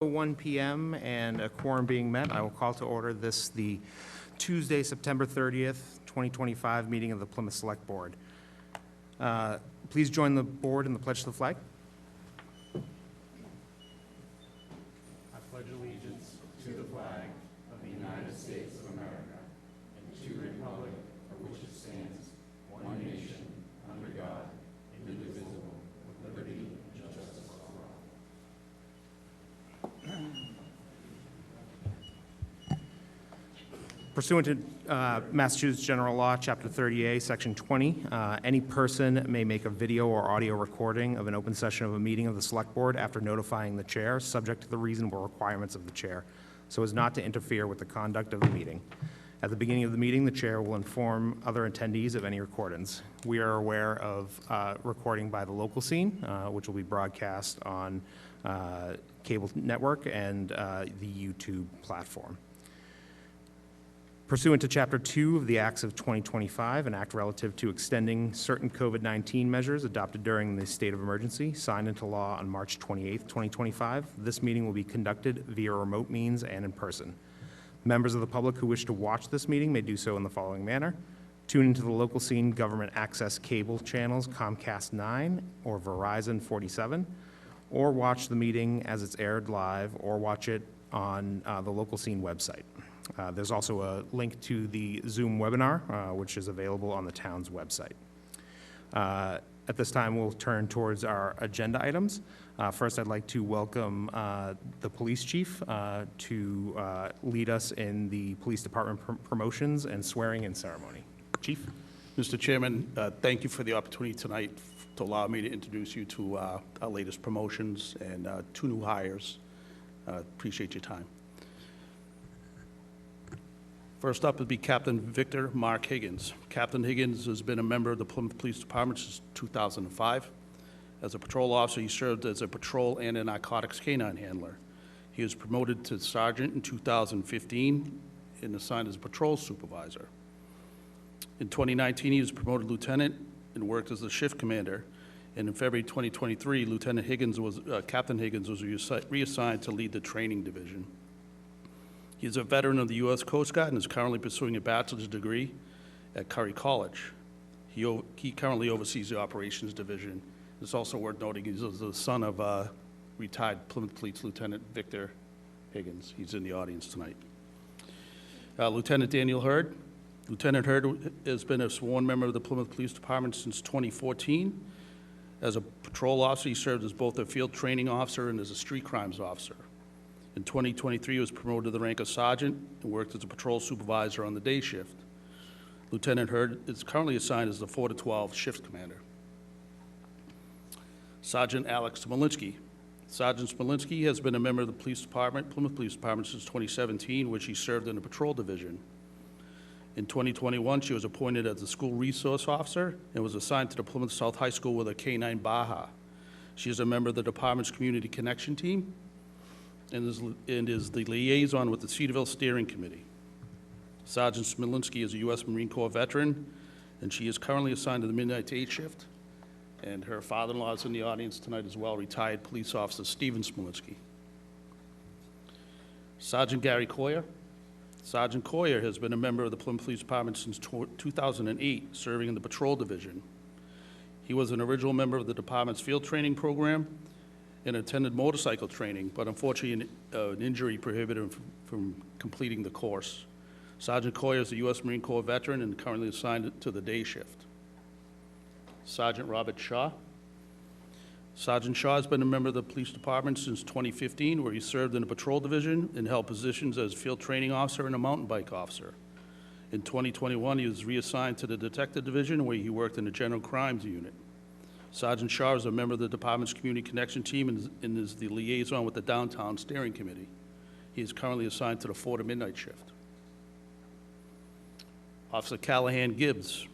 1 p.m. and a quorum being met, I will call to order the Tuesday, September 30th, 2025 meeting of the Plymouth Select Board. Please join the board in the pledge to the flag. I pledge allegiance to the flag of the United States of America and to the republic for which it stands, one nation, under God, indivisible, with liberty and justice for all. Pursuant to Massachusetts General Law, Chapter 30A, Section 20, any person may make a video or audio recording of an open session of a meeting of the Select Board after notifying the chair, subject to the reasonable requirements of the chair, so as not to interfere with the conduct of the meeting. At the beginning of the meeting, the chair will inform other attendees of any recordings. We are aware of recording by the local scene, which will be broadcast on cable network and the YouTube platform. Pursuant to Chapter 2 of the Acts of 2025, an act relative to extending certain COVID-19 measures adopted during the state of emergency, signed into law on March 28, 2025, this meeting will be conducted via remote means and in person. Members of the public who wish to watch this meeting may do so in the following manner. Tune into the local scene government access cable channels Comcast 9 or Verizon 47, or watch the meeting as it's aired live, or watch it on the local scene website. There's also a link to the Zoom webinar, which is available on the town's website. At this time, we'll turn towards our agenda items. First, I'd like to welcome the police chief to lead us in the police department promotions and swearing-in ceremony. Chief? Mr. Chairman, thank you for the opportunity tonight to allow me to introduce you to our latest promotions and 2 new hires. Appreciate your time. First up would be Captain Victor Mark Higgins. Captain Higgins has been a member of the Plymouth Police Department since 2005. As a patrol officer, he served as a patrol and a narcotics canine handler. He was promoted to sergeant in 2015 and assigned as a patrol supervisor. In 2019, he was promoted lieutenant and worked as a shift commander. And in February 2023, Captain Higgins was reassigned to lead the training division. He is a veteran of the U.S. Coast Guard and is currently pursuing a bachelor's degree at Curry College. He currently oversees the operations division. It's also worth noting he's the son of retired Plymouth Police Lieutenant Victor Higgins. He's in the audience tonight. Lieutenant Daniel Hurd. Lieutenant Hurd has been a sworn member of the Plymouth Police Department since 2014. As a patrol officer, he served as both a field training officer and as a street crimes officer. In 2023, he was promoted to the rank of sergeant and worked as a patrol supervisor on the day shift. Lieutenant Hurd is currently assigned as the 4 to 12 shift commander. Sergeant Alex Smolinski. Sergeant Smolinski has been a member of the police department, Plymouth Police Department, since 2017, which he served in the patrol division. In 2021, she was appointed as a school resource officer and was assigned to the Plymouth South High School with a K-9 Baja. She is a member of the department's community connection team and is the liaison with the Cedarville Steering Committee. Sergeant Smolinski is a U.S. Marine Corps veteran, and she is currently assigned to the midnight to 8 shift. And her father-in-law is in the audience tonight as well, retired police officer Stephen Smolinski. Sergeant Gary Coyer. Sergeant Coyer has been a member of the Plymouth Police Department since 2008, serving in the patrol division. He was an original member of the department's field training program and attended motorcycle training, but unfortunately an injury prohibited him from completing the course. Sergeant Coyer is a U.S. Marine Corps veteran and currently assigned to the day shift. Sergeant Robert Shaw. Sergeant Shaw has been a member of the police department since 2015, where he served in the patrol division and held positions as field training officer and a mountain bike officer. In 2021, he was reassigned to the detective division, where he worked in the general crimes unit. Sergeant Shaw is a member of the department's community connection team and is the liaison with the downtown steering committee. He is currently assigned to the 4 to midnight shift. Officer Callahan Gibbs.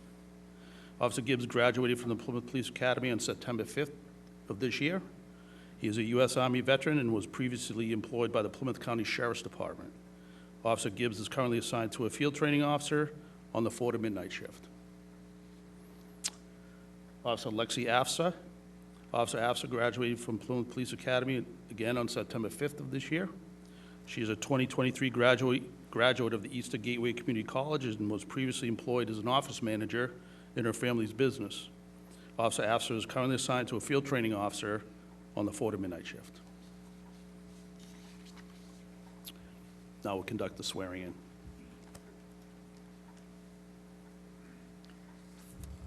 Officer Gibbs graduated from the Plymouth Police Academy on September 5th of this year. He is a U.S. Army veteran and was previously employed by the Plymouth County Sheriff's Department. Officer Gibbs is currently assigned to a field training officer on the 4 to midnight shift. Officer Lexi Afsa. Officer Afsa graduated from Plymouth Police Academy again on September 5th of this year. She is a 2023 graduate of the Eastern Gateway Community College and was previously employed as an office manager in her family's business. Officer Afsa is currently assigned to a field training officer on the 4 to midnight shift. Now we'll conduct the swearing in.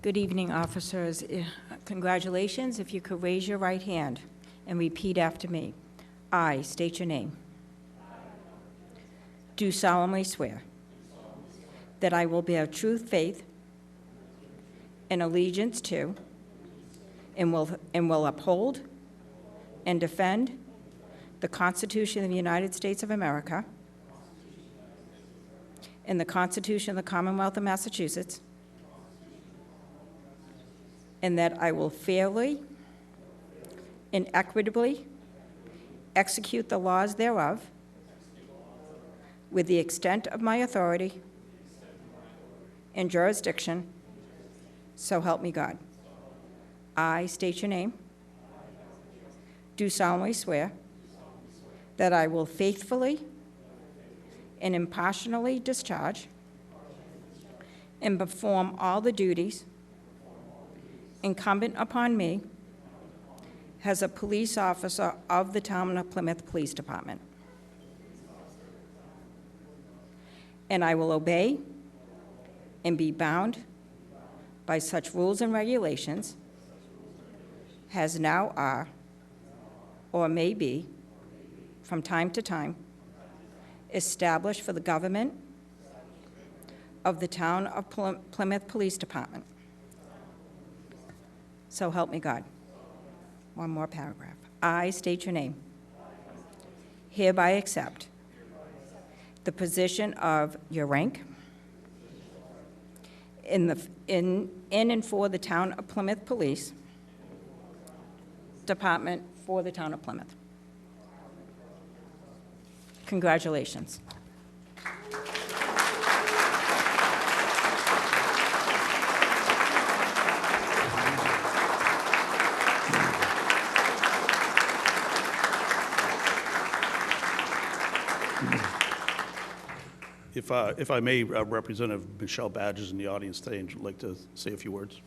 Good evening, officers. Congratulations. If you could raise your right hand and repeat after me. I state your name. Do solemnly swear that I will bear true faith and allegiance to and will uphold and defend the Constitution of the United States of America and the Constitution of the Commonwealth of Massachusetts, and that I will fairly and equitably execute the laws thereof with the extent of my authority and jurisdiction, so help me God. I state your name. Do solemnly swear that I will faithfully and impartially discharge and perform all the duties incumbent upon me as a police officer of the Town of Plymouth Police Department. And I will obey and be bound by such rules and regulations as now are or may be from time to time established for the government of the Town of Plymouth Police Department. So help me God. One more paragraph. I state your name. Hereby accept the position of your rank in and for the Town of Plymouth Police Department for the Town of Plymouth. Congratulations. If I may, Representative Michelle Badge is in the audience today and would like to say a few words.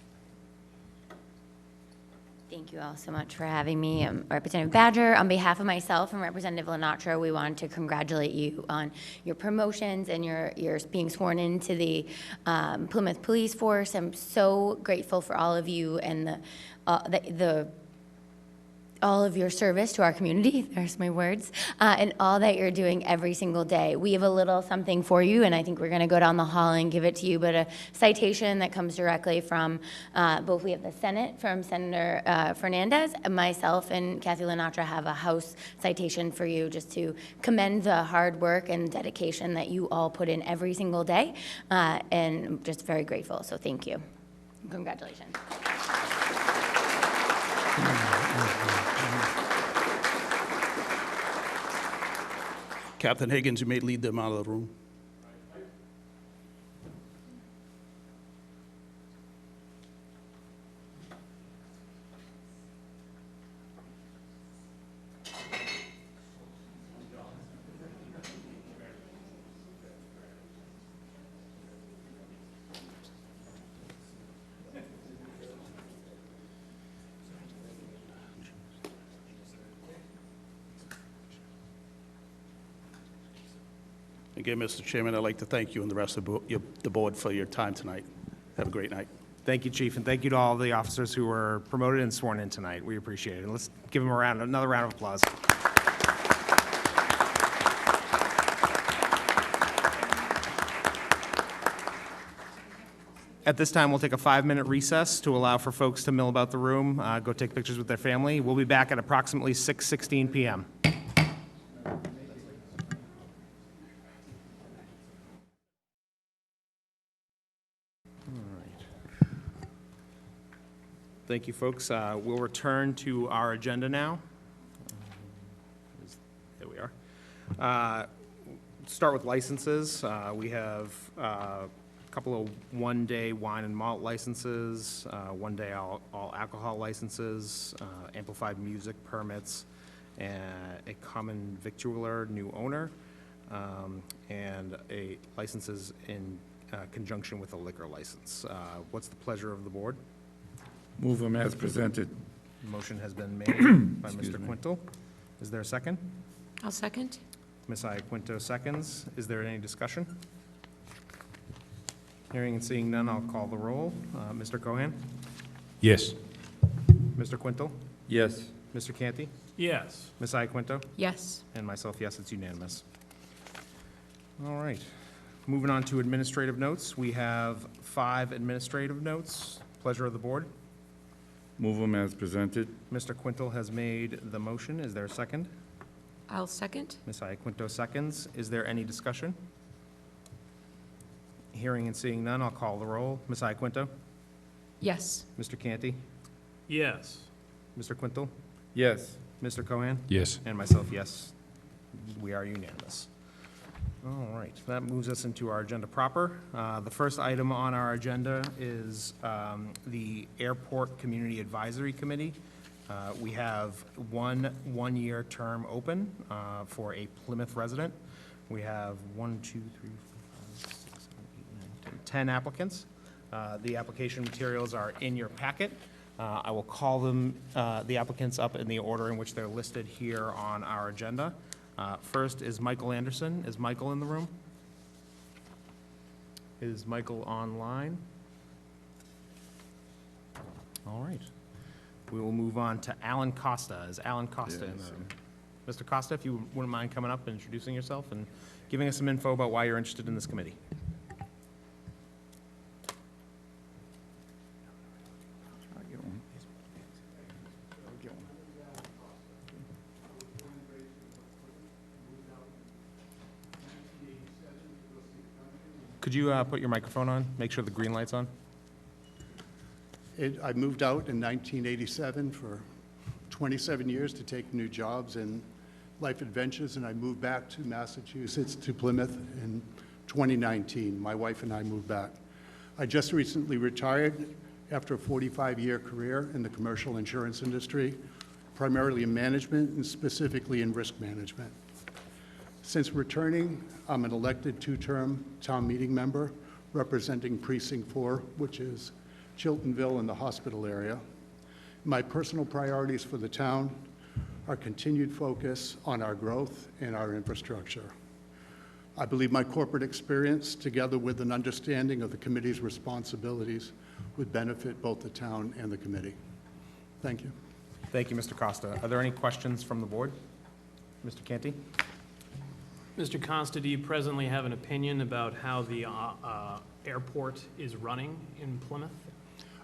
Thank you all so much for having me. Representative Badger. On behalf of myself and Representative Lenatra, we wanted to congratulate you on your promotions and your being sworn into the Plymouth Police Force. I'm so grateful for all of you and all of your service to our community, there's my words, and all that you're doing every single day. We have a little something for you, and I think we're gonna go down the hall and give it to you, but a citation that comes directly from both, we have the Senate from Senator Fernandez, and myself and Kathy Lenatra have a House citation for you just to commend the hard work and dedication that you all put in every single day, and I'm just very grateful, so thank you. Congratulations. Captain Higgins, you may lead them out of the room. Again, Mr. Chairman, I'd like to thank you and the rest of the board for your time tonight. Have a great night. Thank you, Chief, and thank you to all the officers who were promoted and sworn in tonight. We appreciate it. And let's give them another round of applause. At this time, we'll take a 5-minute recess to allow for folks to mill about the room, go take pictures with their family. We'll be back at approximately 6:16 p.m. Thank you, folks. We'll return to our agenda now. There we are. Start with licenses. We have couple of one-day wine and malt licenses, one-day all alcohol licenses, amplified music permits, and a common victualler new owner, and a licenses in conjunction with a liquor license. What's the pleasure of the board? Move them as presented. Motion has been made by Mr. Quintal. Is there a second? I'll second. Ms. Iaquinto seconds. Is there any discussion? Hearing and seeing none, I'll call the roll. Mr. Cohan? Yes. Mr. Quintal? Yes. Mr. Canty? Yes. Ms. Iaquinto? Yes. And myself, yes, it's unanimous. All right. Moving on to administrative notes. We have 5 administrative notes. Pleasure of the board. Move them as presented. Mr. Quintal has made the motion. Is there a second? I'll second. Ms. Iaquinto seconds. Is there any discussion? Hearing and seeing none, I'll call the roll. Ms. Iaquinto? Yes. Mr. Canty? Yes. Mr. Quintal? Yes. Mr. Cohan? Yes. And myself, yes. We are unanimous. All right, that moves us into our agenda proper. The first item on our agenda is the Airport Community Advisory Committee. We have one-year term open for a Plymouth resident. We have 10 applicants. The application materials are in your packet. I will call them, the applicants up in the order in which they're listed here on our agenda. First is Michael Anderson. Is Michael in the room? Is Michael online? All right. We will move on to Alan Costa. Is Alan Costa in the room? Mr. Costa, if you wouldn't mind coming up and introducing yourself and giving us some info about why you're interested in this committee. Could you put your microphone on? Make sure the green light's on. I moved out in 1987 for 27 years to take new jobs and life adventures, and I moved back to Massachusetts, to Plymouth in 2019. My wife and I moved back. I just recently retired after a 45-year career in the commercial insurance industry, primarily in management and specifically in risk management. Since returning, I'm an elected 2-term town meeting member representing Precinct 4, which is Chiltonville and the hospital area. My personal priorities for the town are continued focus on our growth and our infrastructure. I believe my corporate experience, together with an understanding of the committee's responsibilities, would benefit both the town and the committee. Thank you. Thank you, Mr. Costa. Are there any questions from the board? Mr. Canty? Mr. Costa, do you presently have an opinion about how the airport is running in Plymouth?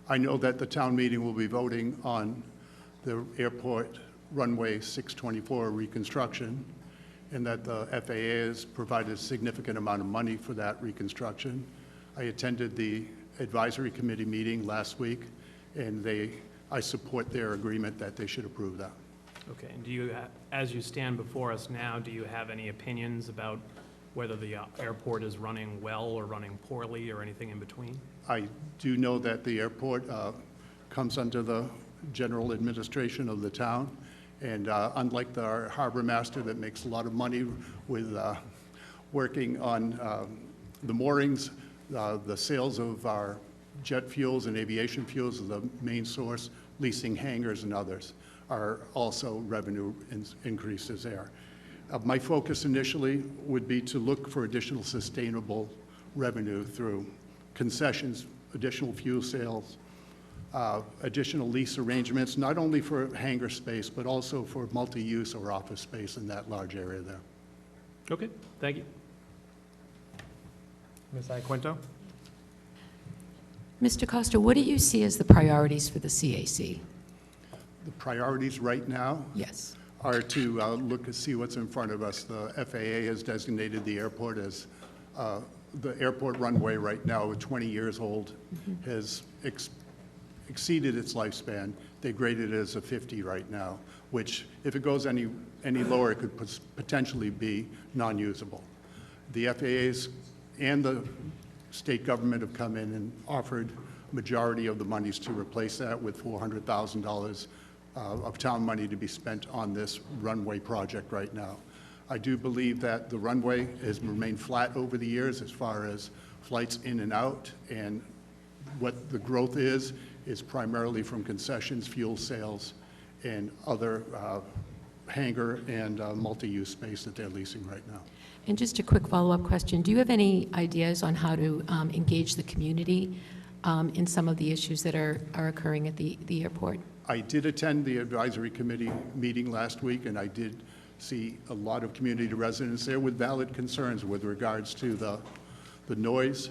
I know that the town meeting will be voting on the airport runway 624 reconstruction, and that the FAA has provided a significant amount of money for that reconstruction. I attended the advisory committee meeting last week, and I support their agreement that they should approve that. Okay, and do you, as you stand before us now, do you have any opinions about whether the airport is running well or running poorly or anything in between? I do know that the airport comes under the general administration of the town, and unlike our harbor master that makes a lot of money with working on the moorings, the sales of our jet fuels and aviation fuels are the main source, leasing hangars and others are also revenue increases there. My focus initially would be to look for additional sustainable revenue through concessions, additional fuel sales, additional lease arrangements, not only for hangar space, but also for multi-use or office space in that large area there. Okay, thank you. Ms. Iaquinto? Mr. Costa, what do you see as the priorities for the CAC? The priorities right now Yes. are to look and see what's in front of us. The FAA has designated the airport as the airport runway right now, 20 years old, has exceeded its lifespan. They graded it as a 50 right now, which if it goes any lower, it could potentially be non-usable. The FAA's and the state government have come in and offered majority of the monies to replace that with $400,000 of town money to be spent on this runway project right now. I do believe that the runway has remained flat over the years as far as flights in and out, and what the growth is primarily from concessions, fuel sales, and other hangar and multi-use space that they're leasing right now. And just a quick follow-up question. Do you have any ideas on how to engage the community in some of the issues that are occurring at the airport? I did attend the advisory committee meeting last week, and I did see a lot of community residents there with valid concerns with regards to the noise,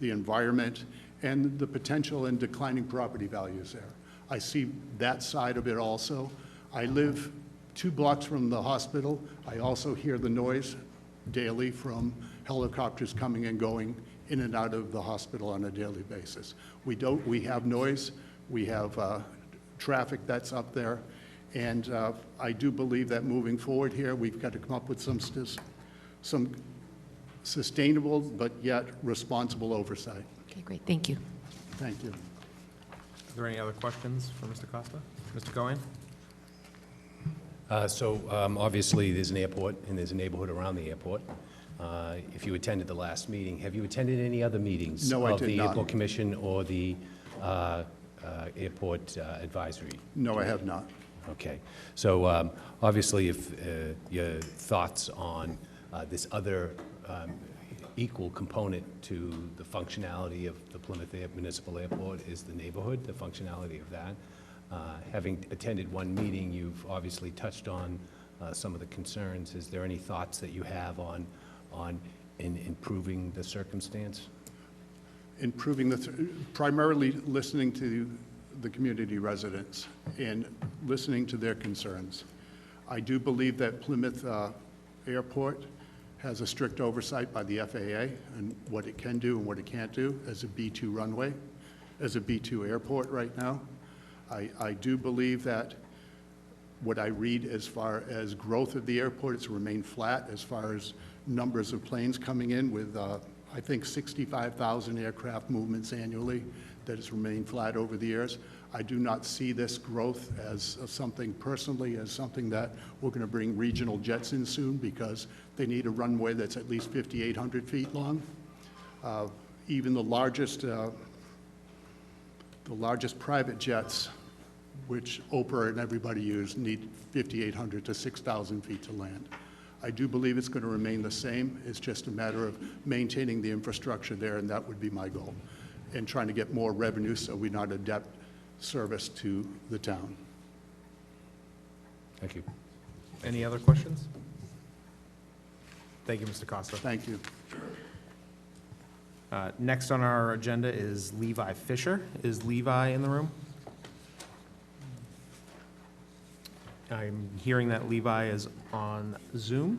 the environment, and the potential and declining property values there. I see that side of it also. I live 2 blocks from the hospital. I also hear the noise daily from helicopters coming and going in and out of the hospital on a daily basis. We have noise, we have traffic that's up there, and I do believe that moving forward here, we've got to come up with some sustainable but yet responsible oversight. Okay, great. Thank you. Thank you. Are there any other questions for Mr. Costa? Mr. Cohen? Obviously, there's an airport, and there's a neighborhood around the airport. If you attended the last meeting, have you attended any other meetings? No, I of did the not. Airport Commission or the Airport Advisory? No, I have not. Okay. So obviously, if your thoughts on this other equal component to the functionality of the Plymouth Municipal Airport is the neighborhood, the functionality of that. Having attended one meeting, you've obviously touched on some of the concerns. Is there any thoughts that you have on improving the circumstance? Primarily listening to the community residents and listening to their concerns. I do believe that Plymouth Airport has a strict oversight by the FAA and what it can do and what it can't do as a B2 runway, as a B2 airport right now. I do believe that what I read as far as growth of the airport, it's remained flat as far as numbers of planes coming in with, I think, 65,000 aircraft movements annually, that has remained flat over the years. I do not see this growth as something personally, as something that we're going to bring regional jets in soon because they need a runway that's at least 5,800 feet long. Even the largest private jets, which Oprah and everybody use, need 5,800 to 6,000 feet to land. I do believe it's going to remain the same. It's just a matter of maintaining the infrastructure there, and that would be my goal, and trying to get more revenue so we're not a debt service to the town. Thank you. Any other questions? Thank you, Mr. Costa. Thank you. Next on our agenda is Levi Fisher. Is Levi in the room? I'm hearing that Levi is on Zoom.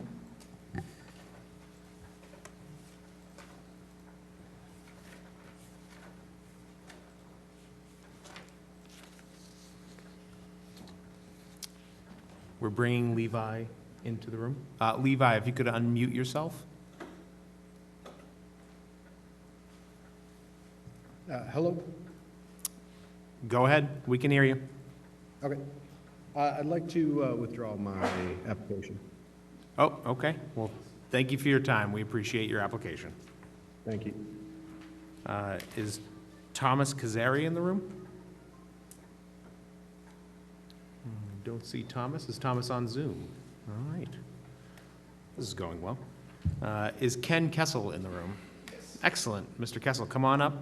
We're bringing Levi into the room. Levi, if you could unmute yourself. Hello? Go ahead, we can hear you. Okay. I'd like to withdraw my application. Oh, okay. Well, thank you for your time. We appreciate your application. Thank you. Is Thomas Kazari in the room? Don't see Thomas. Is Thomas on Zoom? All right. This is going well. Is Ken Kessel in the room? Yes. Excellent. Mr. Kessel, come on up.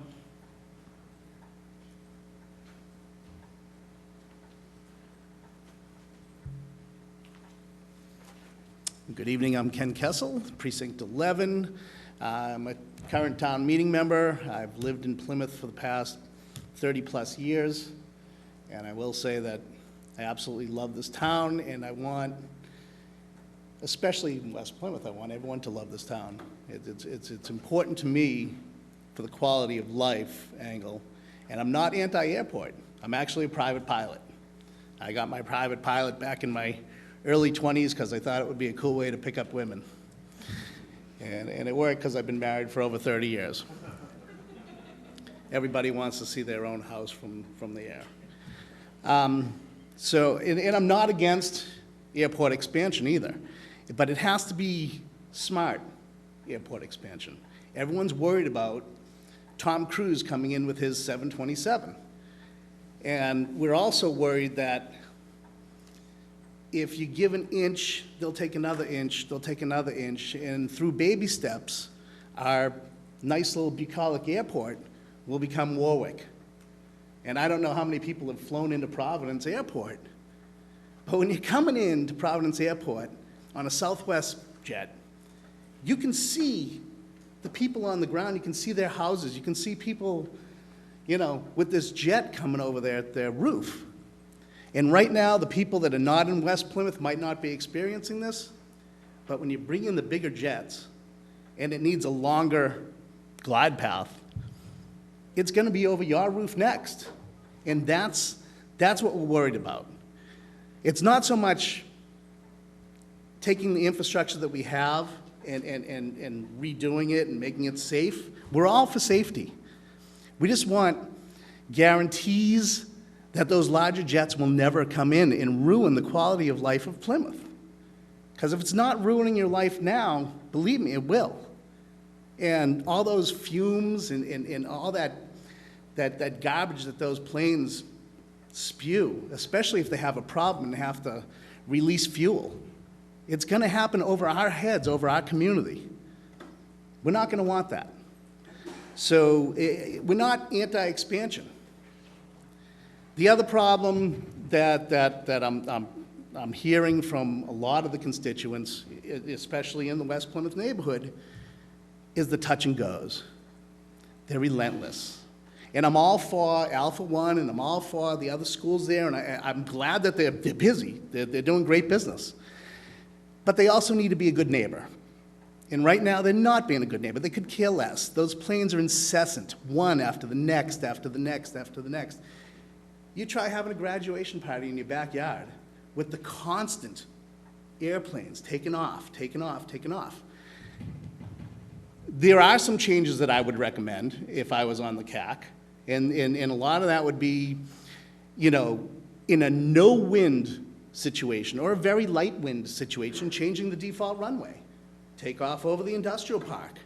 Good evening, I'm Ken Kessel, Precinct 11. I'm a current town meeting member. I've lived in Plymouth for the past 30-plus years, and I will say that I absolutely love this town, and I want, especially in West Plymouth, I want everyone to love this town. It's important to me for the quality of life angle, and I'm not anti-airport. I'm actually a private pilot. I got my private pilot back in my early 20s because I thought it would be a cool way to pick up women. And it worked because I've been married for over 30 years. Everybody wants to see their own house from the air. And I'm not against airport expansion either, but it has to be smart airport expansion. Everyone's worried about Tom Cruise coming in with his 727. And we're also worried that if you give an inch, they'll take another inch, they'll take another inch, and through baby steps, our nice little bucolic airport will become Warwick. And I don't know how many people have flown into Providence Airport, but when you're coming into Providence Airport on a Southwest jet, you can see the people on the ground, you can see their houses, you can see people, with this jet coming over their roof. And right now, the people that are not in West Plymouth might not be experiencing this, but when you bring in the bigger jets, and it needs a longer glide path, it's going to be over your roof next. And that's what we're worried about. It's not so much taking the infrastructure that we have and redoing it and making it safe. We're all for safety. We just want guarantees that those larger jets will never come in and ruin the quality of life of Plymouth. Because if it's not ruining your life now, believe me, it will. And all those fumes and all that garbage that those planes spew, especially if they have a problem and have to release fuel, it's going to happen over our heads, over our community. We're not going to want that. So we're not anti-expansion. The other problem that I'm hearing from a lot of the constituents, especially in the West Plymouth neighborhood, is the touch and goes. They're relentless. And I'm all for Alpha One, and I'm all for the other schools there, and I'm glad that they're busy. They're doing great business. But they also need to be a good neighbor. And right now, they're not being a good neighbor. They could care less. Those planes are incessant, one after the next, after the next, after the next. You try having a graduation party in your backyard with the constant airplanes taking off, taking off, taking off. There are some changes that I would recommend if I was on the CAC, and a lot of that would be, in a no-wind situation or a very light wind situation, changing the default runway. Take off over the industrial park.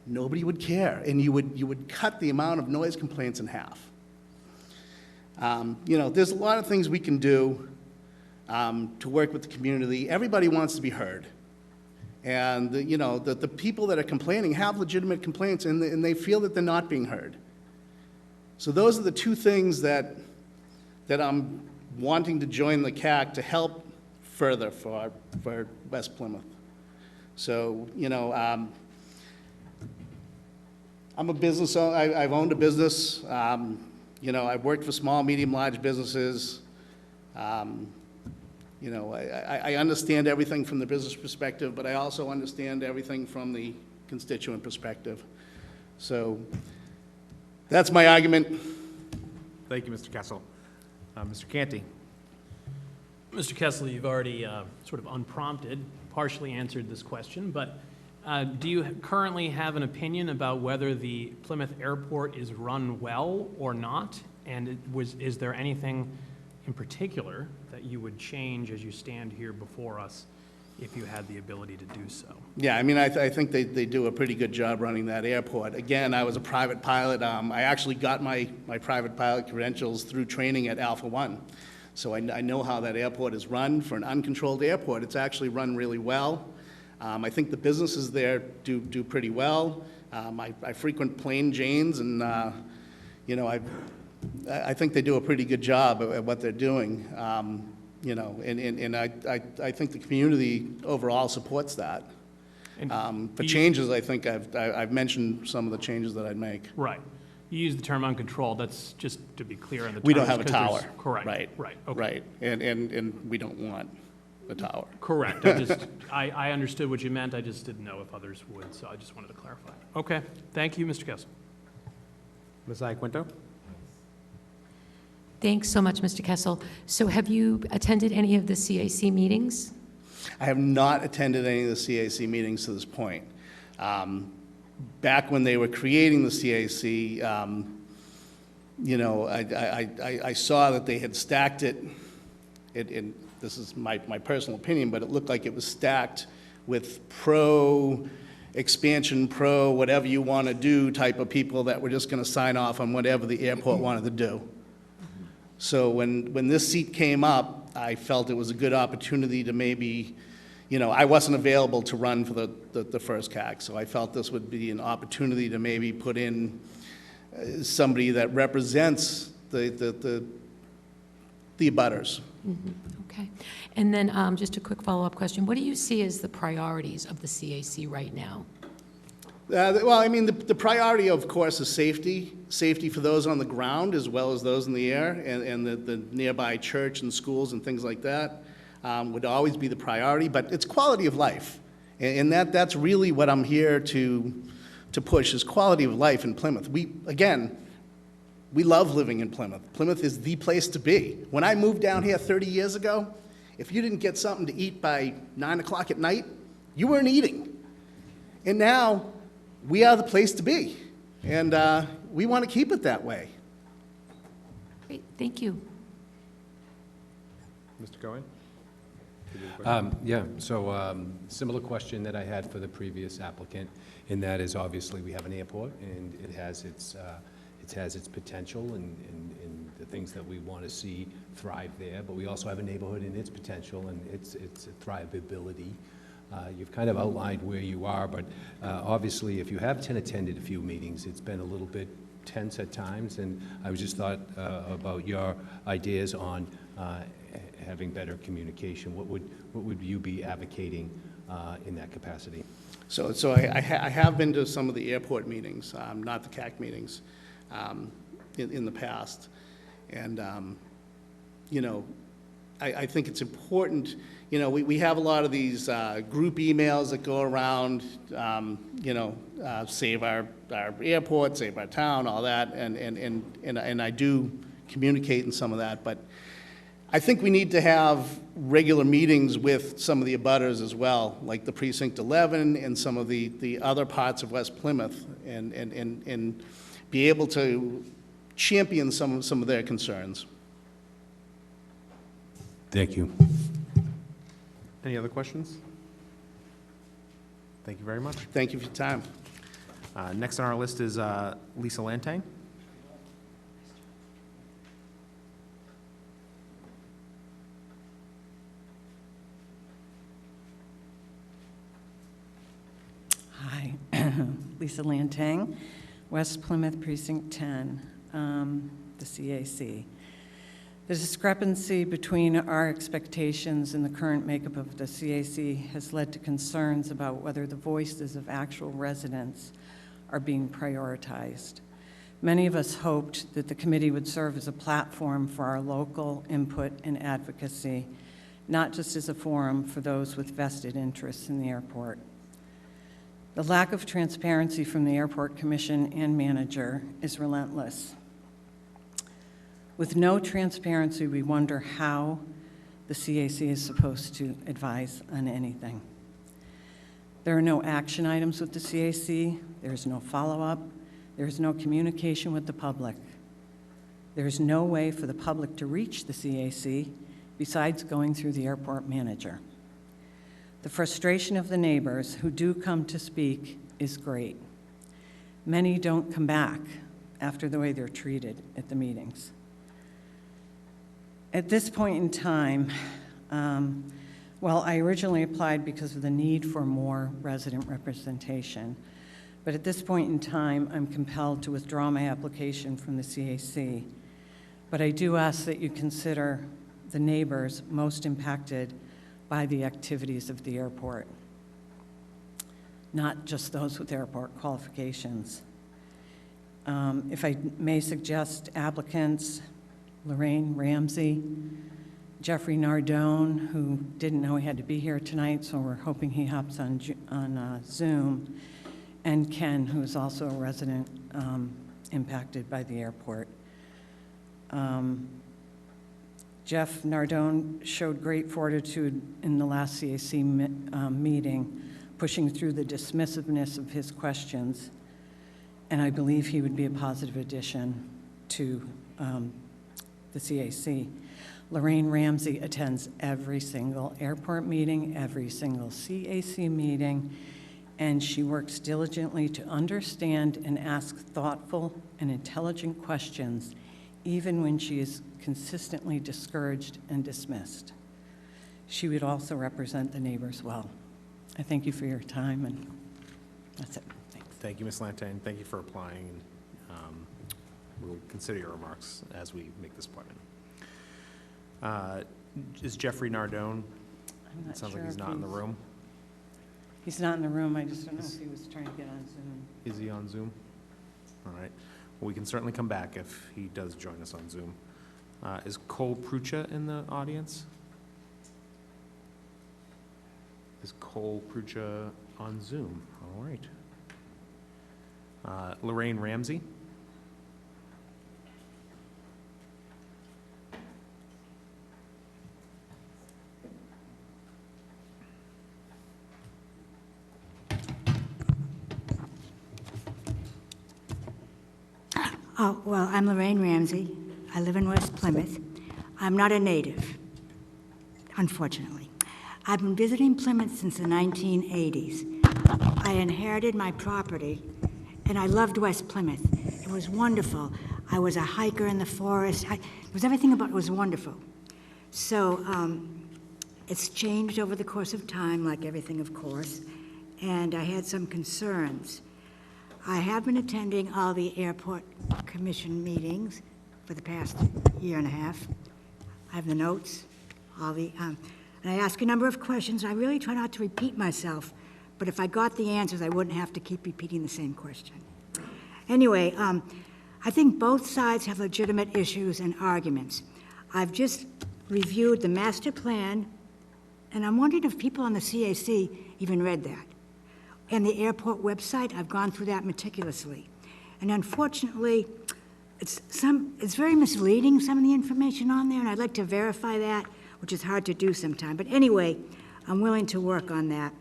Nobody would care, and you would cut the amount of noise complaints in half. There's a lot of things we can do to work with the community. Everybody wants to be heard. And, the people that are complaining have legitimate complaints, and they feel that they're not being heard. So those are the two things that I'm wanting to join the CAC to help further for West Plymouth. So, I'm a business owner. I've owned a business. I've worked for small, medium, large businesses. I understand everything from the business perspective, but I also understand everything from the constituent perspective. So that's my argument. Thank you, Mr. Kessel. Mr. Canty. Mr. Kessel, you've already sort of unprompted partially answered this question, but do you currently have an opinion about whether the Plymouth Airport is run well or not? And is there anything in particular that you would change as you stand here before us if you had the ability to do so? Yeah, I think they do a pretty good job running that airport. Again, I was a private pilot. I actually got my private pilot credentials through training at Alpha One. So I know how that airport is run. For an uncontrolled airport, it's actually run really well. I think the businesses there do pretty well. I frequent Plain Jane's, and I think they do a pretty good job at what they're doing. And I think the community overall supports that. For changes, I think I've mentioned some of the changes that I'd make. Right. You use the term uncontrolled. That's just to be clear on the terms. We don't have a tower. Correct. Right. Okay. Right. And we don't want a tower. Correct. I understood what you meant. I just didn't know if others would, so I just wanted to clarify. Okay. Thank you, Mr. Kessel. Ms. Iaquinto. Thanks so much, Mr. Kessel. So have you attended any of the CAC meetings? I have not attended any of the CAC meetings to this point. back when they were creating the CAC, you know, I saw that they had stacked it, and this is my personal opinion, but it looked like it was stacked with expansion pro, whatever you want to do type of people that were just going to sign off on whatever the airport wanted to do. So when this seat came up, I felt it was a good opportunity to maybe, you know, I wasn't available to run for the first CAC, so I felt this would be an opportunity to maybe put in somebody that represents the abutters. Okay. And then just a quick follow-up question. What do you see as the priorities of the CAC right now? Well, I mean, the priority, of course, is safety. Safety for those on the ground as well as those in the air, and the nearby church and schools and things like that would always be the priority. But it's quality of life, and that's really what I'm here to push, is quality of life in Plymouth. We love living in Plymouth. Plymouth is the place to be. When I moved down here 30 years ago, if you didn't get something to eat by 9 o'clock at night, you weren't eating. And now, we are the place to be, and we want to keep it that way. Great, thank you. Mr. Cohen? Yeah, so similar question that I had for the previous applicant, and that is obviously we have an airport, and it has its potential and the things that we want to see thrive there, but we also have a neighborhood and its potential and its thrivability. You've kind of outlined where you are, but obviously if you have attended a few meetings, it's been a little bit tense at times, and I was just thought about your ideas on having better communication. What would you be advocating in that capacity? So I have been to some of the airport meetings, not the CAC meetings, in the past. And, you know, I think it's important, you know, we have a lot of these group emails that go around, you know, save our airport, save our town, all that, and I do communicate in some of that, but I think we need to have regular meetings with some of the abutters as well, like the Precinct 11 and some of the other parts of West Plymouth, and be able to champion some of their concerns. Thank you. Any other questions? Thank you very much. Thank you for your time. Next on our list is Lisa Lantang. Hi, Lisa Lantang, West Plymouth Precinct 10, the CAC. The discrepancy between our expectations and the current makeup of the CAC has led to concerns about whether the voices of actual residents are being prioritized. Many of us hoped that the committee would serve as a platform for our local input and advocacy, not just as a forum for those with vested interests in the airport. The lack of transparency from the Airport Commission and manager is relentless. With no transparency, we wonder how the CAC is supposed to advise on anything. There are no action items with the CAC, there's no follow-up, there's no communication with the public. There's no way for the public to reach the CAC besides going through the airport manager. The frustration of the neighbors who do come to speak is great. Many don't come back after the way they're treated at the meetings. At this point in time, well, I originally applied because of the need for more resident representation, but at this point in time, I'm compelled to withdraw my application from the CAC. But I do ask that you consider the neighbors most impacted by the activities of the airport, not just those with airport qualifications. If I may suggest applicants, Lorraine Ramsey, Jeffrey Nardone, who didn't know he had to be here tonight, so we're hoping he hops on Zoom, and Ken, who is also a resident impacted by the airport. Jeff Nardone showed great fortitude in the last CAC meeting, pushing through the dismissiveness of his questions, and I believe he would be a positive addition to the CAC. Lorraine Ramsey attends every single airport meeting, every single CAC meeting, and she works diligently to understand and ask thoughtful and intelligent questions, even when she is consistently discouraged and dismissed. She would also represent the neighbors well. I thank you for your time, and that's it. Thanks. Thank you, Ms. Lantain. Thank you for applying. And we'll consider your remarks as we make this appointment. Is Jeffrey Nardone? I'm not It sounds sure like he's if not in the room. He's not in the room. I just don't know if he was trying to get on Zoom. Is he on Zoom? All right. Well, we can certainly come back if he does join us on Zoom. Is Cole Prucha in the audience? Is Cole Prucha on Zoom? All right. Lorraine Ramsey? Oh, well, I'm Lorraine Ramsey. I live in West Plymouth. I'm not a native, unfortunately. I've been visiting Plymouth since the 1980s. I inherited my property, and I loved West Plymouth. It was wonderful. I was a hiker in the forest. It was everything about it was wonderful. So it's changed over the course of time, like everything, of course, and I had some concerns. I have been attending all the airport commission meetings for the past year and a half. I have the notes, and I ask a number of questions. I really try not to repeat myself, but if I got the answers, I wouldn't have to keep repeating the same question. Anyway, I think both sides have legitimate issues and arguments. I've just reviewed the master plan, and I'm wondering if people on the CAC even read that. And the airport website, I've gone through that meticulously. And unfortunately, it's very misleading, some of the information on there, and I'd like to verify that, which is hard to do sometimes. But anyway, I'm willing to work on that.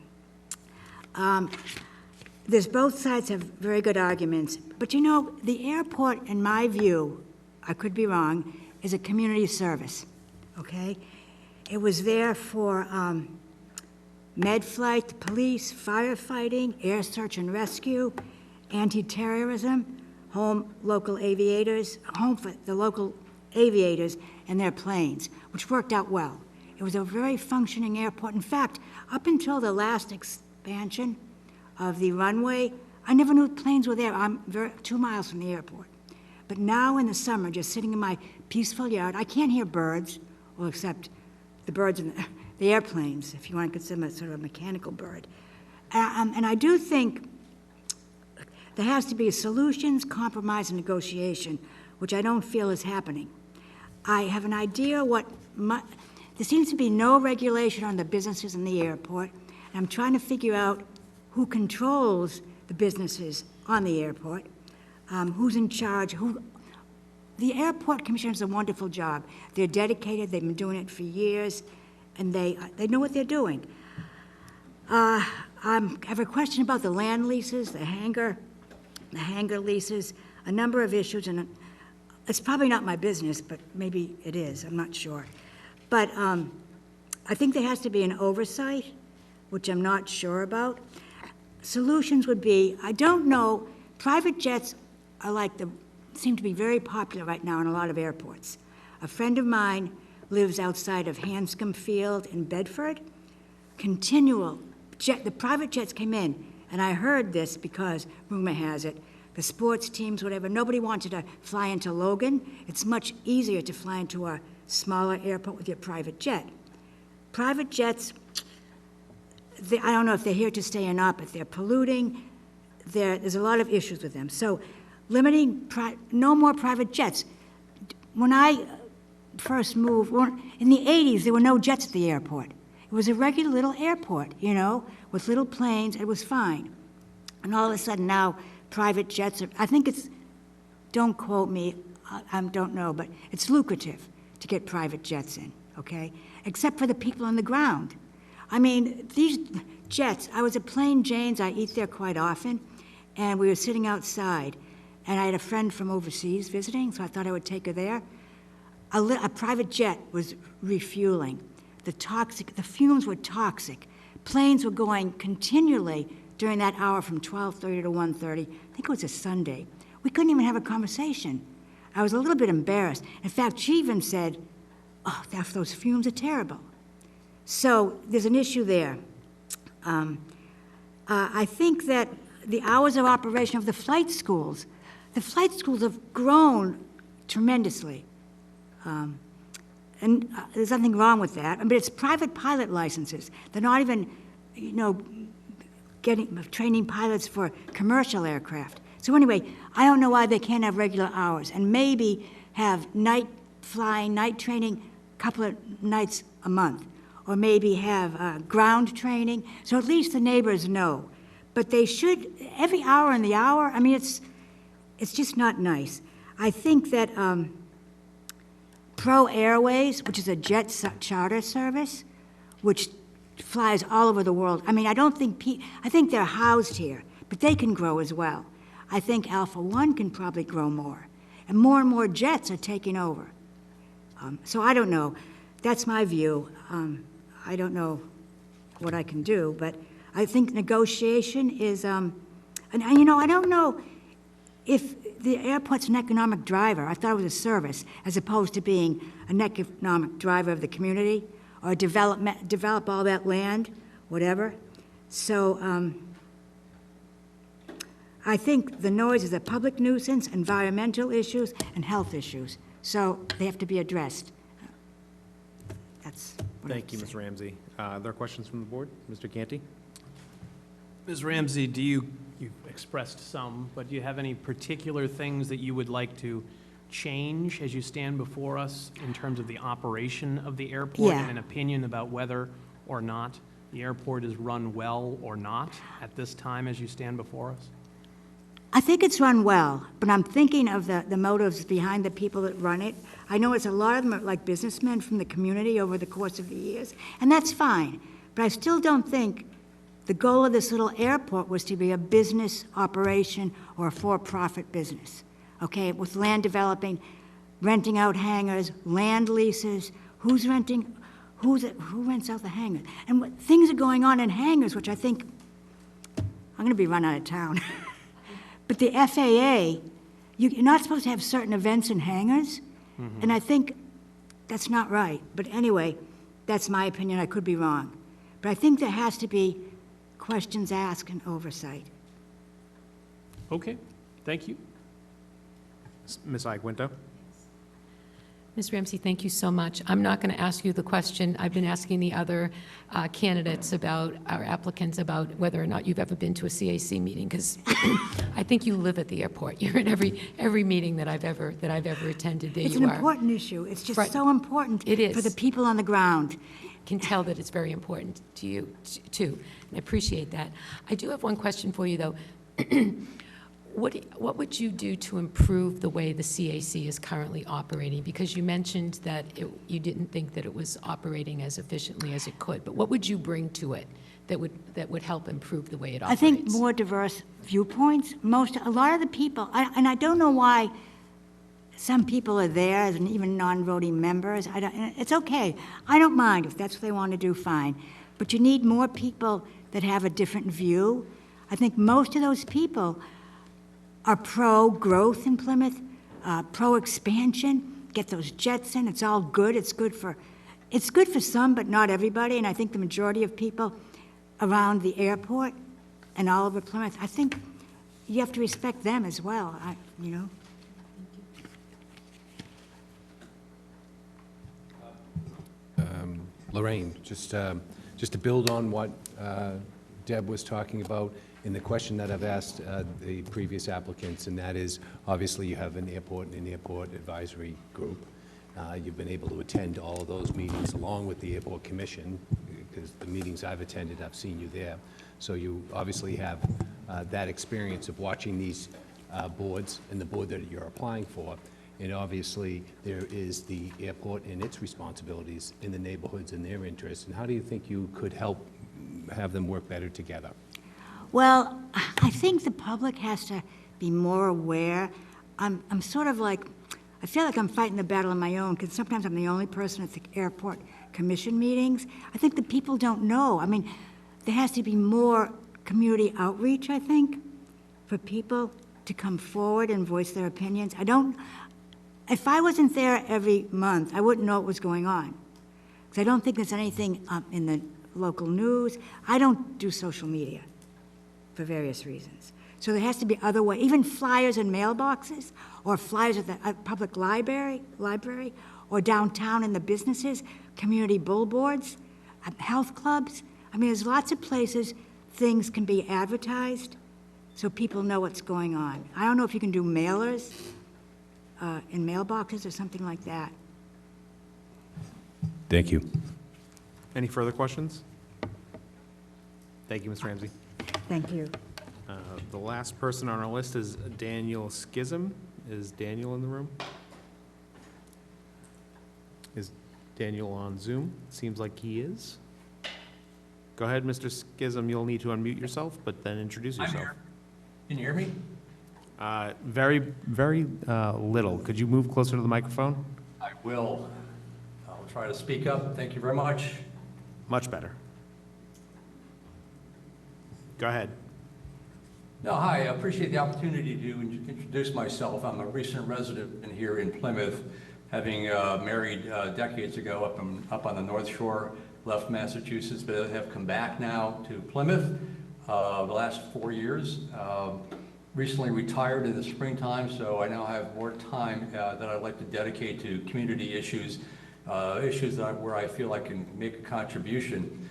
Both sides have very good arguments. But you know, the airport, in my view, I could be wrong, is a community service, okay? It was there for med flight, police, firefighting, air search and rescue, anti-terrorism, home for the local aviators and their planes, which worked out well. It was a very functioning airport. In fact, up until the last expansion of the runway, I never knew planes were there. I'm 2 miles from the airport. But now in the summer, just sitting in my peaceful yard, I can't hear birds, well, except the birds in the airplanes, if you want to consider them sort of a mechanical bird. And I do think there has to be solutions, compromise, and negotiation, which I don't feel is happening. I have an idea there seems to be no regulation on the businesses in the airport, and I'm trying to figure out who controls the businesses on the airport, who's in charge, The airport commissioner does a wonderful job. They're dedicated, they've been doing it for years, and they know what they're doing. I have a question about the land leases, the hangar leases, a number of issues, and it's probably not my business, but maybe it is, I'm not sure. But I think there has to be an oversight, which I'm not sure about. Solutions would be, I don't know, private jets are seem to be very popular right now in a lot of airports. A friend of mine lives outside of Hanscom Field in Bedford. The private jets came in, and I heard this because, rumor has it, the sports teams, whatever, nobody wanted to fly into Logan. It's much easier to fly into a smaller airport with your private jet. Private jets, I don't know if they're here to stay or not, but they're polluting. There's a lot of issues with them. So limiting, no more private jets. When I first moved, in the 80s, there were no jets at the airport. It was a regular little airport, with little planes. It was fine. And all of a sudden now, private jets I think it's, don't quote me, I don't know, but it's lucrative to get private jets in, okay? Except for the people on the ground. I mean, these jets, I was at Plain Jane's, I eat there quite often, and we were sitting outside, and I had a friend from overseas visiting, so I thought I would take her there. A private jet was refueling. The fumes were toxic. Planes were going continually during that hour from 12:30 to 1:30. I think it was a Sunday. We couldn't even have a conversation. I was a little bit embarrassed. In fact, she even said, "Oh, those fumes are terrible." So there's an issue there. I think that the hours of operation of the flight schools have grown tremendously. And there's nothing wrong with that. But it's private pilot licenses. They're not even, training pilots for commercial aircraft. So anyway, I don't know why they can't have regular hours, and maybe have night flying, night training, a couple of nights a month, or maybe have ground training, so at least the neighbors know. But they should, every hour in the hour, I mean, it's just not nice. I think that Pro Airways, which is a jet charter service, which flies all over the world. I mean, I think they're housed here, but they can grow as well. I think Alpha One can probably grow more, and more jets are taking over. So I don't know. That's my view. I don't know what I can do, but I think negotiation is, and I don't know if the airport's an economic driver. I thought it was a service, as opposed to being an economic driver of the community, or develop all that land, whatever. So I think the noise is a public nuisance, environmental issues, and health issues. So they have to be addressed. That's what I have Thank to you, say. Ms. Ramsey. Are there questions from the board? Mr. Canty? Ms. Ramsey, you've expressed some, but do you have any particular things that you would like to change as you stand before us in terms of the operation of the airport? Yeah. And an opinion about whether or not the airport is run well or not at this time as you stand before us? I think it's run well, but I'm thinking of the motives behind the people that run it. I know it's a lot of them are like businessmen from the community over the course of the years, and that's fine. But I still don't think the goal of this little airport was to be a business operation or a for-profit business, okay, with land developing, renting out hangars, land leases, who rents out the hangars? And things are going on in hangars, which I think, I'm going to be run out of town. But the FAA, you're not supposed to have certain events in hangars, and I think that's not right. But anyway, that's my opinion. I could be wrong. But I think there has to be questions asked and oversight. Okay, thank you. Ms. Iaquinto? Ms. Ramsey, thank you so much. I'm not going to ask you the question I've been asking the other candidates about, our applicants, about whether or not you've ever been to a CAC meeting, because I think you live at the airport. You're at every meeting that I've ever attended. There It's you an are. important issue. It's just Right. so important It is. for the people on the ground. Can tell that it's very important to you, too, and I appreciate that. I do have one question for you, though. What would you do to improve the way the CAC is currently operating? Because you mentioned that you didn't think that it was operating as efficiently as it could, but what would you bring to it that would help improve the way it I operates? think more diverse viewpoints. A lot of the people, and I don't know why some people are there, and even non-voting members. It's okay. I don't mind. If that's what they want to do, fine. But you need more people that have a different view. I think most of those people are pro-growth in Plymouth, pro-expansion, get those jets in. It's all good. It's good for some, but not everybody. And I think the majority of people around the airport and all over Plymouth, I think you have to respect them as well, Lorraine, just to build on what Deb was talking about, in the question that I've asked the previous applicants, and that is, obviously you have an airport and an airport advisory group. You've been able to attend all of those meetings along with the Airport Commission, because the meetings I've attended, I've seen you there. So you obviously have that experience of watching these boards and the board that you're applying for. And obviously, there is the airport and its responsibilities in the neighborhoods and their interests. And how do you think you could help have them work better together? Well, I think the public has to be more aware. I'm sort of like, I feel like I'm fighting the battle on my own, because sometimes I'm the only person at the airport commission meetings. I think the people don't know. I mean, there has to be more community outreach, I think, for people to come forward and voice their opinions. If I wasn't there every month, I wouldn't know what was going on, because I don't think there's anything in the local news. I don't do social media for various reasons. So there has to be other ways, even flyers in mailboxes, or flyers at the public library, or downtown in the businesses, community billboards, health clubs. I mean, there's lots of places things can be advertised so people know what's going on. I don't know if you can do mailers in mailboxes or something like that. Thank you. Any further questions? Thank you, Ms. Ramsey. Thank you. The last person on our list is Daniel Schism. Is Daniel in the room? Is Daniel on Zoom? Seems like he is. Go ahead, Mr. Schism. You'll need to unmute yourself, but then introduce yourself. I'm here. Can you hear me? Very, very little. Could you move closer to the microphone? I will. I'll try to speak up. Thank you very much. Much better. Go ahead. No, hi. I appreciate the opportunity to introduce myself. I'm a recent resident here in Plymouth, having married decades ago up on the North Shore, left Massachusetts, but have come back now to Plymouth the last 4 years. Recently retired in the springtime, so I now have more time that I'd like to dedicate to community issues, where I feel I can make a contribution.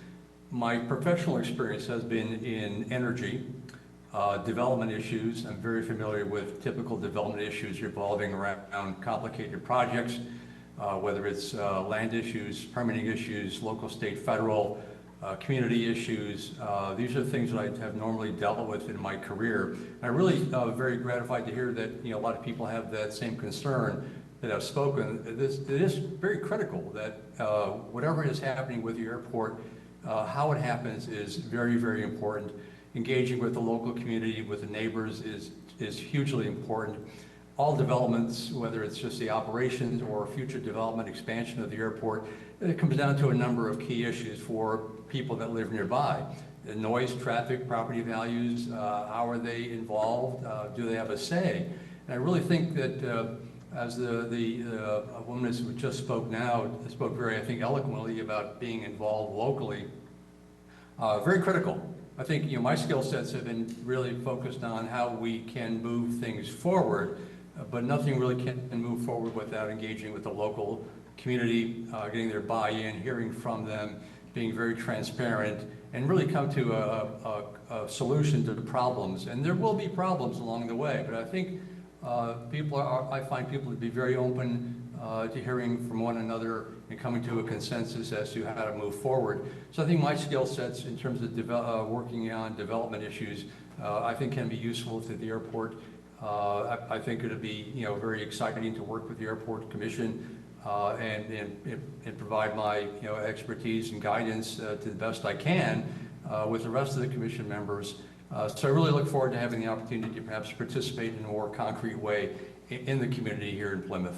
My professional experience has been in energy, development issues. I'm very familiar with typical development issues revolving around complicated projects, whether it's land issues, permitting issues, local, state, federal, community issues. These are things that I have normally dealt with in my career. I'm really very gratified to hear that a lot of people have that same concern that have spoken. It is very critical that whatever is happening with the airport, how it happens is very, very important. Engaging with the local community, with the neighbors is hugely important. All developments, whether it's just the operations or future development, expansion of the airport, it comes down to a number of key issues for people that live nearby. The noise, traffic, property values, how are they involved? Do they have a say? And I really think that as the woman who just spoke now, spoke very, I think, eloquently about being involved locally, very critical. I think my skill sets have been really focused on how we can move things forward, but nothing really can move forward without engaging with the local community, getting their buy-in, hearing from them, being very transparent, and really come to a solution to the problems. And there will be problems along the way, but I think I find people to be very open to hearing from one another and coming to a consensus as to how to move forward. So I think my skill sets in terms of working on development issues, I think can be useful to the airport. I think it would be very exciting to work with the Airport Commission and provide my expertise and guidance to the best I can with the rest of the commission members. So I really look forward to having the opportunity to perhaps participate in a more concrete way in the community here in Plymouth.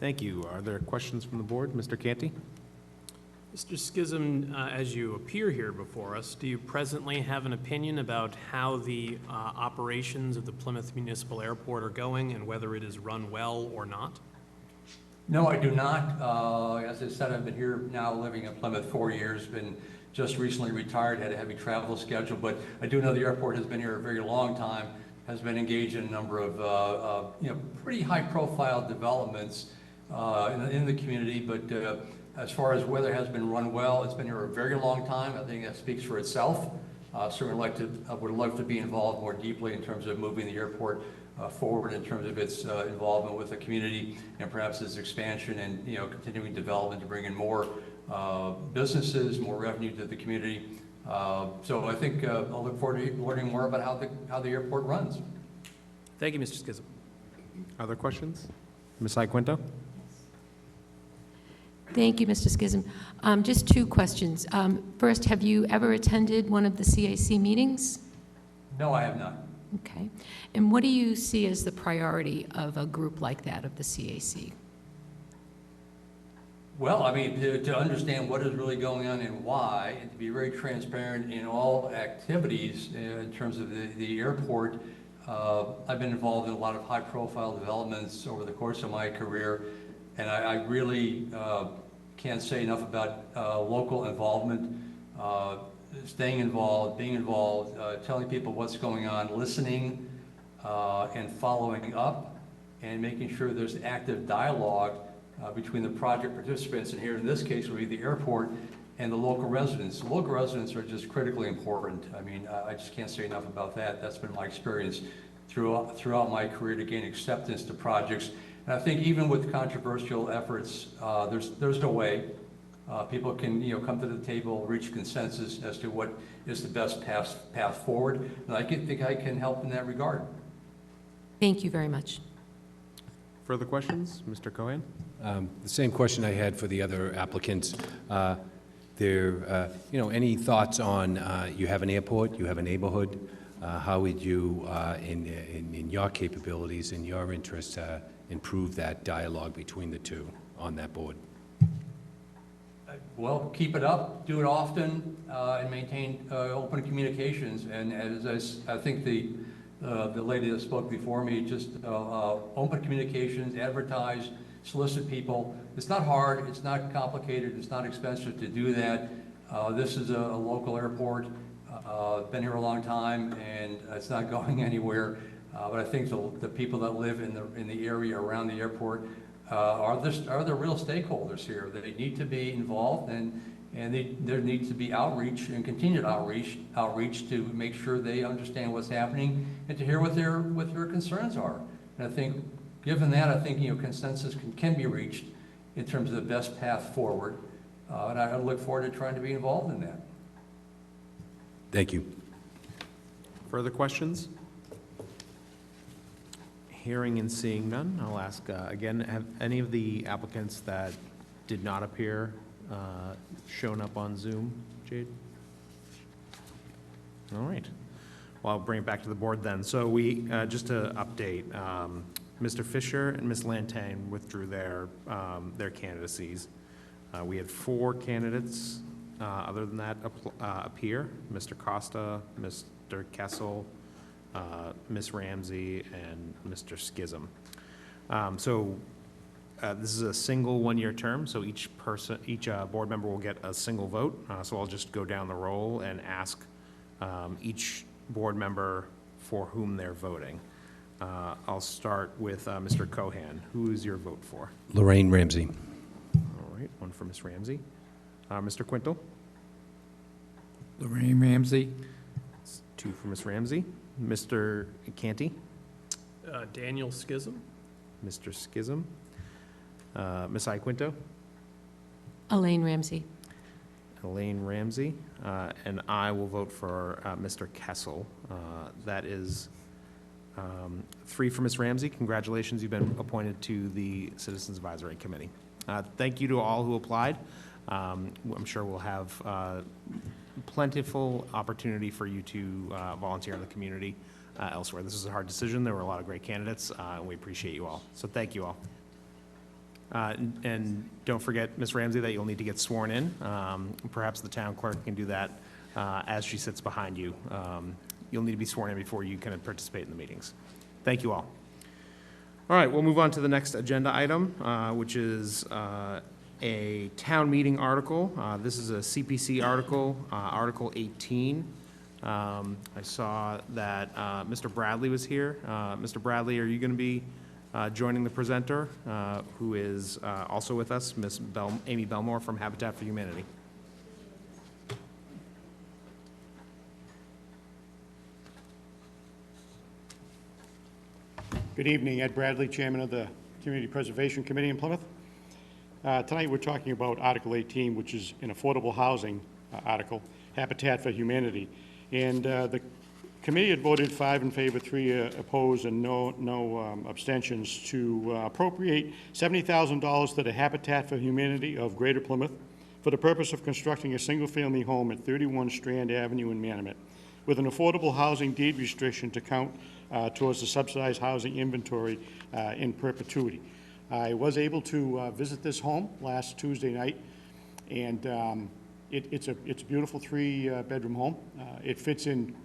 Thank you. Are there questions from the board? Mr. Canty? Mr. Schism, as you appear here before us, do you presently have an opinion about how the operations of the Plymouth Municipal Airport are going and whether it is run well or not? No, I do not. As I said, I've been here now living in Plymouth 4 years, been just recently retired, had a heavy travel schedule, but I do know the airport has been here a very long time, has been engaged in a number of pretty high-profile developments in the community, but as far as whether it has been run well, it's been here a very long time. I think that speaks for itself. Certainly would love to be involved more deeply in terms of moving the airport forward in terms of its involvement with the community and perhaps its expansion and continuing development to bring in more businesses, more revenue to the community. So I think I'll look forward to learning more about how the airport runs. Thank you, Mr. Schism. Other questions? Ms. Iaquinto? Thank you, Mr. Schism. Just two questions. First, have you ever attended one of the CAC meetings? No, I have not. Okay. And what do you see as the priority of a group like that, of the CAC? Well, I mean, to understand what is really going on and why, and to be very transparent in all activities in terms of the airport. I've been involved in a lot of high-profile developments over the course of my career, and I really can't say enough about local involvement, staying involved, being involved, telling people what's going on, listening and following up, and making sure there's active dialogue between the project participants, and here in this case would be the airport, and the local residents. The local residents are just critically important. I mean, I just can't say enough about that. That's been my experience throughout my career to gain acceptance to projects. And I think even with controversial efforts, there's no way people can come to the table, reach consensus as to what is the best path forward. And I think I can help in that regard. Thank you very much. Further questions? Mr. Cohen? The same question I had for the other applicants. Any thoughts on, you have an airport, you have a neighborhood, how would you, in your capabilities, in your interests, improve that dialogue between the two on that board? Well, keep it up, do it often, and maintain open communications. And as I think the lady that spoke before me, just open communications, advertise, solicit people. It's not hard, it's not complicated, it's not expensive to do that. This is a local airport, been here a long time, and it's not going anywhere. But I think the people that live in the area around the airport are the real stakeholders here. They need to be involved, and there needs to be outreach and continued outreach to make sure they understand what's happening and to hear what their concerns are. And I think, given that, I think consensus can be reached in terms of the best path forward, and I look forward to trying to be involved in that. Thank you. Further questions? Hearing and seeing none, I'll ask again, have any of the applicants that did not appear shown up on Zoom, Jade? All right. Well, I'll bring it back to the board then. So we, just to update, Mr. Fisher and Ms. Lantang withdrew their candidacies. We had 4 candidates other than that appear: Mr. Costa, Mr. Kessel, Ms. Ramsey, and Mr. Schism. This is a single one-year term, so each board member will get a single vote. So I'll just go down the roll and ask each board member for whom they're voting. I'll start with Mr. Cohan. Who is your vote for? Lorraine Ramsey. All right, one for Ms. Ramsey. Mr. Quintal? Lorraine Ramsey. 2 for Ms. Ramsey. Mr. Canty? Daniel Schism. Mr. Schism. Ms. Iaquinto? Elaine Ramsey. Elaine Ramsey. And I will vote for Mr. Kessel. That is 3 for Ms. Ramsey. Congratulations, you've been appointed to the Citizens Advisory Committee. Thank you to all who applied. I'm sure we'll have plentiful opportunity for you to volunteer in the community elsewhere. This is a hard decision. There were a lot of great candidates, and we appreciate you all. So thank you all. And don't forget, Ms. Ramsey, that you'll need to get sworn in. Perhaps the town clerk can do that as she sits behind you. You'll need to be sworn in before you can participate in the meetings. Thank you all. All right, we'll move on to the next agenda item, which is a town meeting article. This is a CPC article, Article 18. I saw that Mr. Bradley was here. Mr. Bradley, are you going to be joining the presenter, who is also with us, Ms. Amy Belmore from Habitat for Humanity? Good evening, Ed Bradley, Chairman of the Community Preservation Committee in Plymouth. Tonight we're talking about Article 18, which is an affordable housing article, Habitat for Humanity. And the committee had voted 5 in favor, 3 opposed, and no abstentions to appropriate $70,000 to the Habitat for Humanity of Greater Plymouth for the purpose of constructing a single-family home at 31 Strand Avenue in Manamet, with an affordable housing deed restriction to count towards the subsidized housing inventory in perpetuity. I was able to visit this home last Tuesday night, and it's a beautiful 3-bedroom home. It fits in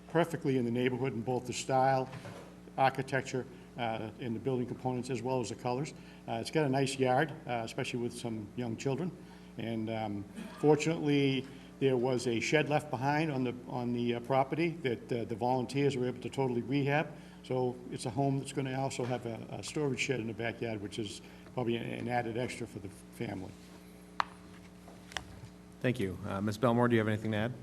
perfectly in the neighborhood in both the style, architecture, and the building components, as well as the colors. It's got a nice yard, especially with some young children. And fortunately, there was a shed left behind on the property that the volunteers were able to totally rehab. So it's a home that's going to also have a storage shed in the backyard, which is probably an added extra for the family. Thank you. Ms. Belmore, do you have anything to add?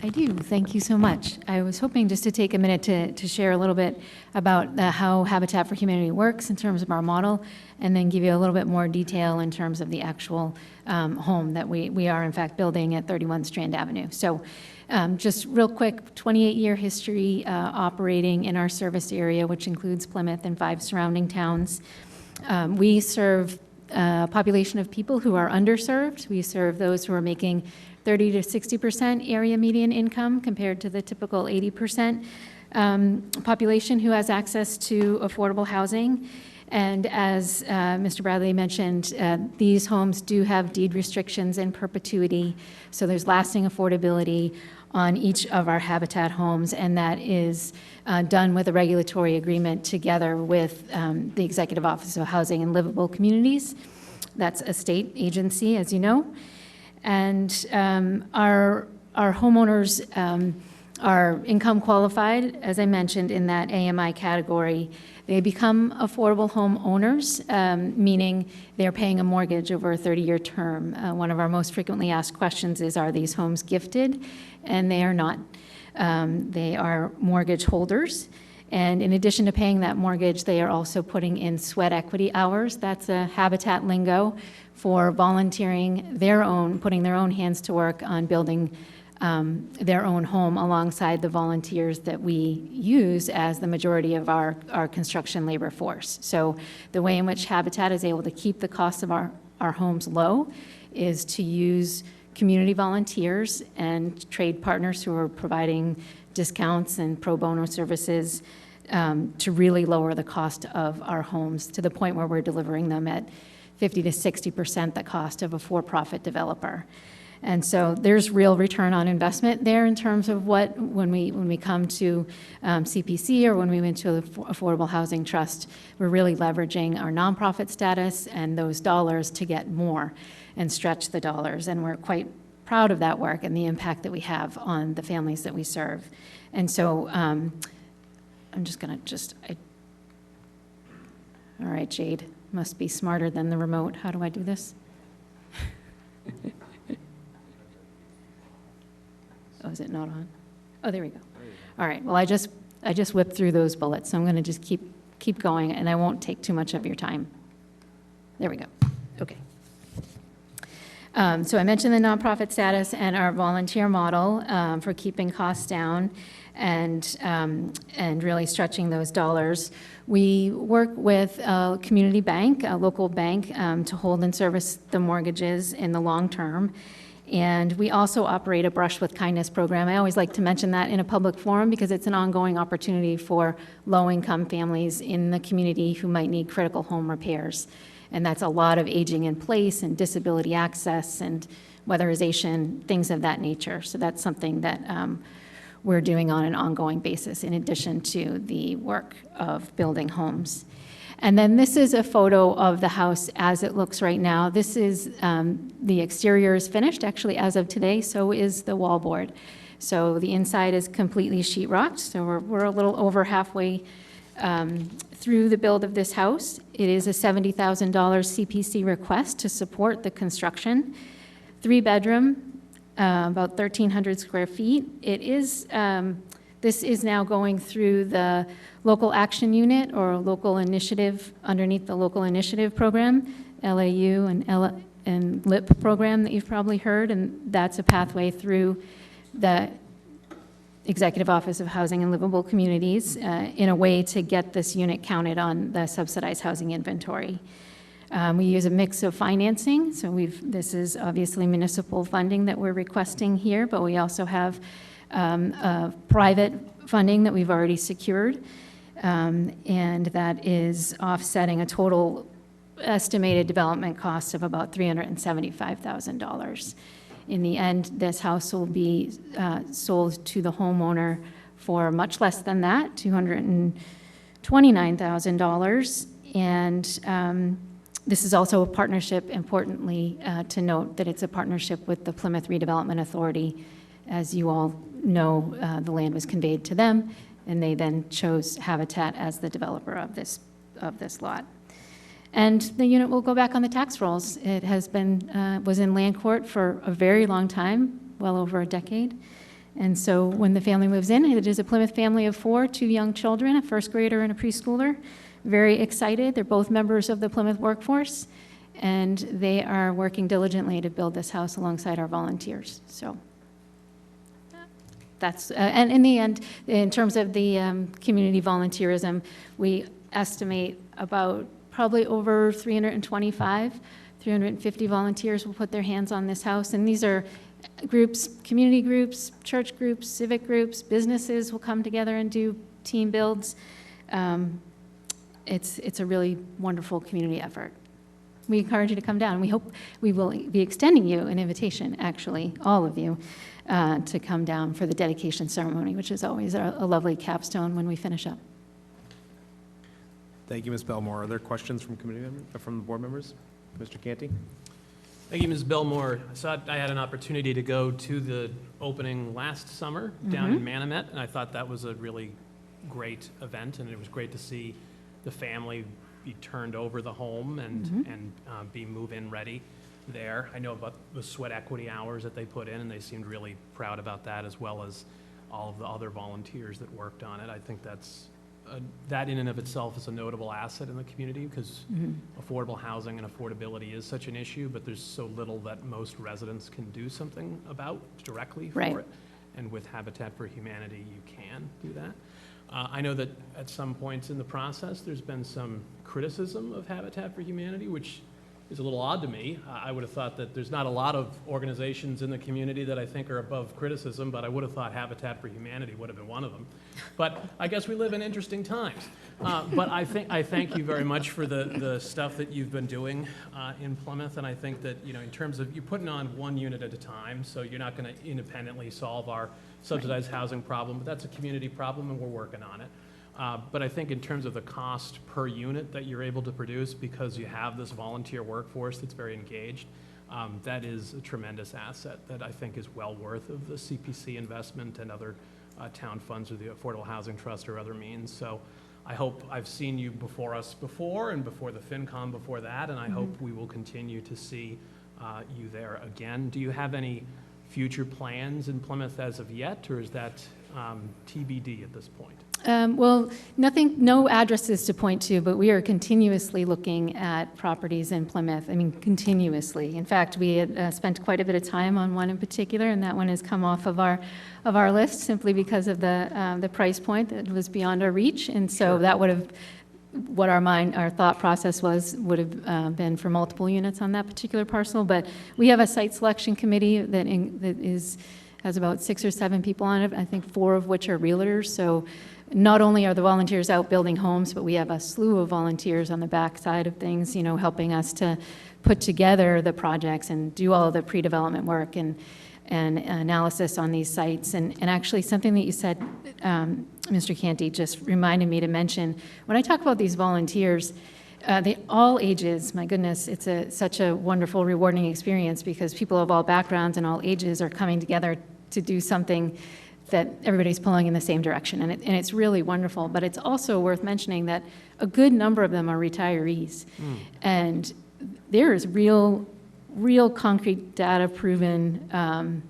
I do. Thank you so much. I was hoping just to take a minute to share a little bit about how Habitat for Humanity works in terms of our model, and then give you a little bit more detail in terms of the actual home that we are, in fact, building at 31 Strand Avenue. So just real quick, 28-year history operating in our service area, which includes Plymouth and 5 surrounding towns. We serve a population of people who are underserved. We serve those who are making 30 to 60% area median income compared to the typical 80% population who has access to affordable housing. And as Mr. Bradley mentioned, these homes do have deed restrictions in perpetuity, so there's lasting affordability on each of our Habitat homes, and that is done with a regulatory agreement together with the Executive Office of Housing and Livable Communities. That's a state agency, as you know. And our homeowners are income qualified, as I mentioned, in that AMI category. They become affordable home owners, meaning they're paying a mortgage over a 30-year term. One of our most frequently asked questions is, are these homes gifted? And they are not. They are mortgage holders. And in addition to paying that mortgage, they are also putting in sweat equity hours. That's a Habitat lingo for volunteering putting their own hands to work on building their own home alongside the volunteers that we use as the majority of our construction labor force. So the way in which Habitat is able to keep the cost of our homes low is to use community volunteers and trade partners who are providing discounts and pro bono services to really lower the cost of our homes to the point where we're delivering them at 50 to 60% the cost of a for-profit developer. And so there's real return on investment there in terms of when we come to CPC or when we went to the Affordable Housing Trust, we're really leveraging our nonprofit status and those dollars to get more and stretch the dollars. And we're quite proud of that work and the impact that we have on the families that we serve. And so I'm just going to all right, Jade, must be smarter than the remote. How do I do this? Oh, is it not on? Oh, there we go. All right, well, I just whipped through those bullets, so I'm going to just keep going, and I won't take too much of your time. There we go. Okay. So I mentioned the nonprofit status and our volunteer model for keeping costs down and really stretching those dollars. We work with a community bank, a local bank, to hold and service the mortgages in the long term. And we also operate a Brush with Kindness program. I always like to mention that in a public forum because it's an ongoing opportunity for low-income families in the community who might need critical home repairs. And that's a lot of aging in place and disability access and weatherization, things of that nature. So that's something that we're doing on an ongoing basis in addition to the work of building homes. And then this is a photo of the house as it looks right now. This is, the exterior is finished, actually, as of today, so is the wallboard. So the inside is completely sheetrocked, so we're a little over halfway through the build of this house. It is a $70,000 CPC request to support the construction. 3-bedroom, about 1,300 square feet. It is, this is now going through the local action unit or local initiative underneath the local initiative program, LAU and LIP program that you've probably heard, and that's a pathway through the Executive Office of Housing and Livable Communities in a way to get this unit counted on the subsidized housing inventory. We use a mix of financing, so this is obviously municipal funding that we're requesting here, but we also have private funding that we've already secured, and that is offsetting a total estimated development cost of about $375,000. In the end, this house will be sold to the homeowner for much less than that, $229,000. And this is also a partnership, importantly, to note that it's a partnership with the Plymouth Redevelopment Authority. As you all know, the land was conveyed to them, and they then chose Habitat as the developer of this lot. And the unit will go back on the tax rolls. It has been, was in land court for a very long time, well over a decade. And so when the family moves in, it is a Plymouth family of 4, 2 young children, a first grader and a preschooler. Very excited. They're both members of the Plymouth workforce, and they are working diligently to build this house alongside our volunteers. So that's, and in the end, in terms of the community volunteerism, we estimate about probably over 350 volunteers will put their hands on this house. And these are groups, community groups, church groups, civic groups, businesses will come together and do team builds. It's a really wonderful community effort. We encourage you to come down. We hope we will be extending you an invitation, actually, all of you, to come down for the dedication ceremony, which is always a lovely capstone when we finish up. Thank you, Ms. Belmore. Are there questions from from the board members? Mr. Canty? Thank you, Ms. Belmore. I had an opportunity to go to the opening last summer down in Manomet, and I thought that was a really great event, and it was great to see the family be turned over the home and be move-in ready there. I know about the sweat equity hours that they put in, and they seemed really proud about that, as well as all of the other volunteers that worked on it. I think that in and of itself is a notable asset in the community, because affordable housing and affordability is such an issue, but there's so little that most residents can do something about directly for it. And with Habitat for Humanity, you can do that. I know that at some points in the process, there's been some criticism of Habitat for Humanity, which is a little odd to me. I would have thought that there's not a lot of organizations in the community that I think are above criticism, but I would have thought Habitat for Humanity would have been one of them. But I guess we live in interesting times. But I thank you very much for the stuff that you've been doing in Plymouth, and I think that, you know, in terms of, you're putting on one unit at a time, so you're not going to independently solve our subsidized housing problem, but that's a community problem, and we're working on it. But I think in terms of the cost per unit that you're able to produce, because you have this volunteer workforce that's very engaged, that is a tremendous asset that I think is well worth of the CPC investment and other town funds or the Affordable Housing Trust or other means. So I hope, I've seen you before us before, and before the FinCom before that, and I hope we will continue to see you there again. Do you have any future plans in Plymouth as of yet, or is that TBD at this point? Well, no addresses to point to, but we are continuously looking at properties in Plymouth. I mean, continuously. In fact, we had spent quite a bit of time on one in particular, and that one has come off of our list simply because of the price point that was beyond our reach. And so that would have, what our thought process would have been for multiple units on that particular parcel. But we have a site selection committee that has about 6 or 7 people on it, I think 4 of which are realtors. So not only are the volunteers out building homes, but we have a slew of volunteers on the back side of things, you know, helping us to put together the projects and do all of the pre-development work and analysis on these sites. And actually something that you said, Mr. Canty, just reminded me to mention, when I talk about these volunteers, they all ages, my goodness, it's such a wonderful, rewarding experience, because people of all backgrounds and all ages are coming together to do something that everybody's pulling in the same direction, and it's really wonderful. But it's also worth mentioning that a good number of them are retirees, and there is real concrete data-proven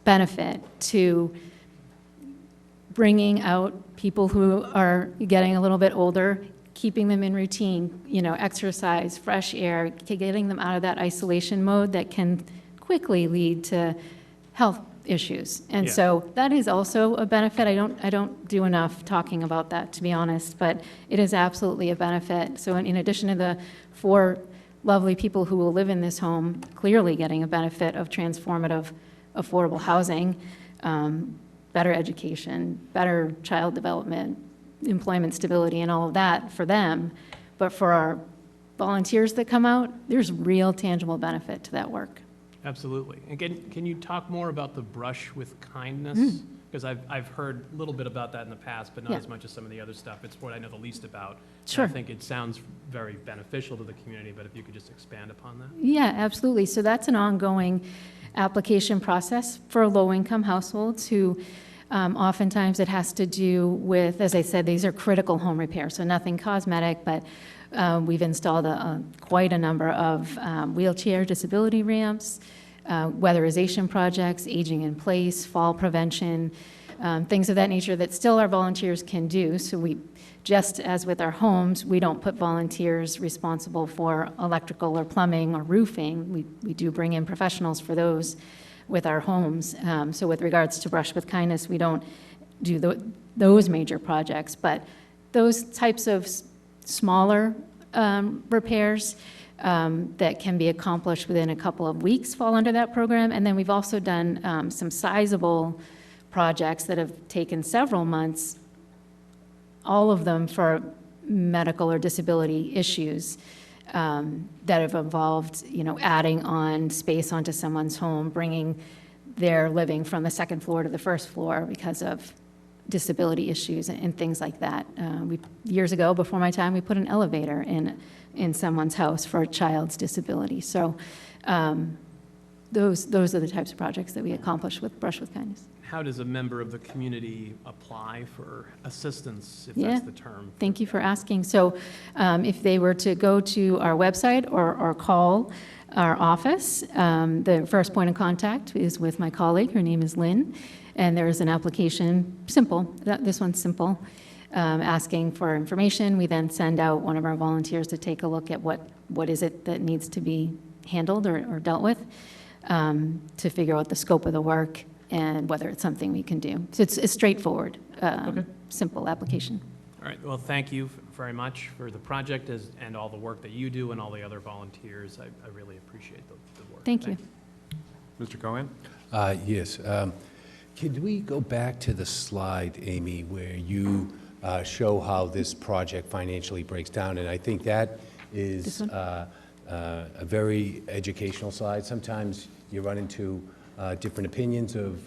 benefit to bringing out people who are getting a little bit older, keeping them in routine, you know, exercise, fresh air, getting them out of that isolation mode that can quickly lead to health issues. And Yeah. so that is also a benefit. I don't do enough talking about that, to be honest, but it is absolutely a benefit. So in addition to the 4 lovely people who will live in this home clearly getting a benefit of transformative affordable housing, better education, better child development, employment stability, and all of that for them, but for our volunteers that come out, there's real tangible benefit to that work. Absolutely. And can you talk more about the brush with kindness? Because I've heard a little bit about that in the past, but not Yeah. as much as some of the other stuff. It's what I know the least about. And Sure. I think it sounds very beneficial to the community, but if you could just expand upon that. Yeah, absolutely. So that's an ongoing application process for low-income households who oftentimes it has to do with, as I said, these are critical home repairs, so nothing cosmetic, but we've installed quite a number of wheelchair disability ramps, weatherization projects, aging in place, fall prevention, things of that nature that still our volunteers can do. So we, just as with our homes, we don't put volunteers responsible for electrical or plumbing or roofing. We do bring in professionals for those with our homes. So with regards to Brush with Kindness, we don't do those major projects, but those types of smaller repairs that can be accomplished within a couple of weeks fall under that program. And then we've also done some sizable projects that have taken several months, all of them for medical or disability issues that have involved, adding on space onto someone's home, bringing their living from the second floor to the first floor because of disability issues and things like that. Years ago, before my time, we put an elevator in someone's house for a child's disability. So those are the types of projects that we accomplish with Brush with Kindness. How does a member of the community apply for assistance, if Yeah. that's the term? Thank you for asking. So if they were to go to our website or call our office, the first point of contact is with my colleague. Her name is Lynn. And there is an application, simple, this one's simple, asking for information. We then send out one of our volunteers to take a look at what is it that needs to be handled or dealt with, to figure out the scope of the work and whether it's something we can do. So it's straightforward, simple application. All right, well, thank you very much for the project and all the work that you do and all the other volunteers. I really appreciate the work. Thank you. Mr. Cohen? Yes. Could we go back to the slide, Amy, where you show how this project financially breaks down? And I think that is a very educational slide. Sometimes you run into different opinions of,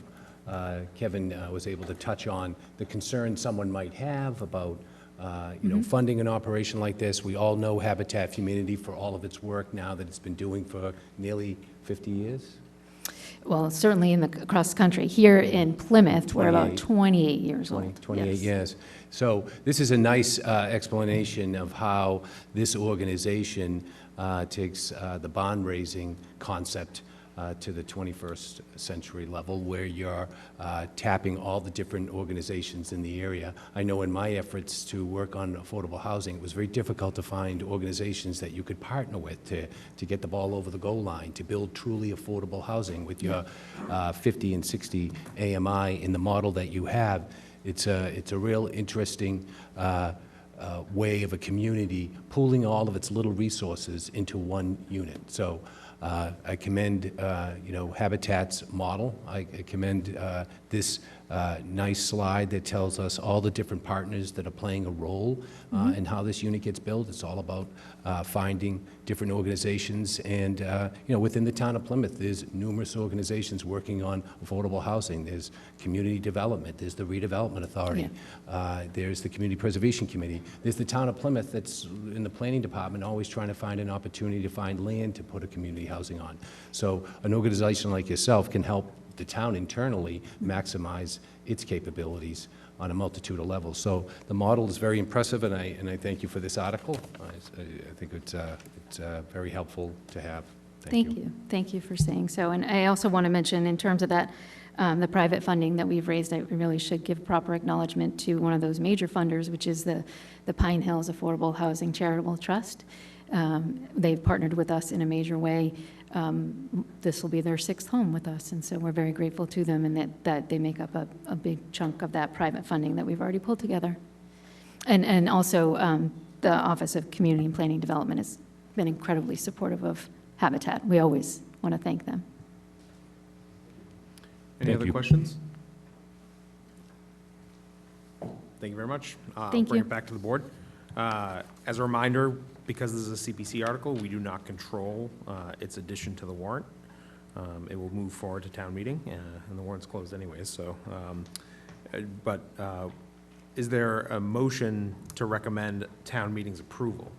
Kevin was able to touch on the concerns someone might have about funding an operation like this. We all know Habitat for Humanity for all of its work now that it's been doing for nearly 50 years. Well, certainly across the country. Here in Plymouth, we're about 28 years old. 28 Yes. years. So this is a nice explanation of how this organization takes the bond-raising concept to the 21st century level, where you're tapping all the different organizations in the area. I know in my efforts to work on affordable housing, it was very difficult to find organizations that you could partner with to get the ball over the goal line, to build truly affordable housing with your 50 and 60 AMI in the model that you have. It's a real interesting way of a community pooling all of its little resources into one unit. So I commend, Habitat's model. I commend this nice slide that tells us all the different partners that are playing a role in how this unit gets built. It's all about finding different organizations. And, within the town of Plymouth, there's numerous organizations working on affordable housing. There's community development. There's the redevelopment authority. There's the community preservation committee. There's the town of Plymouth that's in the planning department always trying to find an opportunity to find land to put a community housing on. So an organization like yourself can help the town internally maximize its capabilities on a multitude of levels. So the model is very impressive, and I thank you for this article. I think it's very helpful to have. Thank you. Thank you for saying so. And I also want to mention, in terms of that, the private funding that we've raised, I really should give proper acknowledgement to one of those major funders, which is the Pine Hills Affordable Housing Charitable Trust. They've partnered with us in a major way this will be their sixth home with us, and so we're very grateful to them, and that they make up a big chunk of that private funding that we've already pulled together. And also, the Office of Community and Planning Development has been incredibly supportive of Habitat. We always want to thank them. Any Thank other you. questions? Thank you very much. Thank Bring you. it back to the board. As a reminder, because this is a CPC article, we do not control its addition to the warrant. It will move forward to town meeting, and the warrant's closed anyways, so. Is there a motion to recommend town meeting's approval?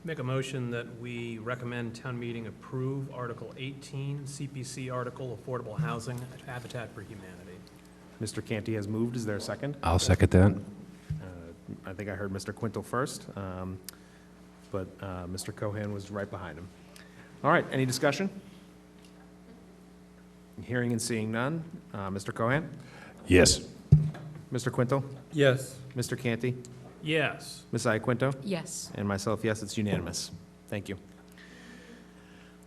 Make a motion that we recommend town meeting approve Article 18, CPC article, affordable housing, Habitat for Humanity. Mr. Canty has moved. Is there a second? I'll second that. I think I heard Mr. Quintal first, but Mr. Cohan was right behind him. All right, any discussion? Hearing and seeing none. Mr. Cohan? Yes. Mr. Quintal? Yes. Mr. Canty? Yes. Ms. Iaquinto? Yes. And myself, yes, it's unanimous. Thank you.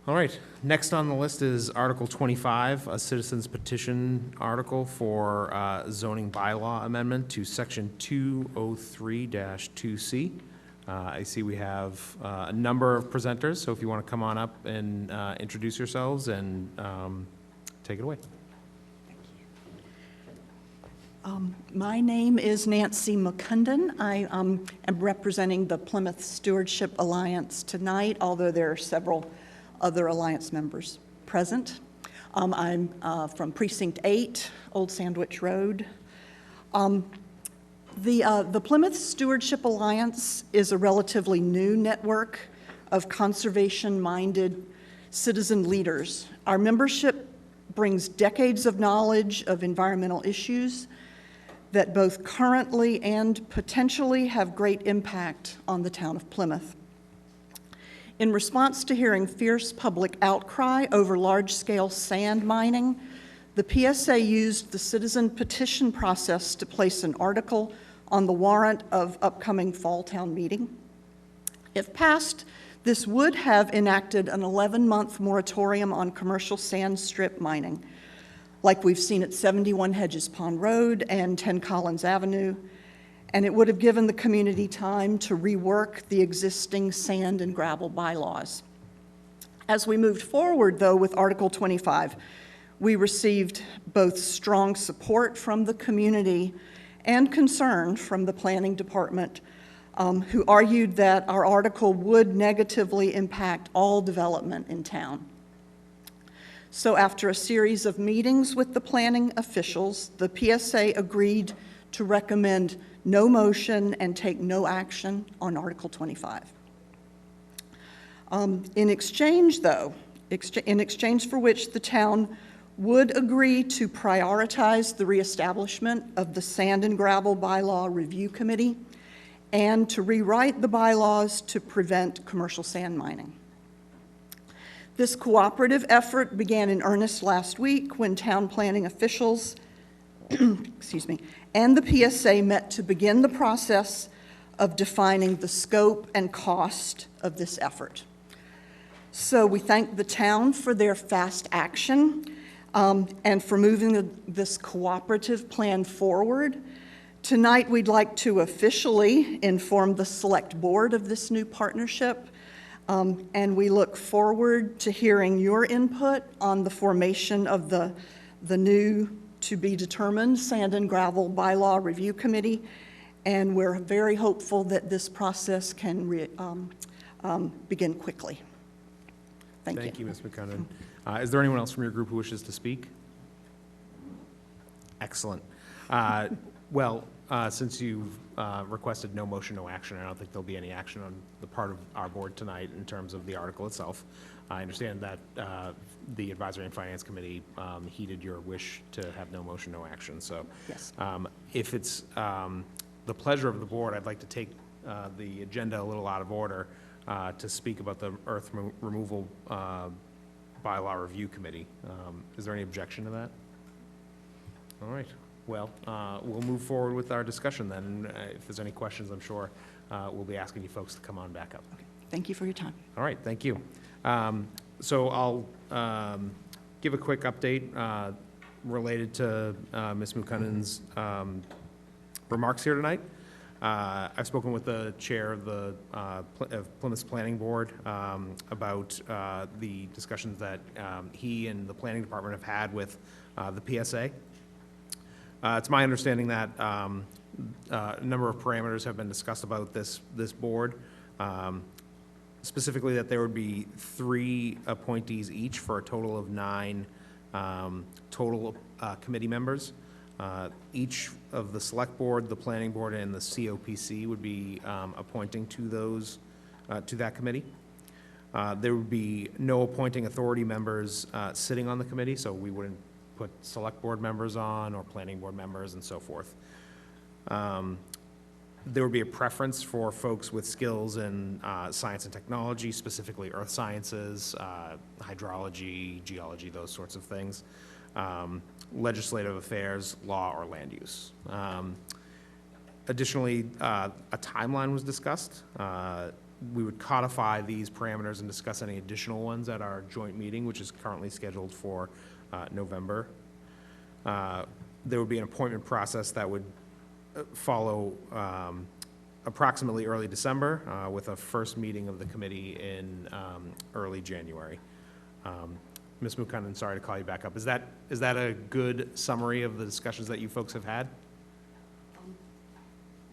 All right, next on the list is Article 25, a citizen's petition article for zoning bylaw amendment to Section 203-2C. I see we have a number of presenters, so if you want to come on up and introduce yourselves and take it away. My name is Nancy McCundon. I am representing the Plymouth Stewardship Alliance tonight, although there are several other Alliance members present. I'm from Precinct 8, Old Sandwich Road. The Plymouth Stewardship Alliance is a relatively new network of conservation-minded citizen leaders. Our membership brings decades of knowledge of environmental issues that both currently and potentially have great impact on the town of Plymouth. In response to hearing fierce public outcry over large-scale sand mining, the PSA used the citizen petition process to place an article on the warrant of upcoming fall town meeting. If passed, this would have enacted an 11-month moratorium on commercial sand strip mining, like we've seen at 71 Hedges Pond Road and 10 Collins Avenue, and it would have given the community time to rework the existing sand and gravel bylaws. As we moved forward, though, with Article 25, we received both strong support from the community and concern from the planning department, who argued that our article would negatively impact all development in town. So after a series of meetings with the planning officials, the PSA agreed to recommend no motion and take no action on Article 25. In exchange for which the town would agree to prioritize the reestablishment of the Sand and Gravel Bylaw Review Committee and to rewrite the bylaws to prevent commercial sand mining. This cooperative effort began in earnest last week when town planning officials excuse me, and the PSA met to begin the process of defining the scope and cost of this effort. So we thank the town for their fast action and for moving this cooperative plan forward. Tonight, we'd like to officially inform the select board of this new partnership, and we look forward to hearing your input on the formation of the new to-be-determined Sand and Gravel Bylaw Review Committee, and we're very hopeful that this process can begin quickly. Thank you. Thank you, Ms. McCunnon. Is there anyone else from your group who wishes to speak? Excellent. Since you've requested no motion, no action, I don't think there'll be any action on the part of our board tonight in terms of the article itself. I understand that the Advisory and Finance Committee heeded your wish to have no motion, no action. So yes. If it's the pleasure of the board, I'd like to take the agenda a little out of order to speak about the Earth Removal Bylaw Review Committee. Is there any objection to that? All right. Well, we'll move forward with our discussion then. If there's any questions, I'm sure we'll be asking you folks to come on back up. Okay. Thank you for your time. All right, thank you. So I'll give a quick update related to Ms. Mukunin's remarks here tonight. I've spoken with the chair of the of Plymouth's Planning Board about the discussions that he and the planning department have had with the PSA. It's my understanding that a number of parameters have been discussed about this board. Specifically that there would be 3 appointees each for a total of 9 total committee members. Each of the select board, the planning board, and the COPC would be appointing to those, to that committee. There would be no appointing authority members sitting on the committee, so we wouldn't put select board members on or planning board members and so forth. There would be a preference for folks with skills in science and technology, specifically earth sciences, hydrology, geology, those sorts of things. Legislative affairs, law, or land use. Additionally, a timeline was discussed. We would codify these parameters and discuss any additional ones at our joint meeting, which is currently scheduled for November. There would be an appointment process that would follow approximately early December with a first meeting of the committee in early January. Ms. Mukunin, sorry to call you back up. Is that a good summary of the discussions that you folks have had?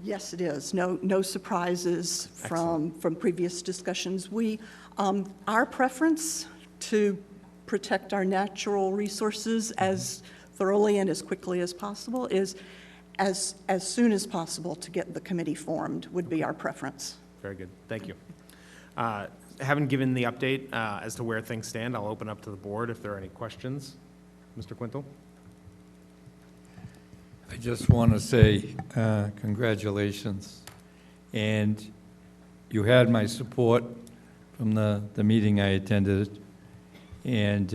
Yes, it is. No surprises from previous discussions. Our preference to protect our natural resources as thoroughly and as quickly as possible is as soon as possible to get the committee formed would be our preference. Very good. Thank you. Having given the update as to where things stand, I'll open up to the board if there are any questions. Mr. Quintal? I just want to say congratulations. And you had my support from the meeting I attended. And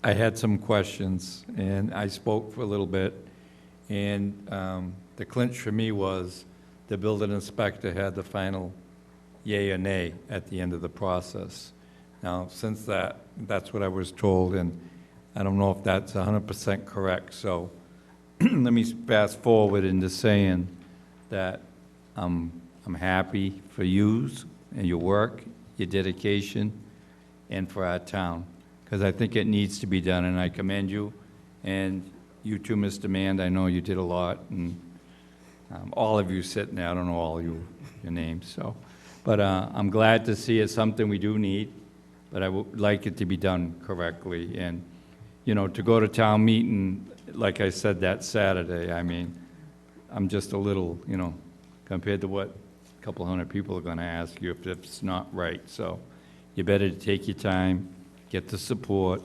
I had some questions, and I spoke for a little bit. And the clinch for me was the building inspector had the final yay or nay at the end of the process. Now, since that's what I was told, and I don't know if that's 100% correct. So let me fast forward into saying that I'm happy for you and your work, your dedication, and for our town, because I think it needs to be done, and I commend you. And you too, Mr. Mand, I know you did a lot, and all of you sitting there, I don't know all your names, so. But I'm glad to see it's something we do need, but I would like it to be done correctly. And, you know, to go to town meeting, like I said that Saturday, I mean, I'm just a little, you know, compared to what a couple hundred people are going to ask you if it's not right. So you better take your time, get the support,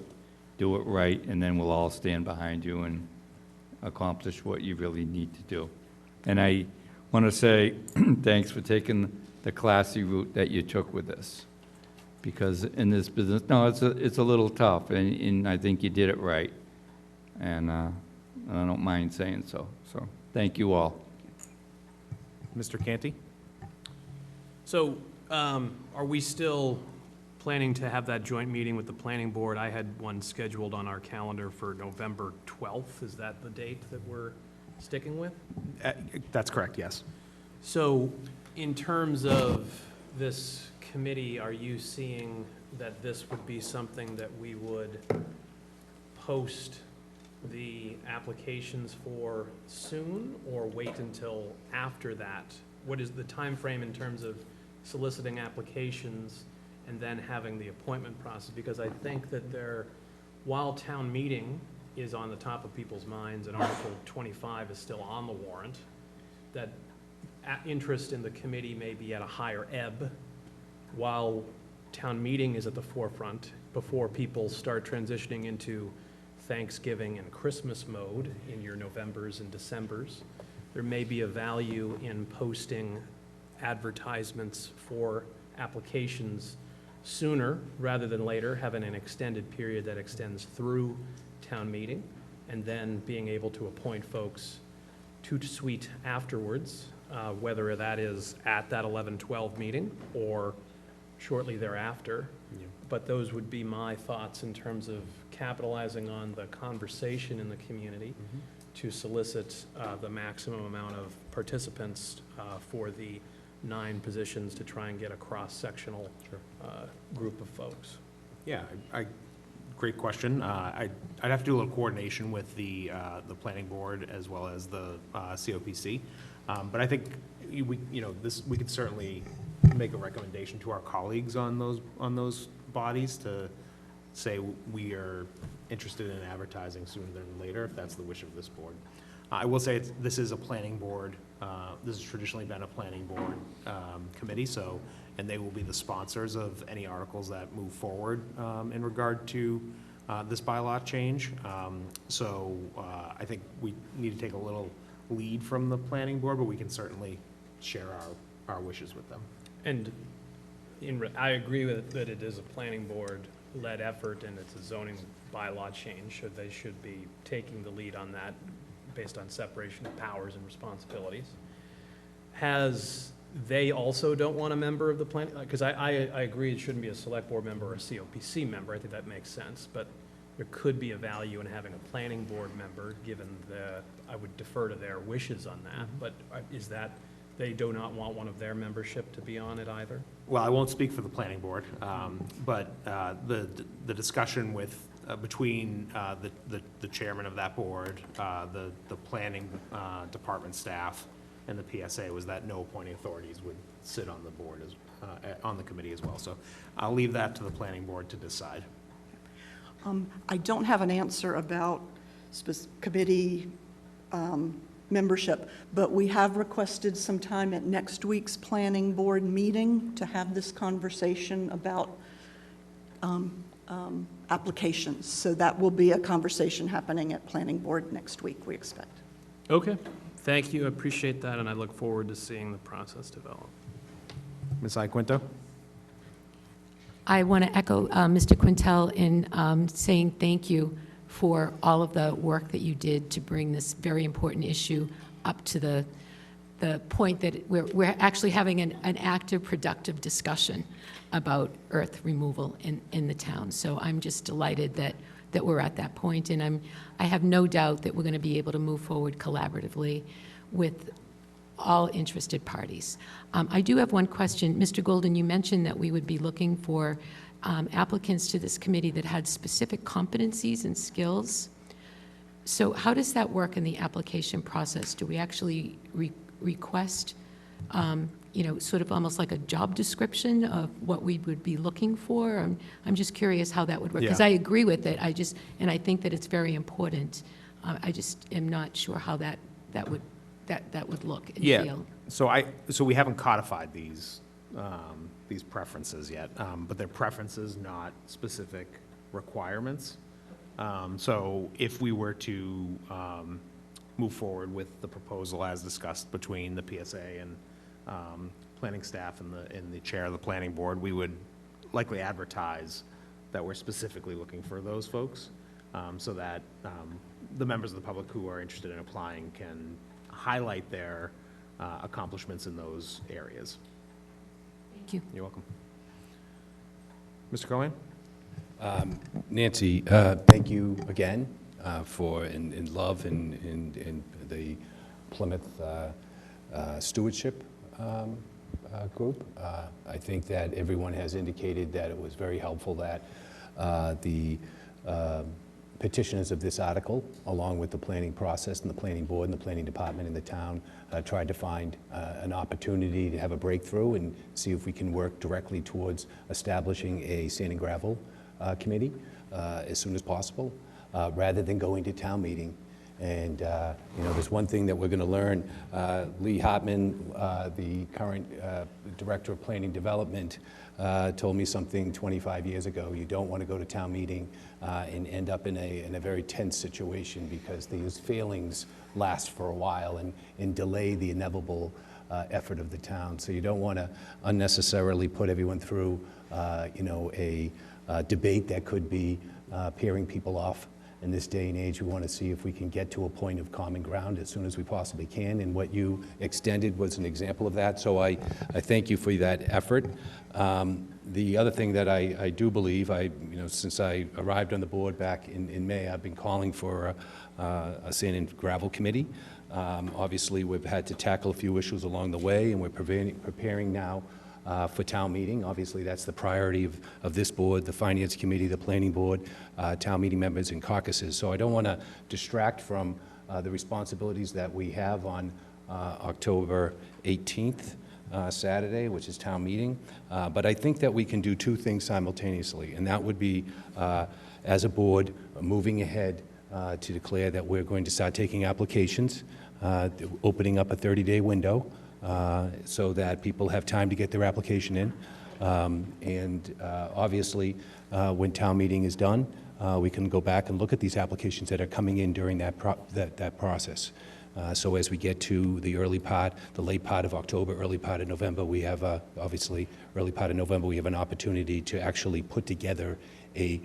do it right, and then we'll all stand behind you and accomplish what you really need to do. And I want to say thanks for taking the classy route that you took with this, because in this business, no, it's a little tough, and I think you did it right, and I don't mind saying so. So thank you all. Mr. Canty? So are we still planning to have that joint meeting with the planning board? I had one scheduled on our calendar for November 12th. Is that the date that we're sticking with? That's correct, yes. So in terms of this committee, are you seeing that this would be something that we would post the applications for soon, or wait until after that? What is the time frame in terms of soliciting applications and then having the appointment process? Because I think that while town meeting is on the top of people's minds and Article 25 is still on the warrant, that interest in the committee may be at a higher ebb while town meeting is at the forefront before people start transitioning into Thanksgiving and Christmas mode in your Novembers and Decembers. There may be a value in posting advertisements for applications sooner rather than later, having an extended period that extends through town meeting, and then being able to appoint folks to suite afterwards, whether that is at that 11-12 meeting or shortly thereafter. But those would be my thoughts in terms of capitalizing on the conversation in the community to solicit the maximum amount of participants for the 9 positions to try and get a cross-sectional group of folks. Yeah, great question. I'd have to do a little coordination with the planning board as well as the COPC. But I think we could certainly make a recommendation to our colleagues on those bodies to say we are interested in advertising sooner than later, if that's the wish of this board. I will say this is a planning board. This has traditionally been a planning board committee, and they will be the sponsors of any articles that move forward in regard to this bylaw change. I think we need to take a little lead from the planning board, but we can certainly share our wishes with them. And I agree with that it is a planning board-led effort and it's a zoning bylaw change. They should be taking the lead on that based on separation of powers and responsibilities. They also don't want a member of the planning, because I agree it shouldn't be a select board member or a COPC member. I think that makes sense, but there could be a value in having a planning board member, given I would defer to their wishes on that, but is that, they do not want one of their membership to be on it either? Well, I won't speak for the planning board, but the discussion between the chairman of that board, the planning department staff, and the PSA was that no appointing authorities would sit on the board on the committee as well. So I'll leave that to the planning board to decide. I don't have an answer about committee membership, but we have requested some time at next week's planning board meeting to have this conversation about applications. So that will be a conversation happening at planning board next week, we expect. Okay, thank you, I appreciate that, and I look forward to seeing the process develop. Ms. Iaquinto? I want to echo Mr. Quintel in saying thank you for all of the work that you did to bring this very important issue up to the point that we're actually having an active, productive discussion about earth removal in the town. So I'm just delighted that we're at that point, and I have no doubt that we're going to be able to move forward collaboratively with all interested parties. I do have one question. Mr. Golden, you mentioned that we would be looking for applicants to this committee that had specific competencies and skills. So how does that work in the application process? Do we actually request, sort of almost like a job description of what we would be looking for? I'm just curious how that would work, because I agree with it. And I think that it's very important. I just am not sure how that would look and feel. So we haven't codified these preferences yet, but they're preferences, not specific requirements. So if we were to move forward with the proposal as discussed between the PSA and planning staff and the chair of the planning board, we would likely advertise that we're specifically looking for those folks, so that the members of the public who are interested in applying can highlight their accomplishments in those areas. Thank you. You're welcome. Mr. Cohen? Nancy, thank you again for in love in the Plymouth stewardship group. I think that everyone has indicated that it was very helpful that the petitioners of this article, along with the planning process and the planning board and the planning department in the town, tried to find an opportunity to have a breakthrough and see if we can work directly towards establishing a sand and gravel committee as soon as possible, rather than going to town meeting. And there's one thing that we're going to learn. Lee Hartman, the current director of planning development, told me something 25 years ago. You don't want to go to town meeting and end up in a very tense situation, because these failings last for a while and delay the inevitable effort of the town. So you don't want to unnecessarily put everyone through a debate that could be peering people off in this day and age, we want to see if we can get to a point of common ground as soon as we possibly can, and what you extended was an example of that, so I thank you for that effort. The other thing that I do believe, since I arrived on the board back in May, I've been calling for a sand and gravel committee. Obviously, we've had to tackle a few issues along the way, and we're preparing now for town meeting. Obviously, that's the priority of this board, the Finance Committee, the Planning Board, town meeting members, and caucuses. So I don't want to distract from the responsibilities that we have on October 18th, Saturday, which is town meeting. But I think that we can do two things simultaneously, and that would be, as a board, moving ahead to declare that we're going to start taking applications, opening up a 30-day window, so that people have time to get their application in. Obviously, when town meeting is done, we can go back and look at these applications that are coming in during that process. So as we get to the late part of October, early part of November, we have, obviously, early part of November, we have an opportunity to actually put together a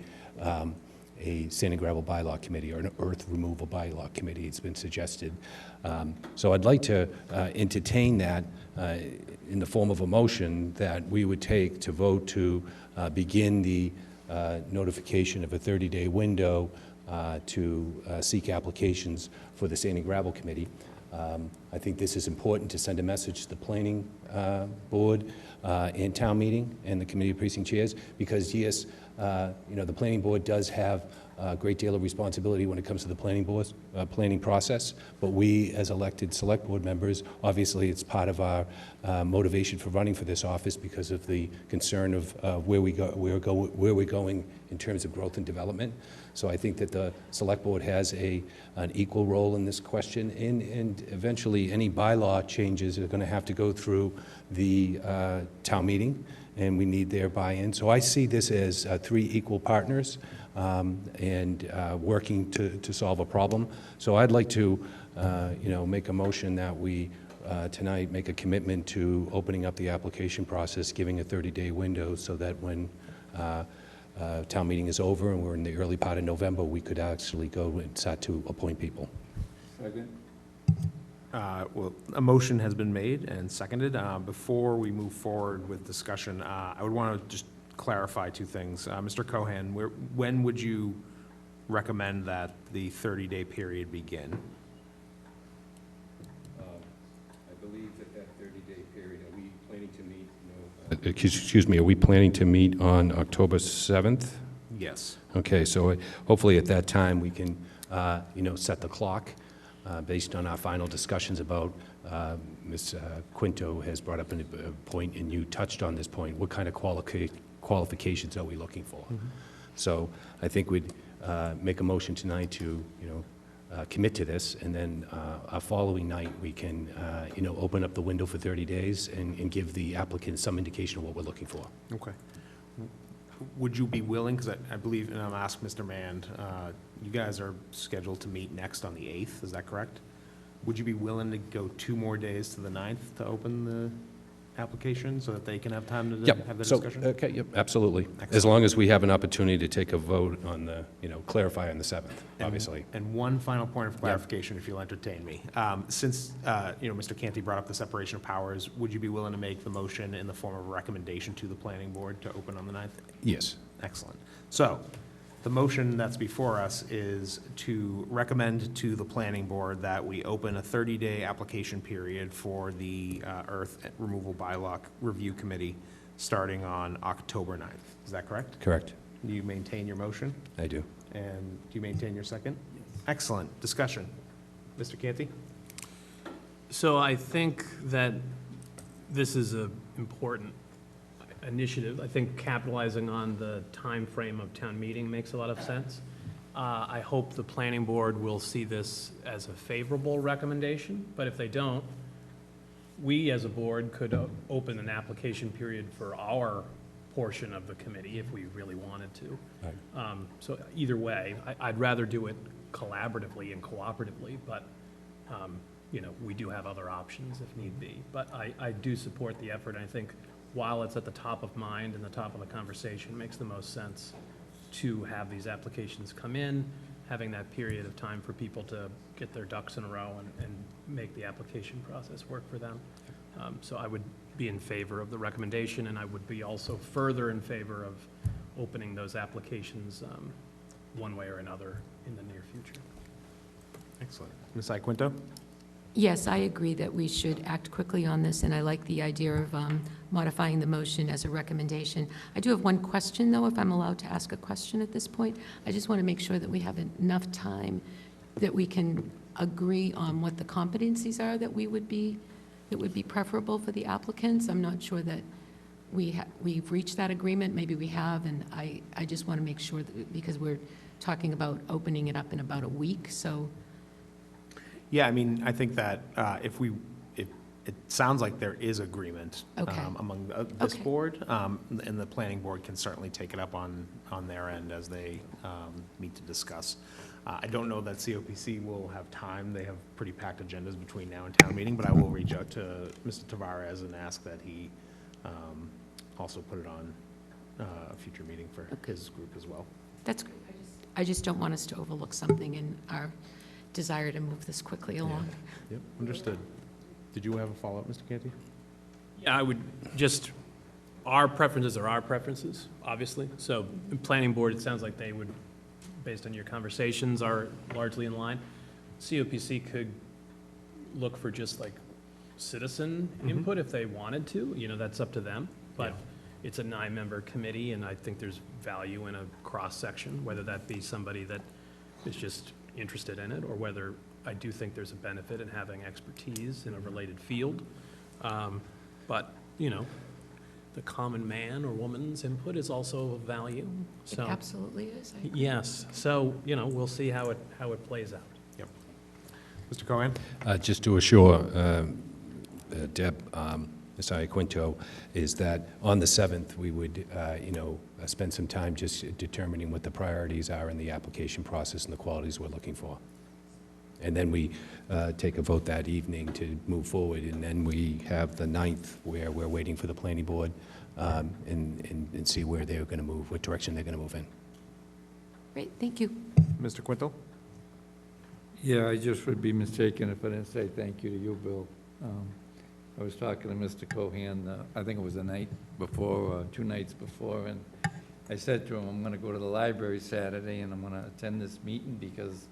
sand and gravel bylaw committee, or an earth removal bylaw committee, it's been suggested. So I'd like to entertain that in the form of a motion that we would take to vote to begin the notification of a 30-day window to seek applications for the Sand and Gravel Committee. I think this is important to send a message to the Planning Board and Town Meeting and the Committee of Precinct Chairs, because yes, the Planning Board does have a great deal of responsibility when it comes to the planning process, but we, as elected Select Board members, obviously it's part of our motivation for running for this office because of the concern of where we're going in terms of growth and development. So I think that the Select Board has an equal role in this question, and eventually any bylaw changes are going to have to go through the town meeting, and we need their buy-in. So I see this as three equal partners and working to solve a problem. So I'd like to, make a motion that we tonight make a commitment to opening up the application process, giving a 30-day window, so that when town meeting is over and we're in the early part of November, we could actually go and start to appoint people. Second. Well, a motion has been made and seconded. Before we move forward with discussion, I would want to just clarify two things. Mr. Cohen, when would you recommend that the 30-day period begin? I believe that 30-day period, are we planning to meet? Excuse me, are we planning to meet on October 7th? Yes. Okay, so hopefully at that time we can, set the clock based on our final discussions about, Ms. Quinto has brought up a point, and you touched on this point, what kind of qualifications are we looking for? Mm-hmm. So I think we'd make a motion tonight to, commit to this, and then our following night we can, open up the window for 30 days and give the applicant some indication of what we're looking for. Okay. Would you be willing, because I believe, and I'll ask Mr. Mand, you guys are scheduled to meet next on the 8th, is that correct? Would you be willing to go 2 more days to the 9th to open the application so that they can have time to have the discussion? Okay, yep, absolutely. Excellent. As long as we have an opportunity to take a vote on the, clarify on the 7th, obviously. And one final point of clarification, if you'll entertain me. Since, Mr. Canty brought up the separation of powers, would you be willing to make the motion in the form of a recommendation to the planning board to open on the 9th? Yes. Excellent. So, the motion that's before us is to recommend to the planning board that we open a 30-day application period for the earth removal bylaw review committee starting on October 9th. Is that correct? Correct. Do you maintain your motion? I do. And do you maintain your second? Yes. Excellent. Discussion. Mr. Canty? So I think that this is an important initiative. I think capitalizing on the time frame of town meeting makes a lot of sense. I hope the planning board will see this as a favorable recommendation, but if they don't, we as a board could open an application period for our portion of the committee if we really wanted to. Right. So either way, I'd rather do it collaboratively and cooperatively, but we do have other options if need be. But I do support the effort, and I think while it's at the top of mind and the top of the conversation, it makes the most sense to have these applications come in, having that period of time for people to get their ducks in a row and make the application process work for them. So I would be in favor of the recommendation, and I would be also further in favor of opening those applications one way or another in the near future. Excellent. Ms. Iaquinto? Yes, I agree that we should act quickly on this, and I like the idea of modifying the motion as a recommendation. I do have one question, though, if I'm allowed to ask a question at this point. I just want to make sure that we have enough time that we can agree on what the competencies are that would be preferable for the applicants. I'm not sure that we've reached that agreement. Maybe we have, and I just want to make sure that, because we're talking about opening it up in about a week, so. Yeah, I mean, I think that if it sounds like there is agreement Okay. among this Okay. board, and the planning board can certainly take it up on their end as they meet to discuss. I don't know that COPC will have time. They have pretty packed agendas between now and town meeting, but I will reach out to Mr. Tavares and ask that he also put it on a future meeting for his group as well. That's great. I just don't want us to overlook something in our desire to move this quickly along. Yep, understood. Did you have a follow-up, Mr. Canty? Yeah, I would just, our preferences are our preferences, obviously. So planning board, it sounds like they would, based on your conversations, are largely in line. COPC could look for just like citizen input if they wanted to, that's up to them. But it's a 9-member committee, and I think there's value in a cross-section, whether that be somebody that is just interested in it, or whether I do think there's a benefit in having expertise in a related field. But, the common man or woman's input is also of value. It absolutely is. I agree. Yes, so, we'll see how it plays out. Yep. Mr. Cohen? Just to assure Deb, Ms. Iaquinto, is that on the 7th, we would, spend some time just determining what the priorities are in the application process and the qualities we're looking for. And then we take a vote that evening to move forward, and then we have the 9th where we're waiting for the planning board and see where they're going to move, what direction they're going to move in. Great, thank you. Mr. Quintel? Yeah, I just would be mistaken if I didn't say thank you to you, Bill. I was talking to Mr. Cohen, I think it was the night before, or 2 nights before, and I said to him, I'm going to go to the library Saturday, and I'm going to attend this meeting because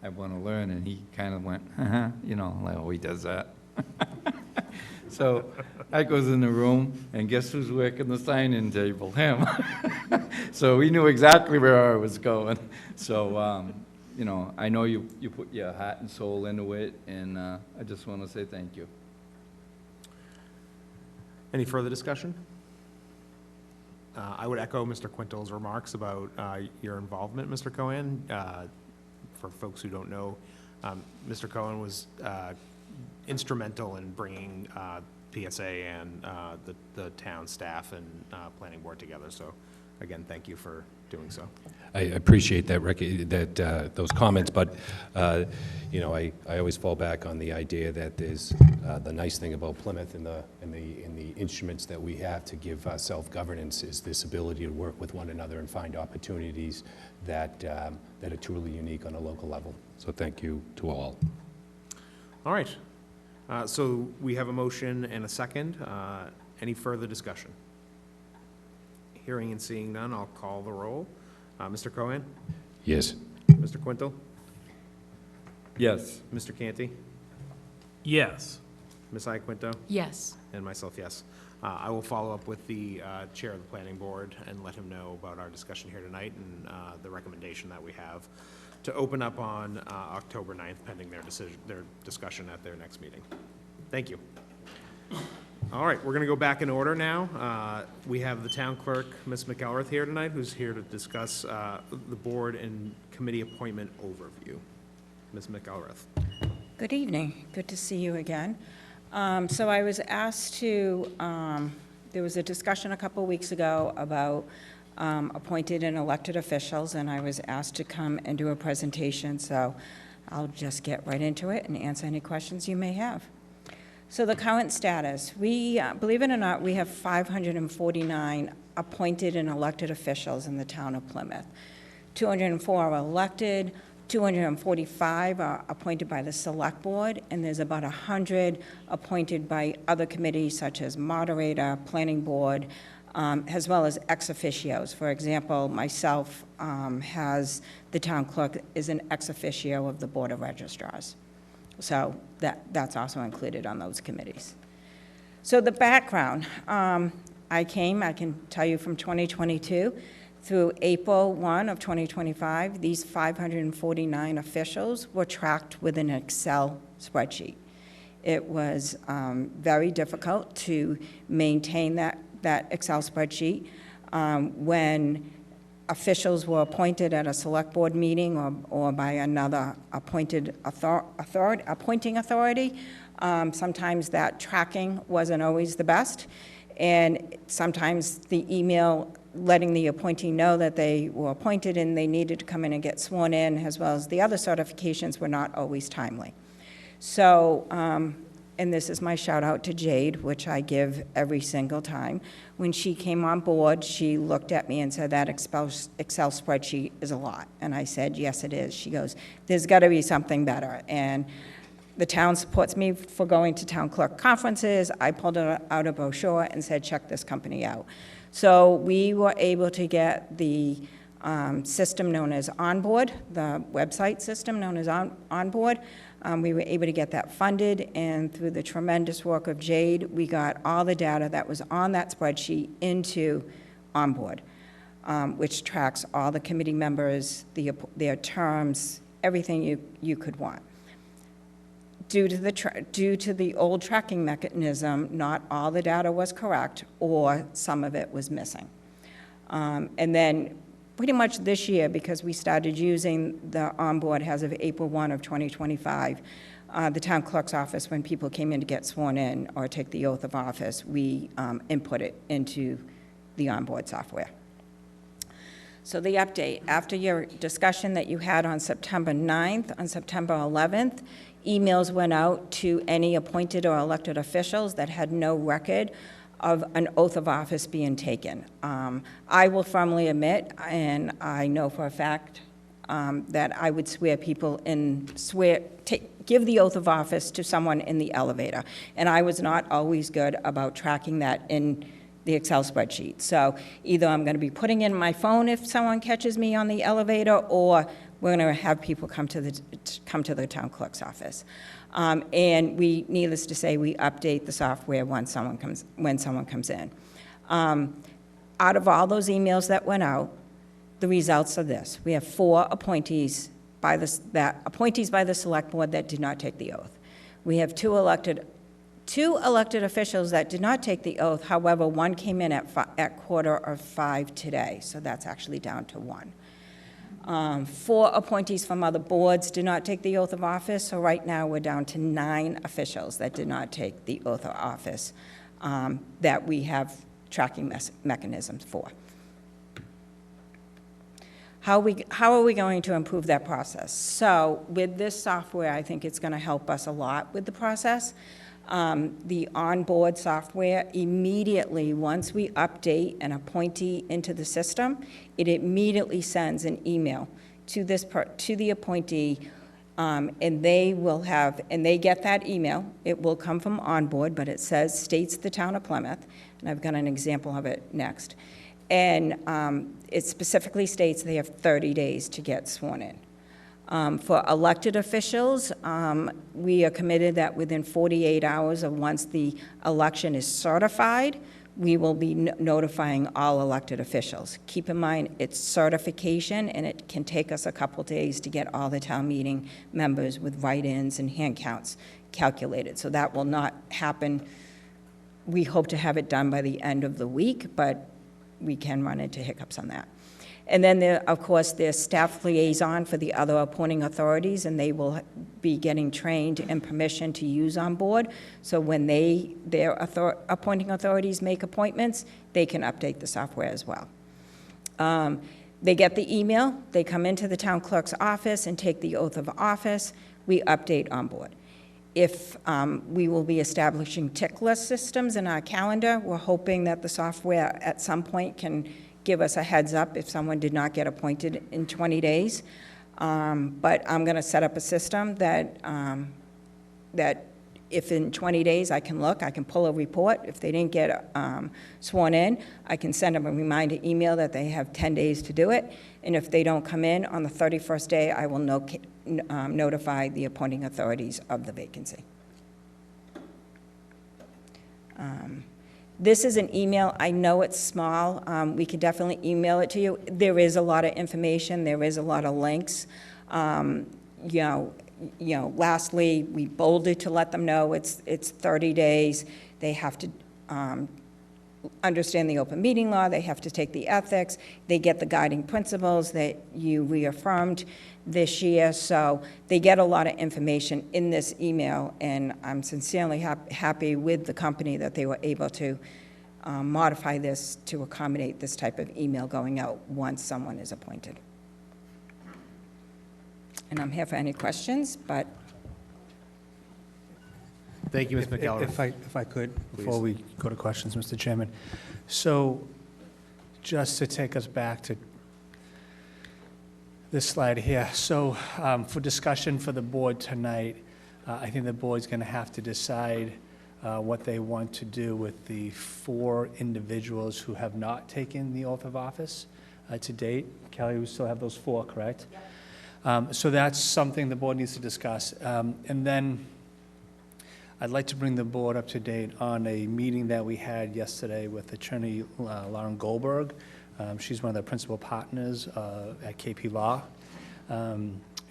I want to learn, and he kind of went, like, oh, he does that. So I goes in the room, and guess who's working the sign-in table? Him. So he knew exactly where I was going. So, I know you put your heart and soul into it, and I just want to say thank you. Any further discussion? I would echo Mr. Quintel's remarks about your involvement, Mr. Cohen. For folks who don't know, Mr. Cohen was instrumental in bringing PSA and the town staff and planning board together. So, again, thank you for doing so. I appreciate that those comments, but I always fall back on the idea that there's the nice thing about Plymouth and the instruments that we have to give self-governance is this ability to work with one another and find opportunities that are truly unique on a local level. So thank you to all. All right. So we have a motion and a second. Any further discussion? Hearing and seeing none, I'll call the roll. Mr. Cohen? Yes. Mr. Quintel? Yes. Mr. Canty? Yes. Ms. Iaquinto? Yes. And myself, yes. I will follow up with the chair of the planning board and let him know about our discussion here tonight and the recommendation that we have to open up on October 9th, pending their discussion at their next meeting. Thank you. All right, we're going to go back in order now. We have the town clerk, Ms. McElrath, here tonight, who's here to discuss the board and committee appointment overview. Ms. McElrath. Good evening. Good to see you again. So I was asked to, there was a discussion a couple weeks ago about appointed and elected officials, and I was asked to come and do a presentation, so I'll just get right into it and answer any questions you may have. So the current status, we, believe it or not, we have 549 appointed and elected officials in the town of Plymouth. 204 are elected, 245 are appointed by the Select Board, and there's about 100 appointed by other committees such as Moderator, Planning Board, as well as ex officios. For example, myself the town clerk is an ex officio of the Board of Registrars. So that's also included on those committees. So the background, I can tell you from 2022 through April 1 of 2025, these 549 officials were tracked with an Excel spreadsheet. It was very difficult to maintain that Excel spreadsheet. When officials were appointed at a select board meeting or by another appointing authority, sometimes that tracking wasn't always the best. And sometimes the email letting the appointee know that they were appointed and they needed to come in and get sworn in, as well as the other certifications, were not always timely. So, and this is my shout out to Jade, which I give every single time. When she came on board, she looked at me and said, that Excel spreadsheet is a lot. And I said, yes, it is. She goes, there's got to be something better. And the town supports me for going to town clerk conferences. I pulled out a brochure and said, check this company out. So we were able to get the system known as Onboard, the website system known as Onboard. We were able to get that funded, and through the tremendous work of Jade, we got all the data that was on that spreadsheet into Onboard, which tracks all the committee members, their terms, everything you could want. Due to the old tracking mechanism, not all the data was correct, or some of it was missing. And then pretty much this year, because we started using the Onboard as of April 1 of 2025, the town clerk's office, when people came in to get sworn in or take the oath of office, we input it into the Onboard software. So the update, after your discussion that you had on September 9th, on September 11th, emails went out to any appointed or elected officials that had no record of an oath of office being taken. I will firmly admit, and I know for a fact, that I would swear people in, give the oath of office to someone in the elevator. And I was not always good about tracking that in the Excel spreadsheet. So either I'm going to be putting in my phone if someone catches me on the elevator, or we're going to have people come to the town clerk's office. And we, needless to say, we update the software when someone comes in. Out of all those emails that went out, the results are this: we have 4 appointees by the select board that did not take the oath. We have 2 elected officials that did not take the oath. However, one came in at 4:45 today, so that's actually down to 1. 4 appointees from other boards did not take the oath of office, so right now we're down to 9 officials that did not take the oath of office that we have tracking mechanisms for. How are we going to improve that process? So with this software, I think it's going to help us a lot with the process. The onboard software, immediately, once we update an appointee into the system, it immediately sends an email to the appointee, and they get that email. It will come from Onboard, but it states the town of Plymouth, and I've got an example of it next. And it specifically states they have 30 days to get sworn in. For elected officials, we are committed that within 48 hours of once the election is certified, we will be notifying all elected officials. Keep in mind, it's certification, and it can take us a couple days to get all the town meeting members with write-ins and hand counts calculated. So that will not happen. We hope to have it done by the end of the week, but we can run into hiccups on that. And then, of course, there's staff liaison for the other appointing authorities, and they will be getting trained and permission to use Onboard. So when their appointing authorities make appointments, they can update the software as well. They get the email, they come into the town clerk's office and take the oath of office. We update Onboard. If we will be establishing tick list systems in our calendar, we're hoping that the software at some point can give us a heads up if someone did not get appointed in 20 days. But I'm going to set up a system that, that if in 20 days I can look, I can pull a report. If they didn't get sworn in, I can send them a reminder email that they have 10 days to do it. And if they don't come in on the 31st day, I will notify the appointing authorities of the vacancy. This is an email. I know it's small. We can definitely email it to you. There is a lot of information. There is a lot of links. Lastly, we bolded to let them know it's 30 days. They have to understand the open meeting law. They have to take the ethics. They get the guiding principles that you reaffirmed this year. So they get a lot of information in this email, and I'm sincerely happy with the company that they were able to modify this to accommodate this type of email going out once someone is appointed. And I'm here for any questions, but. Thank you, Ms. McKellar. If I could, before we go to questions, Mr. Chairman. So just to take us back to this slide here. So for discussion for the board tonight, I think the board's going to have to decide what they want to do with the 4 individuals who have not taken the oath of office to date. Kelly, we still have those 4, correct? Yep. So that's something the board needs to discuss. And then I'd like to bring the board up to date on a meeting that we had yesterday with Attorney Lauren Goldberg. She's one of the principal partners at KP Law.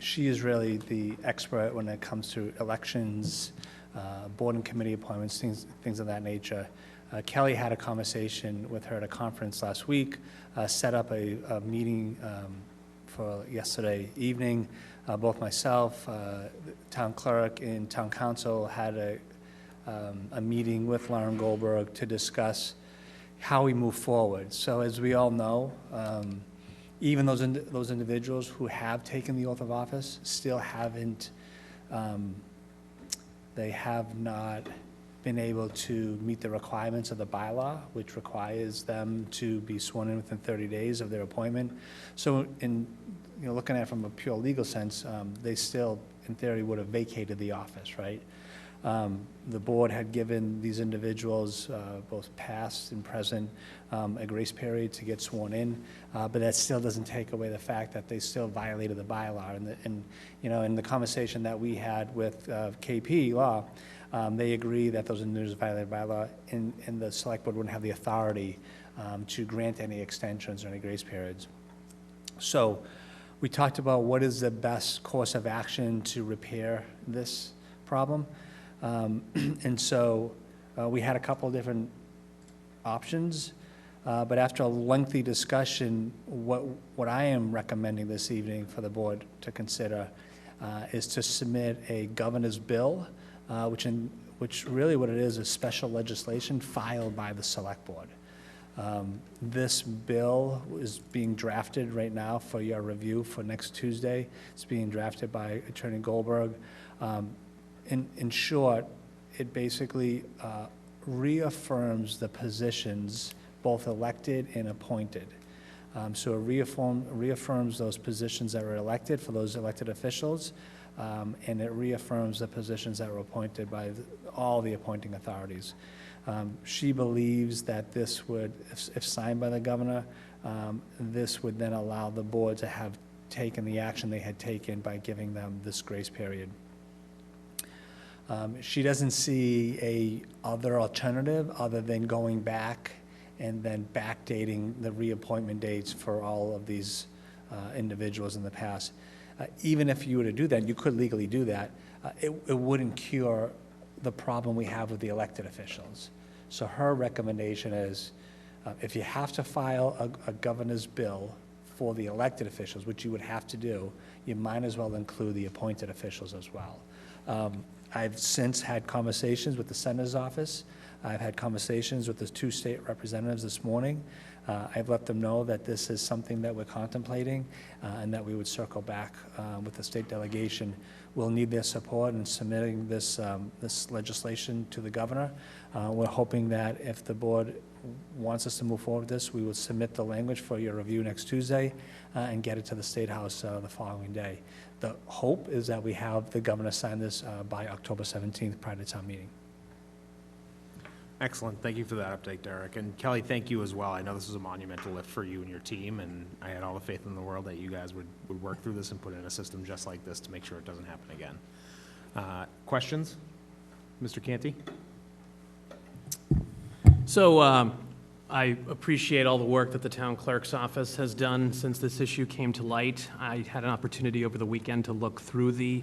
She is really the expert when it comes to elections, board and committee appointments, things of that nature. Kelly had a conversation with her at a conference last week, set up a meeting for yesterday evening. Both myself, town clerk, and town council had a meeting with Lauren Goldberg to discuss how we move forward. So as we all know, even those individuals who have taken the oath of office still haven't, they have not been able to meet the requirements of the bylaw, which requires them to be sworn in within 30 days of their appointment. So looking at it from a pure legal sense, they still, in theory, would have vacated the office, right? The board had given these individuals, both past and present, a grace period to get sworn in, but that still doesn't take away the fact that they still violated the bylaw. And in the conversation that we had with KP Law, they agree that those individuals violated bylaw, and the select board wouldn't have the authority to grant any extensions or any grace periods. So we talked about what is the best course of action to repair this problem. And so we had a couple of different options, but after a lengthy discussion, what I am recommending this evening for the board to consider is to submit a governor's bill, which really what it is special legislation filed by the select board. This bill is being drafted right now for your review for next Tuesday. It's being drafted by Attorney Goldberg. In short, it basically reaffirms the positions, both elected and appointed. So it reaffirms those positions that were elected for those elected officials, and it reaffirms the positions that were appointed by all the appointing authorities. She believes that this would, if signed by the governor, this would then allow the board to have taken the action they had taken by giving them this grace period. She doesn't see a other alternative other than going back and then backdating the reappointment dates for all of these individuals in the past. Even if you were to do that, you could legally do that, it wouldn't cure the problem we have with the elected officials. So her recommendation is, if you have to file a governor's bill for the elected officials, which you would have to do, you might as well include the appointed officials as well. I've since had conversations with the Senator's office. I've had conversations with the 2 state representatives this morning. I've let them know that this is something that we're contemplating and that we would circle back with the state delegation. We'll need their support in submitting this legislation to the governor. We're hoping that if the board wants us to move forward with this, we will submit the language for your review next Tuesday and get it to the State House the following day. The hope is that we have the governor sign this by October 17th prior to town meeting. Excellent. Thank you for that update, Derek. And Kelly, thank you as well. I know this was a monumental lift for you and your team, and I had all the faith in the world that you guys would work through this and put in a system just like this to make sure it doesn't happen again. Questions? Mr. Canty? So I appreciate all the work that the town clerk's office has done since this issue came to light. I had an opportunity over the weekend to look through the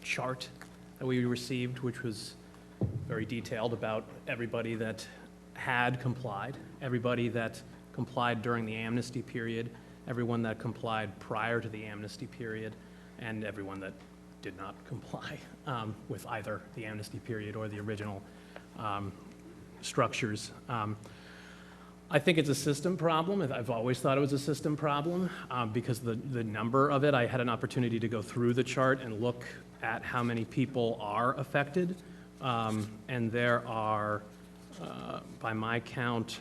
chart that we received, which was very detailed about everybody that had complied, everybody that complied during the amnesty period, everyone that complied prior to the amnesty period, and everyone that did not comply with either the amnesty period or the original structures. I think it's a system problem. I've always thought it was a system problem because the number of it, I had an opportunity to go through the chart and look at how many people are affected. And there are, by my count,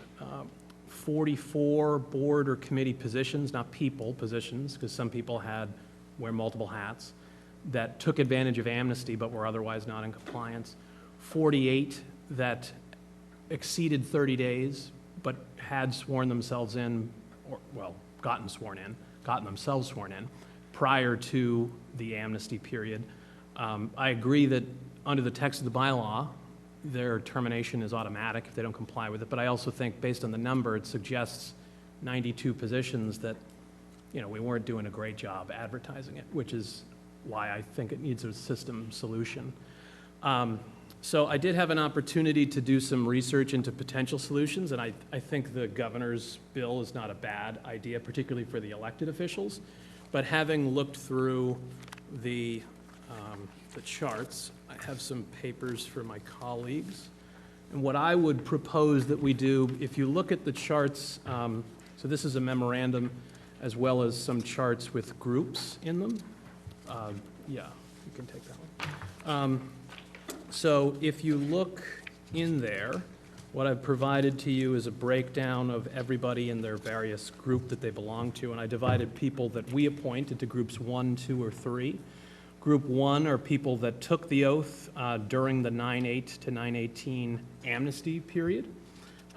44 board or committee positions, not people, positions, because some people wear multiple hats, that took advantage of amnesty but were otherwise not in compliance. 48 that exceeded 30 days but had sworn themselves in, or, well, gotten themselves sworn in prior to the amnesty period. I agree that under the text of the bylaw, their termination is automatic if they don't comply with it. But I also think, based on the number, it suggests 92 positions that, we weren't doing a great job advertising it, which is why I think it needs a system solution. So I did have an opportunity to do some research into potential solutions, and I think the governor's bill is not a bad idea, particularly for the elected officials. But having looked through the charts, I have some papers for my colleagues. And what I would propose that we do, if you look at the charts, so this is a memorandum as well as some charts with groups in them. Yeah, you can take that one. So if you look in there, what I've provided to you is a breakdown of everybody in their various group that they belong to, and I divided people that we appoint into groups 1, 2, or 3. Group 1 are people that took the oath during the 9/8 to 9/18 amnesty period,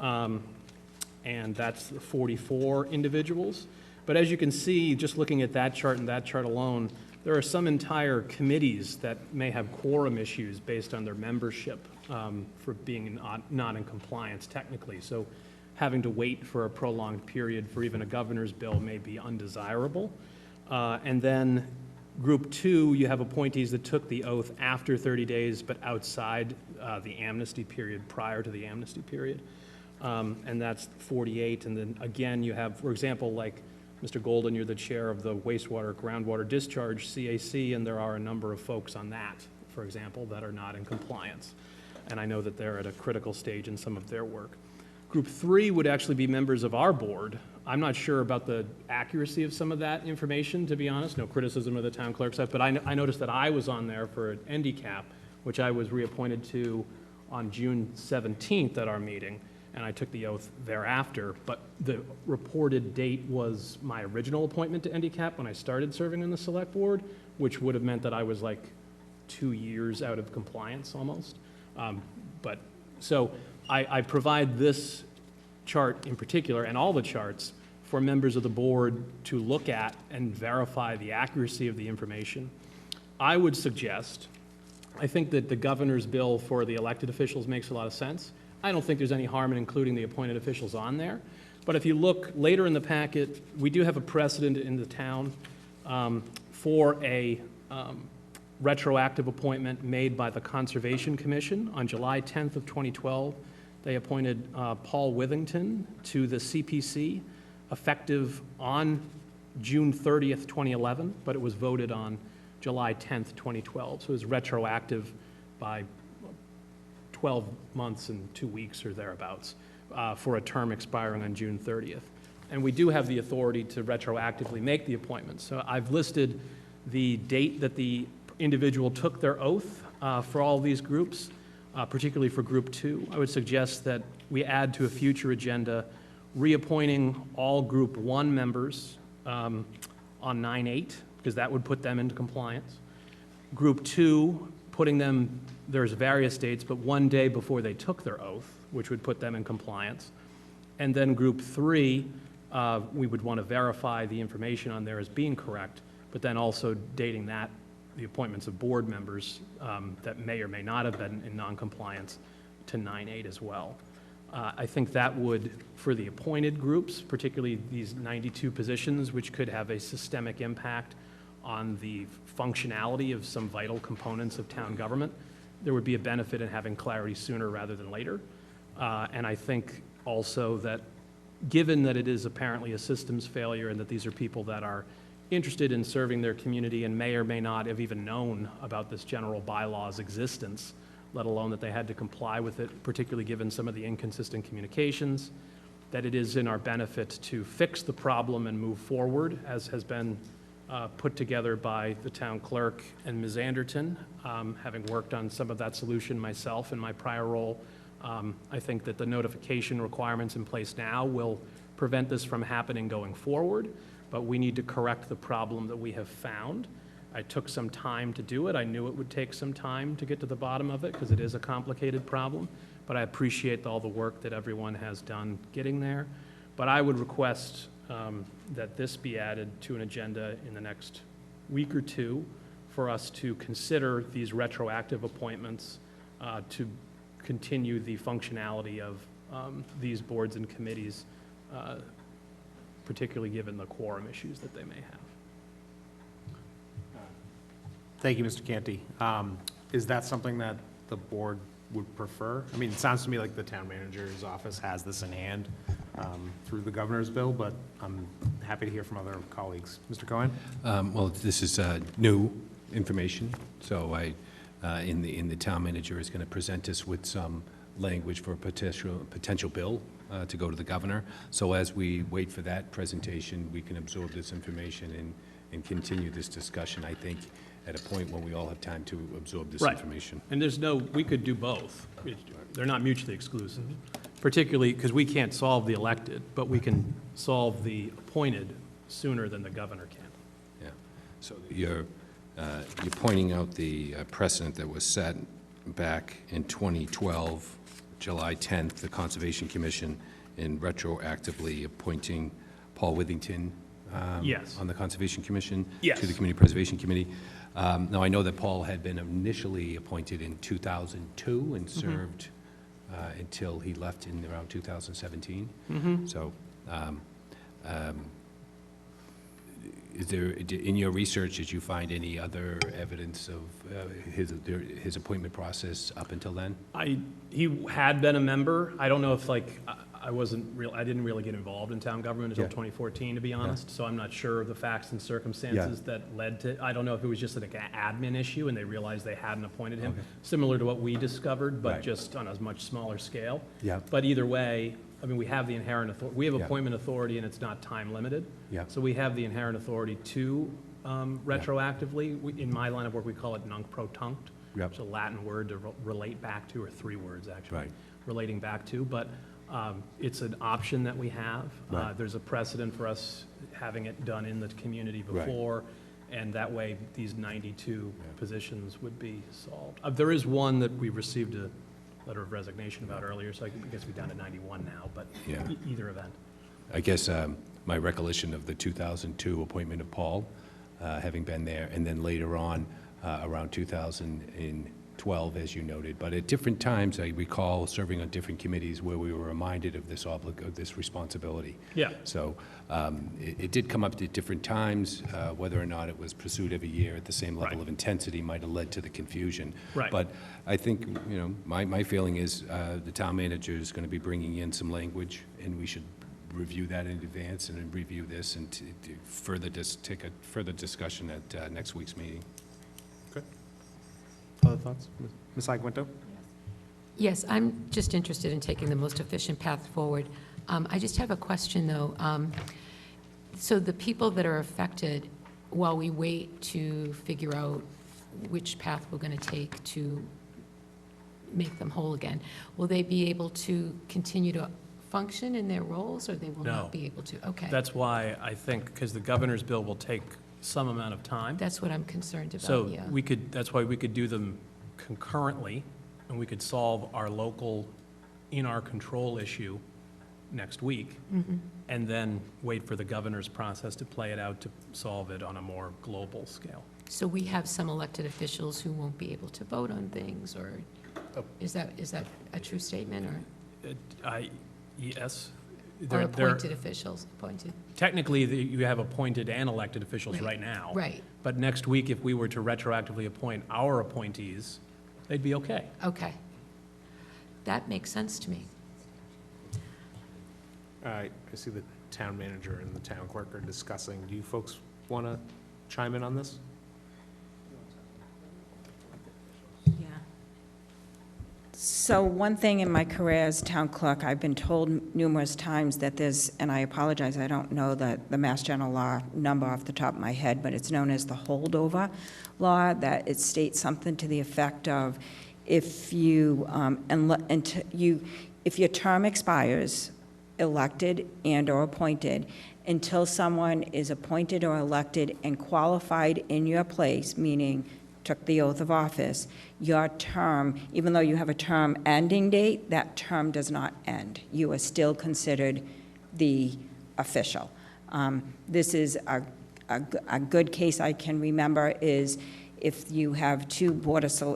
and that's 44 individuals. But as you can see, just looking at that chart and that chart alone, there are some entire committees that may have quorum issues based on their membership for being not in compliance technically. So having to wait for a prolonged period for even a governor's bill may be undesirable. And then Group 2, you have appointees that took the oath after 30 days, but outside the amnesty period, prior to the amnesty period. And that's 48. And then again, you have, for example, like Mr. Golden, you're the chair of the wastewater groundwater discharge CAC, and there are a number of folks on that, for example, that are not in compliance. And I know that they're at a critical stage in some of their work. Group 3 would actually be members of our board. I'm not sure about the accuracy of some of that information, to be honest. No criticism of the town clerk's office, but I noticed that I was on there for an NDCAP, which I was reappointed to on June 17th at our meeting, and I took the oath thereafter. But the reported date was my original appointment to NDCAP when I started serving on the select board, which would have meant that I was like 2 years out of compliance almost. So I provide this chart in particular, and all the charts, for members of the board to look at and verify the accuracy of the information. I would suggest, I think that the governor's bill for the elected officials makes a lot of sense. I don't think there's any harm in including the appointed officials on there. But if you look later in the packet, we do have a precedent in the town for a retroactive appointment made by the Conservation Commission on July 10th of 2012. They appointed Paul Withington to the CPC effective on June 30th, 2011, but it was voted on July 10th, 2012. So it was retroactive by 12 months and 2 weeks or thereabouts for a term expiring on June 30th. And we do have the authority to retroactively make the appointments. So I've listed the date that the individual took their oath for all these groups. particularly for Group 2. I would suggest that we add to a future agenda reappointing all Group 1 members on 9/8, because that would put them into compliance. Group 2, putting them, there's various dates, but one day before they took their oath, which would put them in compliance. And then Group 3, we would want to verify the information on there as being correct, but then also dating that, the appointments of board members that may or may not have been in noncompliance to 9/8 as well. I think that would, for the appointed groups, particularly these 92 positions, which could have a systemic impact on the functionality of some vital components of town government, there would be a benefit in having clarity sooner rather than later. And I think also that, given that it is apparently a systems failure and that these are people that are interested in serving their community and may or may not have even known about this general bylaw's existence, let alone that they had to comply with it, particularly given some of the inconsistent communications, that it is in our benefit to fix the problem and move forward, as has been put together by the town clerk and Ms. Anderton. Having worked on some of that solution myself in my prior role, I think that the notification requirements in place now will prevent this from happening going forward, but we need to correct the problem that we have found. I took some time to do it. I knew it would take some time to get to the bottom of it because it is a complicated problem, but I appreciate all the work that everyone has done getting there. But I would request that this be added to an agenda in the next week or two for us to consider these retroactive appointments to continue the functionality of these boards and committees, particularly given the quorum issues that they may have. Thank you, Mr. Canty. Is that something that the board would prefer? I mean, it sounds to me like the town manager's office has this in hand through the governor's bill, but I'm happy to hear from other colleagues. Mr. Cohen? Well, this is new information, so in the town manager is going to present us with some language for a potential bill to go to the governor. So as we wait for that presentation, we can absorb this information and continue this discussion, I think, at a point when we all have time to absorb this information. And there's no, we could do both. They're not mutually exclusive, particularly because we can't solve the elected, but we can solve the appointed sooner than the governor can. Yeah. So you're pointing out the precedent that was set back in 2012, July 10th, the Conservation Commission, in retroactively appointing Paul Withington Yes. on the Conservation Commission Yes. to the Community Preservation Committee. Now, I know that Paul had been initially appointed in 2002 and served until he left in around 2017. So is there, in your research, did you find any other evidence of his appointment process up until then? He had been a member. I don't know if, like, I didn't really get involved in town government until 2014, to be honest, so I'm not sure of the facts and circumstances that led to, I don't know if it was just like an admin issue and they realized they hadn't appointed him, similar to what we discovered, but just on a much smaller scale. But either way, I mean, we have the inherent authority, we have appointment authority and it's not time limited. So we have the inherent authority to retroactively, in my line of work, we call it nunc pro tunct, which is a Latin word to relate back to, or 3 words actually, relating back to, but it's an option that we have. There's a precedent for us having it done in the community before, and that way these 92 positions would be solved. There is one that we received a letter of resignation about earlier, so I guess we're down to 91 now, but either event. I guess my recollection of the 2002 appointment of Paul, having been there, and then later on, around 2012, as you noted. But at different times, I recall serving on different committees where we were reminded of this responsibility. So it did come up at different times. Whether or not it was pursued every year at the same level of intensity might have led to the confusion. But I think, you know, my feeling is the town manager is going to be bringing in some language, and we should review that in advance and then review this and to further take a further discussion at next week's meeting. Good. Other thoughts? Ms. Iaquinto? Yes, I'm just interested in taking the most efficient path forward. I just have a question, though. So the people that are affected, while we wait to figure out which path we're going to take to make them whole again. Will they be able to continue to function in their roles, or they will No. not be able to? Okay. That's why I think, because the governor's bill will take some amount of time. That's what I'm concerned about, So yeah. that's why we could do them concurrently, and we could solve our local, in our control issue next week, Mhm. and then wait for the governor's process to play it out to solve it on a more global scale. So we have some elected officials who won't be able to vote on things, or is that a true statement, or? Yes. Or They're- appointed officials, appointed? Technically, you have appointed and elected officials Right. right now. Right. But next week, if we were to retroactively appoint our appointees, they'd be okay. Okay. That makes sense to me. I see the town manager and the town clerk are discussing. Do you folks want to chime in on this? Yeah. So one thing in my career as town clerk, I've been told numerous times that there's, and I apologize, I don't know the Mass General Law number off the top of my head, but it's known as the holdover law, that it states something to the effect of if you, if your term expires, elected and/or appointed, until someone is appointed or elected and qualified in your place, meaning took the oath of office, your term, even though you have a term ending date, that term does not end. You are still considered the official. This is a good case I can remember is if you have two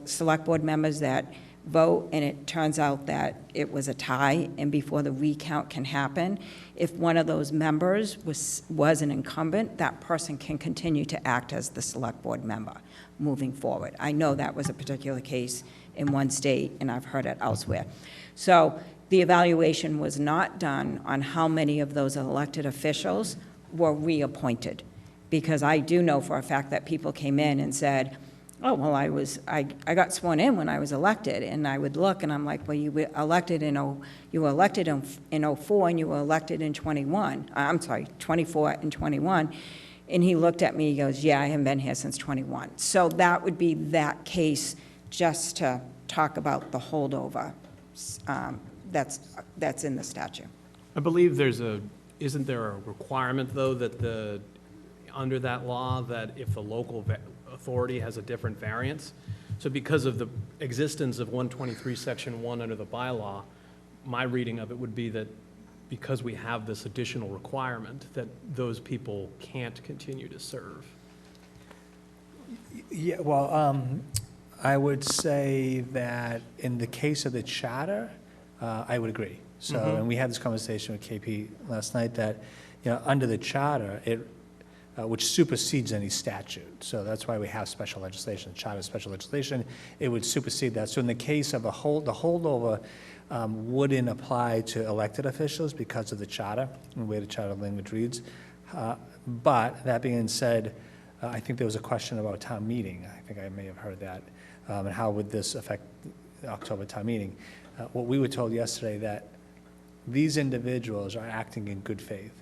select board members that vote and it turns out that it was a tie and before the recount can happen, if one of those members was an incumbent, that person can continue to act as the select board member moving forward. I know that was a particular case in one state, and I've heard it elsewhere. So the evaluation was not done on how many of those elected officials were reappointed, because I do know for a fact that people came in and said, oh, well, I got sworn in when I was elected, and I would look, and I'm like, well, you were elected in 04, and you were elected in 21. I'm sorry, 24 and 21. And he looked at me, he goes, yeah, I haven't been here since 21. So that would be that case, just to talk about the holdover. That's in the statute. I believe isn't there a requirement, though, that under that law, that if the local authority has a different variance? So because of the existence of 123, Section 1 under the bylaw, my reading of it would be that because we have this additional requirement, that those people can't continue to serve. Yeah, well, I would say that in the case of the charter, I would agree. So, and we had this conversation with KP last night that, under the charter, which supersedes any statute. So that's why we have special legislation, charter special legislation. It would supersede that. So in the case of the holdover wouldn't apply to elected officials because of the charter, and the way the charter language reads. But that being said, I think there was a question about town meeting. I think I may have heard that. And how would this affect the October town meeting? What we were told yesterday that these individuals are acting in good faith.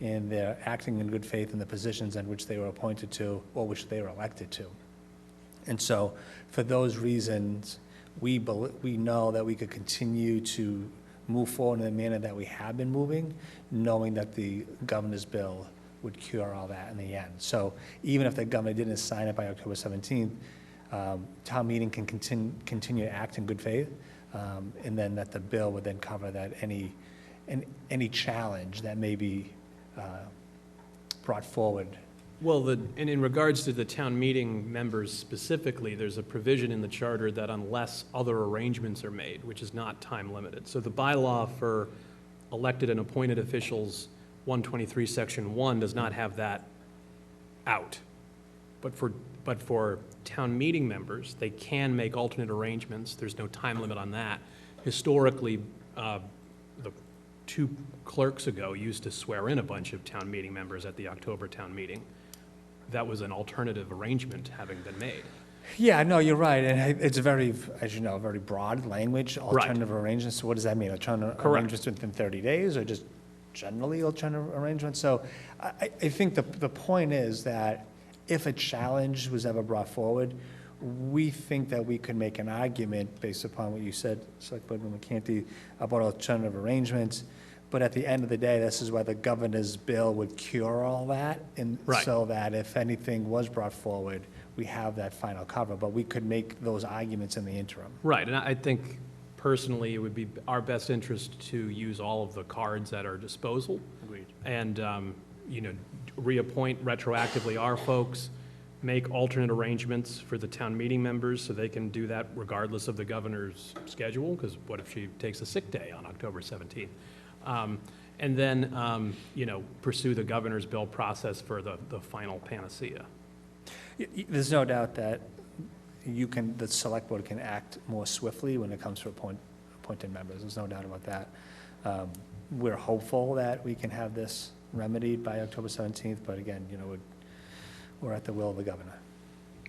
And they're acting in good faith in the positions in which they were appointed to or which they were elected to. And so for those reasons, we know that we could continue to move forward in the manner that we have been moving, knowing that the governor's bill would cure all that in the end. So even if the governor didn't sign it by October 17th, town meeting can continue to act in good faith, and then that the bill would then cover that any challenge that may be brought forward. Well, and in regards to the town meeting members specifically, there's a provision in the charter that unless other arrangements are made, which is not time limited. So the bylaw for elected and appointed officials, 123 Section 1, does not have that out. But for town meeting members, they can make alternate arrangements. There's no time limit on that. Historically, the two clerks ago used to swear in a bunch of town meeting members at the October town meeting. That was an alternative arrangement having been made. Yeah, no, you're right, and it's very, as you know, very broad language, alternative arrangements. So what does that mean? Alternative arrangements within 30 days, or just generally alternative arrangements? So I think the point is that if a challenge was ever brought forward, we think that we could make an argument based upon what you said, Selectwoman McCarthy, about alternative arrangements. But at the end of the day, this is where the governor's bill would cure all that. And Right. so that if anything was brought forward, we have that final cover. But we could make those arguments in the interim. Right, and I think personally, it would be our best interest to use all of the cards at our disposal. Agreed. And, reappoint retroactively our folks, make alternate arrangements for the town meeting members so they can do that regardless of the governor's schedule, because what if she takes a sick day on October 17th? And then, pursue the governor's bill process for the final panacea. There's no doubt that the select board can act more swiftly when it comes to appointed members. There's no doubt about that. We're hopeful that we can have this remedied by October 17th, but again, we're at the will of the governor.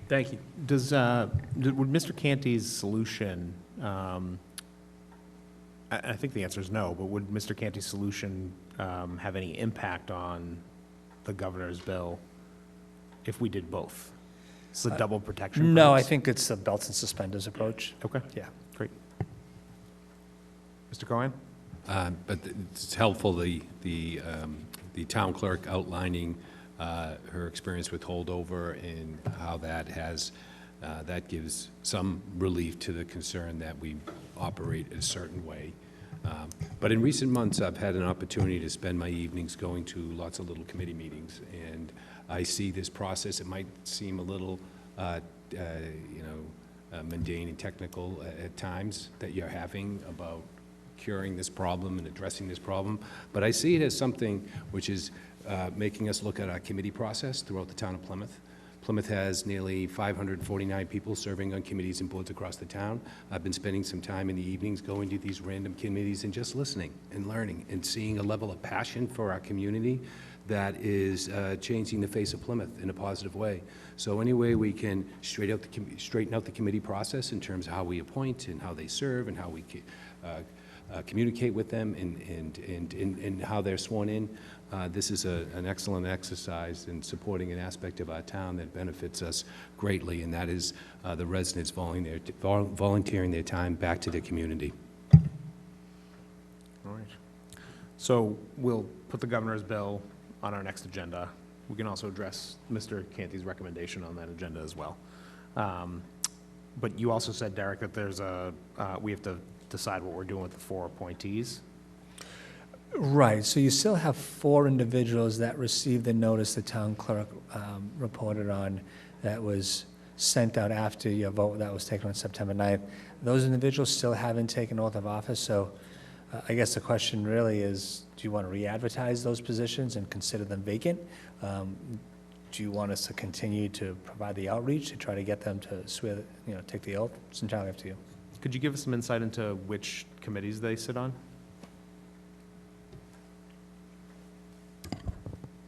Thank you. Would Mr. Canty's solution, I think the answer is no, but would Mr. Canty's solution have any impact on the governor's bill if we did both? It's a double protection. No, I purpose. think it's a belts and suspenders approach. Okay. Yeah. Great. Mr. Cohen? But it's helpful, the town clerk outlining her experience with holdover and how that has, that gives some relief to the concern that we operate a certain way. But in recent months, I've had an opportunity to spend my evenings going to lots of little committee meetings, and I see this process. It might seem a little, mundane and technical at times that you're having about curing this problem and addressing this problem, but I see it as something which is making us look at our committee process throughout the town of Plymouth. Plymouth has nearly 549 people serving on committees and boards across the town. I've been spending some time in the evenings going to these random committees and just listening and learning and seeing a level of passion for our community that is changing the face of Plymouth in a positive way. So any way we can straighten out the committee process in terms of how we appoint and how they serve and how we communicate with them and how they're sworn in. This is an excellent exercise in supporting an aspect of our town that benefits us greatly, and that is the residents volunteering their time back to their community. All right. So we'll put the governor's bill on our next agenda. We can also address Mr. Canty's recommendation on that agenda as well. But you also said, Derek, that we have to decide what we're doing with the 4 appointees. Right, so you still have 4 individuals that received the notice the town clerk reported on that was sent out after your vote that was taken on September 9th. Those individuals still haven't taken oath of office, so I guess the question really is, do you want to re-advertise those positions and consider them vacant? Do you want us to continue to provide the outreach to try to get them to swear, take the oath? It's entirely up to you. Could you give us some insight into which committees they sit on?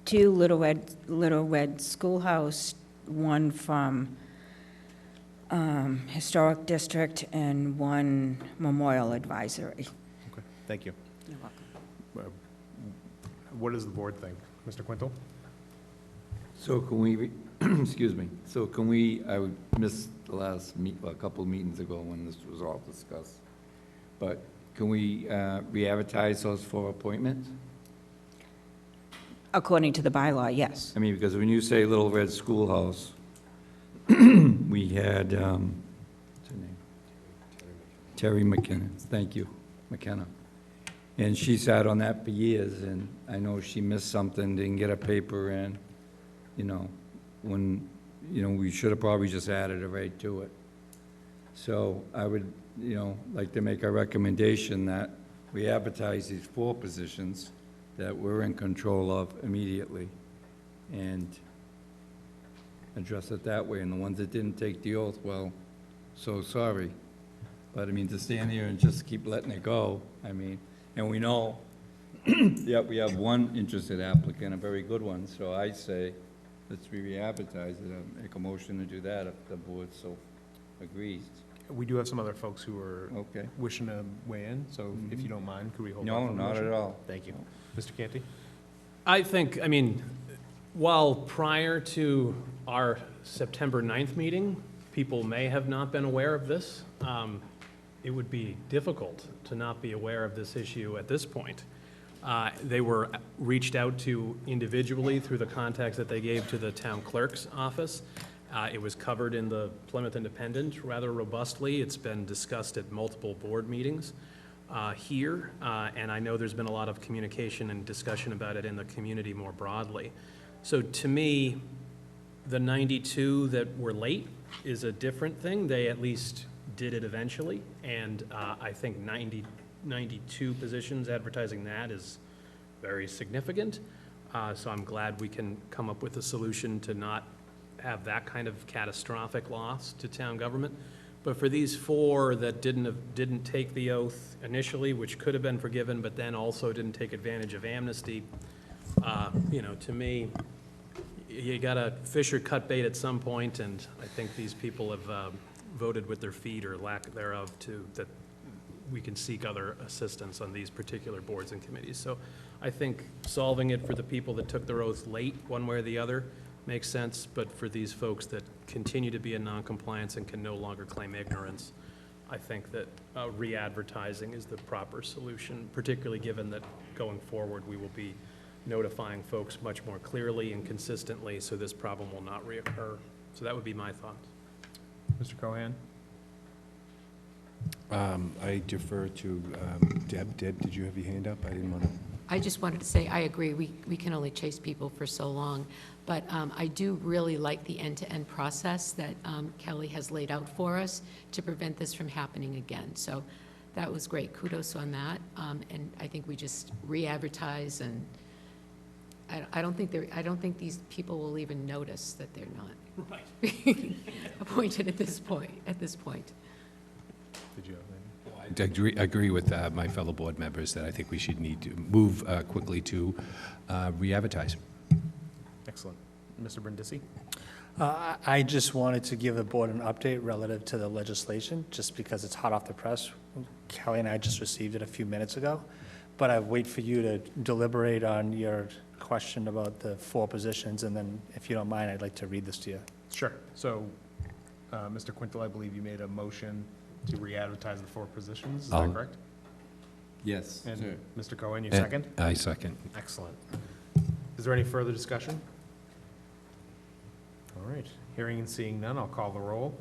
2 Little Red Schoolhouse, 1 from Historic District, and 1 Memorial Advisory. Okay, thank you. You're welcome. What does the board think? Mr. Quintel? So can we, excuse me, I missed the last a couple of meetings ago when this was all discussed, but can we re-advertise those 4 appointments? According to the bylaw, yes. I mean, because when you say Little Red Schoolhouse, we had, what's her name? Terry McKenna, thank you, McKenna. And she sat on that for years, and I know she missed something, didn't get a paper in, when, we should have probably just added it right to it. So I would, like to make a recommendation that we advertise these 4 positions that we're in control of immediately and address it that way. And the ones that didn't take the oath, well, so sorry. But I mean, to stand here and just keep letting it go, and we know, yeah, we have 1 interested applicant, a very good one, so I say, let's re-advertise it, and make a motion to do that if the board so agrees. We do have some other folks who are Okay. wishing to weigh in, so if you don't mind, could we hold No, off on the not motion? at all. Thank you. Mr. Canty? I think, while prior to our September 9th meeting, people may have not been aware of this. It would be difficult to not be aware of this issue at this point. They were reached out to individually through the contacts that they gave to the town clerk's office. It was covered in the Plymouth Independent rather robustly. It's been discussed at multiple board meetings here, and I know there's been a lot of communication and discussion about it in the community more broadly. So to me, the 92 that were late is a different thing. They at least did it eventually, and I think 92 positions advertising that is very significant. So I'm glad we can come up with a solution to not have that kind of catastrophic loss to town government. But for these 4 that didn't take the oath initially, which could have been forgiven, but then also didn't take advantage of amnesty, you know, to me, you gotta fish or cut bait at some point, and I think these people have voted with their feet or lack thereof that we can seek other assistance on these particular boards and committees. So I think solving it for the people that took their oath late, one way or the other, makes sense, but for these folks that continue to be in noncompliance and can no longer claim ignorance, I think that re-advertising is the proper solution, particularly given that going forward we will be notifying folks much more clearly and consistently, so this problem will not reoccur. So that would be my thoughts. Mr. Cohen? I defer to Deb. Deb, did you have your hand up? I didn't want to. I just wanted to say, I agree, we can only chase people for so long, but I do really like the end-to-end process that Kelly has laid out for us to prevent this from happening again. So that was great, kudos on that, and I think we just re-advertise, and I don't think these people will even notice that they're not appointed at this point. Did you have I agree with my fellow board members that I think we should need to move quickly to re-advertise. Excellent. Mr. Brindisi? I just wanted to give the board an update relative to the legislation, just because it's hot off the press. Kelly and I just received it a few minutes ago, but I wait for you to deliberate on your question about the 4 positions, and then, if you don't mind, I'd like to read this to you. Sure. So, Mr. Quintal, I believe you made a motion to re-advertise the 4 positions. Is that correct? Yes. And Mr. Cohen, you second? I second. Excellent. Is there any further discussion? All right. Hearing and seeing none, I'll call the roll.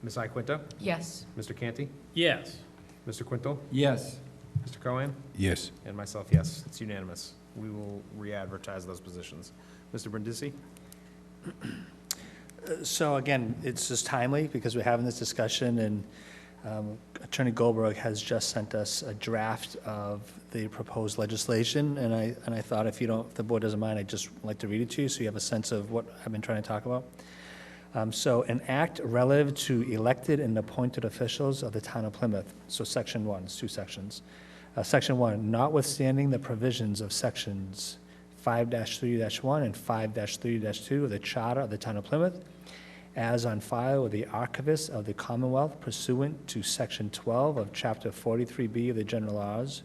Ms. Iaquinta? Yes. Mr. Canty? Yes. Mr. Quintal? Yes. Mr. Cohen? Yes. And myself, yes. It's unanimous. We will re-advertise those positions. Mr. Brindisi? So again, it's just timely because we're having this discussion, and Attorney Goldberg has just sent us a draft of the proposed legislation, and I thought if the board doesn't mind, I'd just like to read it to you so you have a sense of what I've been trying to talk about. So an act relative to elected and appointed officials of the town of Plymouth. So section 1, it's 2 sections. Section 1, notwithstanding the provisions of sections 5-3-1 and 5-3-2 of the Charter of the Town of Plymouth, as on file with the Archivist of the Commonwealth pursuant to Section 12 of Chapter 43B of the General Laws,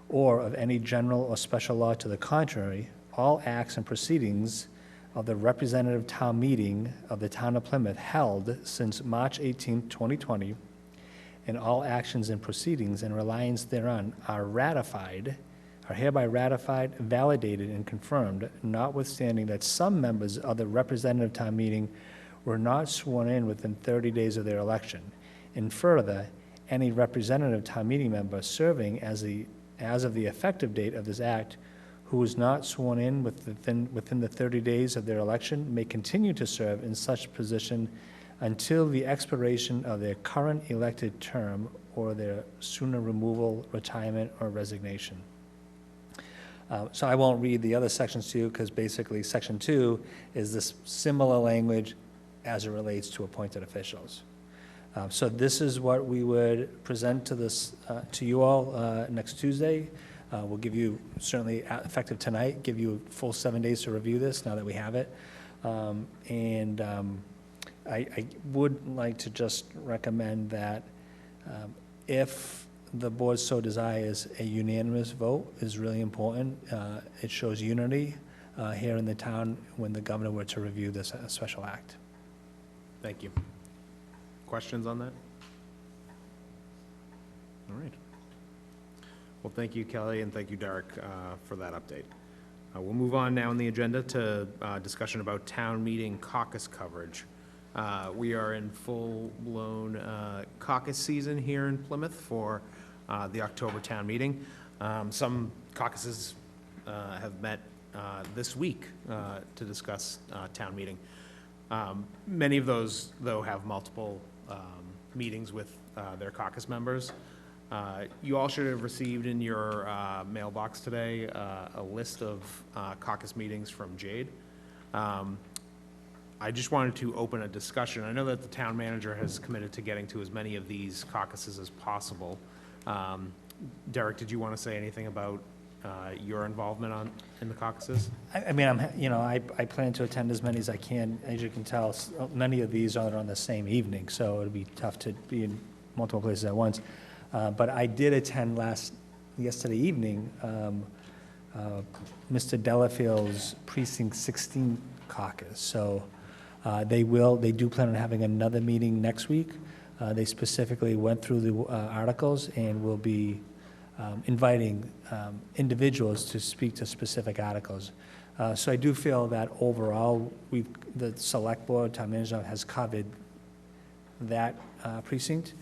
or of any general or special law to the contrary, all acts and proceedings of the representative town meeting of the Town of Plymouth held since March 18, 2020, and all actions and proceedings in reliance thereon are hereby ratified, validated, and confirmed, notwithstanding that some members of the representative town meeting were not sworn in within 30 days of their election. And further, any representative town meeting member serving as of the effective date of this act who is not sworn in within the 30 days of their election may continue to serve in such position until the expiration of their current elected term or their sooner removal, retirement, or resignation. So I won't read the other sections to you because basically Section 2 is this similar language as it relates to appointed officials. So this is what we would present to you all next Tuesday. We'll give you, certainly effective tonight, give you a full 7 days to review this now that we have it. I would like to just recommend that if the board so desires, a unanimous vote is really important. It shows unity here in the town when the governor were to review this special act. Thank you. Questions on that? All right. Well, thank you, Kelly, and thank you, Derek, for that update. We'll move on now on the agenda to discussion about town meeting caucus coverage. We are in full-blown caucus season here in Plymouth for the October town meeting. Some caucuses have met this week to discuss town meeting. Many of those, though, have multiple meetings with their caucus members. You all should have received in your mailbox today a list of caucus meetings from Jade. I just wanted to open a discussion. I know that the town manager has committed to getting to as many of these caucuses as possible. Derek, did you want to say anything about your involvement in the caucuses? I mean, I plan to attend as many as I can. As you can tell, many of these are on the same evening, so it'd be tough to be in multiple places at once. But I did attend yesterday evening, Mr. Delafield's Precinct 16 caucus. So they do plan on having another meeting next week. They specifically went through the articles and will be inviting individuals to speak to specific articles. So I do feel that overall, the select board, town manager has covered that precinct.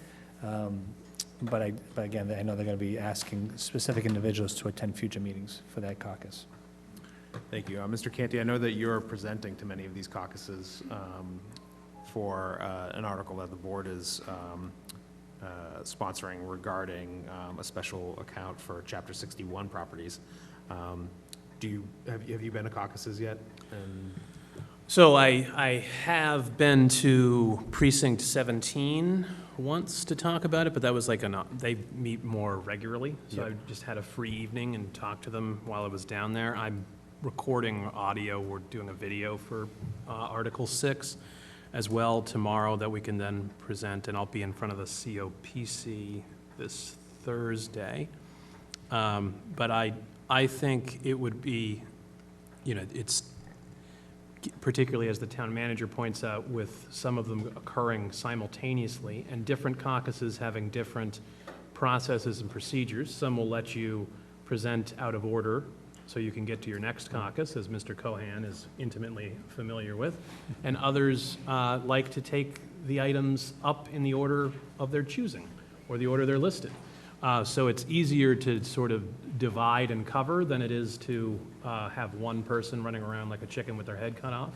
But again, I know they're going to be asking specific individuals to attend future meetings for that caucus. Thank you. Mr. Canty, I know that you're presenting to many of these caucuses for an article that the board is sponsoring regarding a special account for Chapter 61 properties. Have you been to caucuses yet? So I have been to Precinct 17 once to talk about it, but that was like they meet more regularly. So Yep. I just had a free evening and talked to them while I was down there. I'm recording audio. We're doing a video for Article 6 as well tomorrow that we can then present, and I'll be in front of the COPC this Thursday. But I think it would be, it's particularly as the town manager points out, with some of them occurring simultaneously and different caucuses having different processes and procedures. Some will let you present out of order so you can get to your next caucus, as Mr. Cohan is intimately familiar with. And others like to take the items up in the order of their choosing or the order they're listed. So it's easier to sort of divide and cover than it is to have one person running around like a chicken with their head cut off.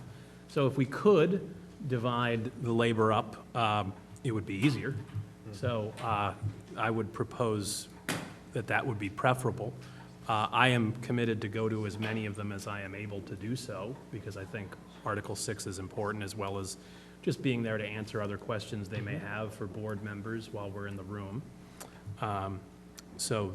So if we could divide the labor up, it would be easier. So I would propose that would be preferable. I am committed to go to as many of them as I am able to do so, because I think Article 6 is important, as well as just being there to answer other questions they may have for board members while we're in the room. So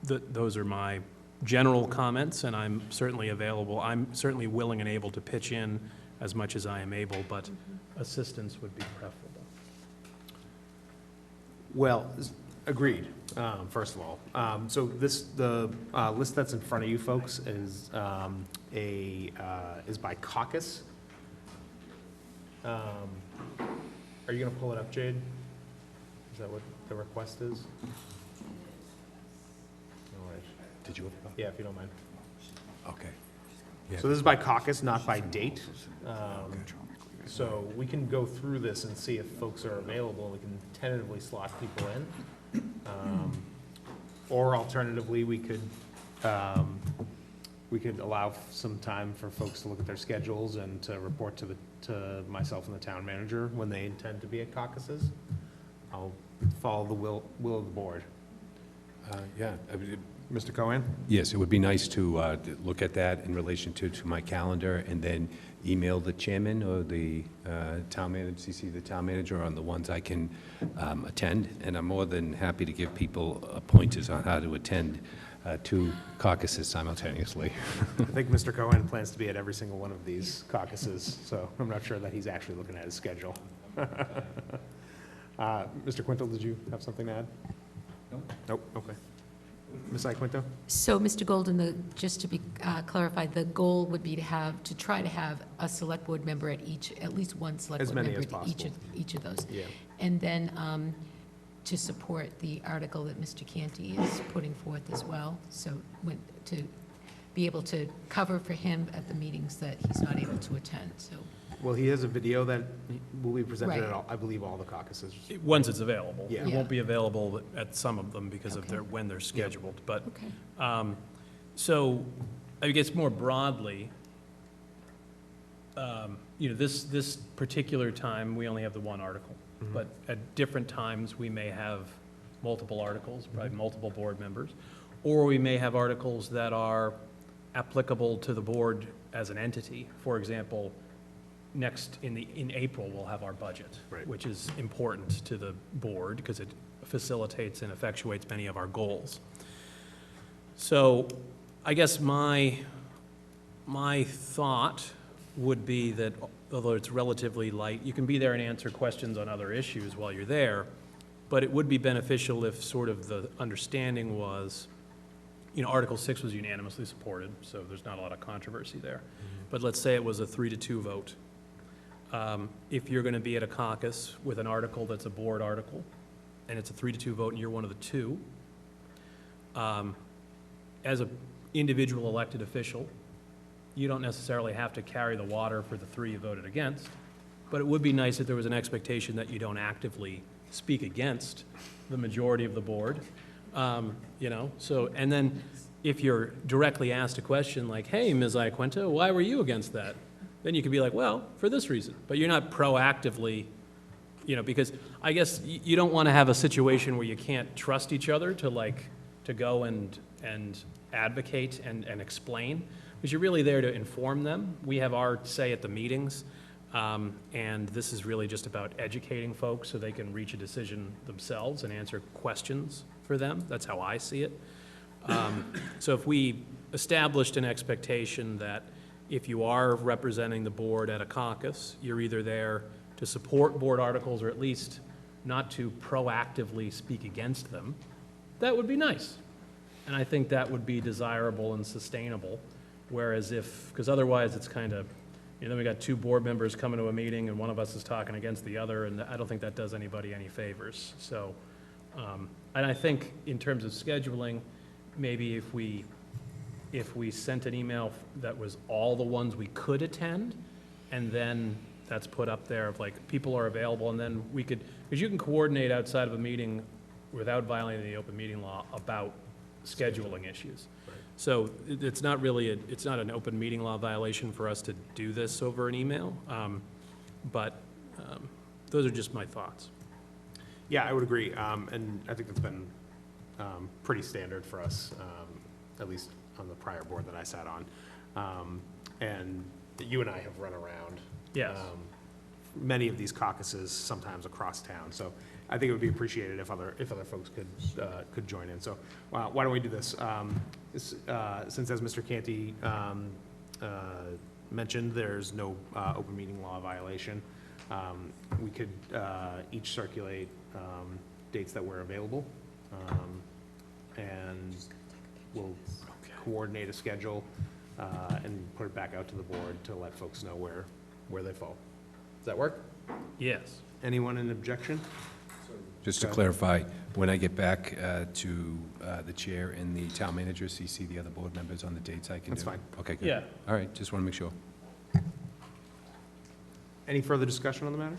those are my general comments, and I'm certainly available. I'm certainly willing and able to pitch in as much as I am able, but assistance would be preferable. Well, agreed, first of all. So the list that's in front of you folks is is by caucus. Are you going to pull it up, Jade? Is that what the request is? All right. Did you? Yeah, if you don't mind. Okay. So this is by caucus, not by date. So we can go through this and see if folks are available. We can tentatively slot people in. Or alternatively, we could allow some time for folks to look at their schedules and to report to myself and the town manager when they intend to be at caucuses. I'll follow the will of the board. Yeah. Mr. Cohen? Yes, it would be nice to look at that in relation to my calendar, and then email the chairman or the town manager, CC the town manager on the ones I can attend. And I'm more than happy to give people pointers on how to attend 2 caucuses simultaneously. I think Mr. Cohen plans to be at every single one of these caucuses, so I'm not sure that he's actually looking at his schedule. Mr. Quintal, did you have something to add? No. Nope, okay. Ms. Iaquinto? So, Mr. Golden, just to be clarified, the goal would be to try to have a select board member at least one select As board many member as at each possible. each of those. Yeah. And then to support the article that Mr. Canty is putting forth as well, so to be able to cover for him at the meetings that he's not able to attend, so. Well, he has a video that will be presented Right. at all, I believe, all the caucuses. Once it's available. Yeah. It Yeah. won't be available at some of them because of Okay. when they're scheduled, but. Okay. So, I guess more broadly, this particular time, we only have the one article. But at different times, we may have multiple articles, probably multiple board members. Or we may have articles that are applicable to the board as an entity. For example, in April, we'll have our budget, which is important to the board because it facilitates and effectuates many of our goals. So I guess my thought would be that although it's relatively light, you can be there and answer questions on other issues while you're there, but it would be beneficial if sort of the understanding was, Article 6 was unanimously supported, so there's not a lot of controversy there. But let's say it was a 3-2 vote. If you're going to be at a caucus with an article that's a board article, and it's a 3-2 vote and you're one of the two, as an individual elected official, you don't necessarily have to carry the water for the three you voted against, but it would be nice if there was an expectation that you don't actively speak against the majority of the board, so, and then if you're directly asked a question like, hey, Ms. Iaquinto, why were you against that? Then you could be like, well, for this reason, but you're not proactively, because I guess you don't want to have a situation where you can't trust each other to go and advocate and explain, because you're really there to inform them. We have our say at the meetings, and this is really just about educating folks so they can reach a decision themselves and answer questions for them. That's how I see it. So if we established an expectation that if you are representing the board at a caucus, you're either there to support board articles or at least not to proactively speak against them, that would be nice. And I think that would be desirable and sustainable. Whereas because otherwise it's kind of, then we got two board members coming to a meeting and one of us is talking against the other, and I don't think that does anybody any favors. So, and I think in terms of scheduling, maybe if we sent an email that was all the ones we could attend, and then that's put up there of people are available, and then we could, because you can coordinate outside of a meeting without violating the open meeting law about scheduling issues. So it's not really, it's not an open meeting law violation for us to do this over an email, but those are just my thoughts. Yeah, I would agree, and I think that's been pretty standard for us, at least on the prior board that I sat on. And you and I have run around. Yes. Many of these caucuses, sometimes across town, so I think it would be appreciated if other folks could join in. So why don't we do this? Since, as Mr. Canty mentioned, there's no open meeting law violation, we could each circulate dates that were available, and we'll coordinate a schedule and put it back out to the board to let folks know where they fall. Does that work? Yes. Anyone in objection? Just to clarify, when I get back to the chair and the town manager, CC the other board members on the dates I can do? That's fine. Okay, good. Yeah. All right, just want to make sure. Any further discussion on the matter?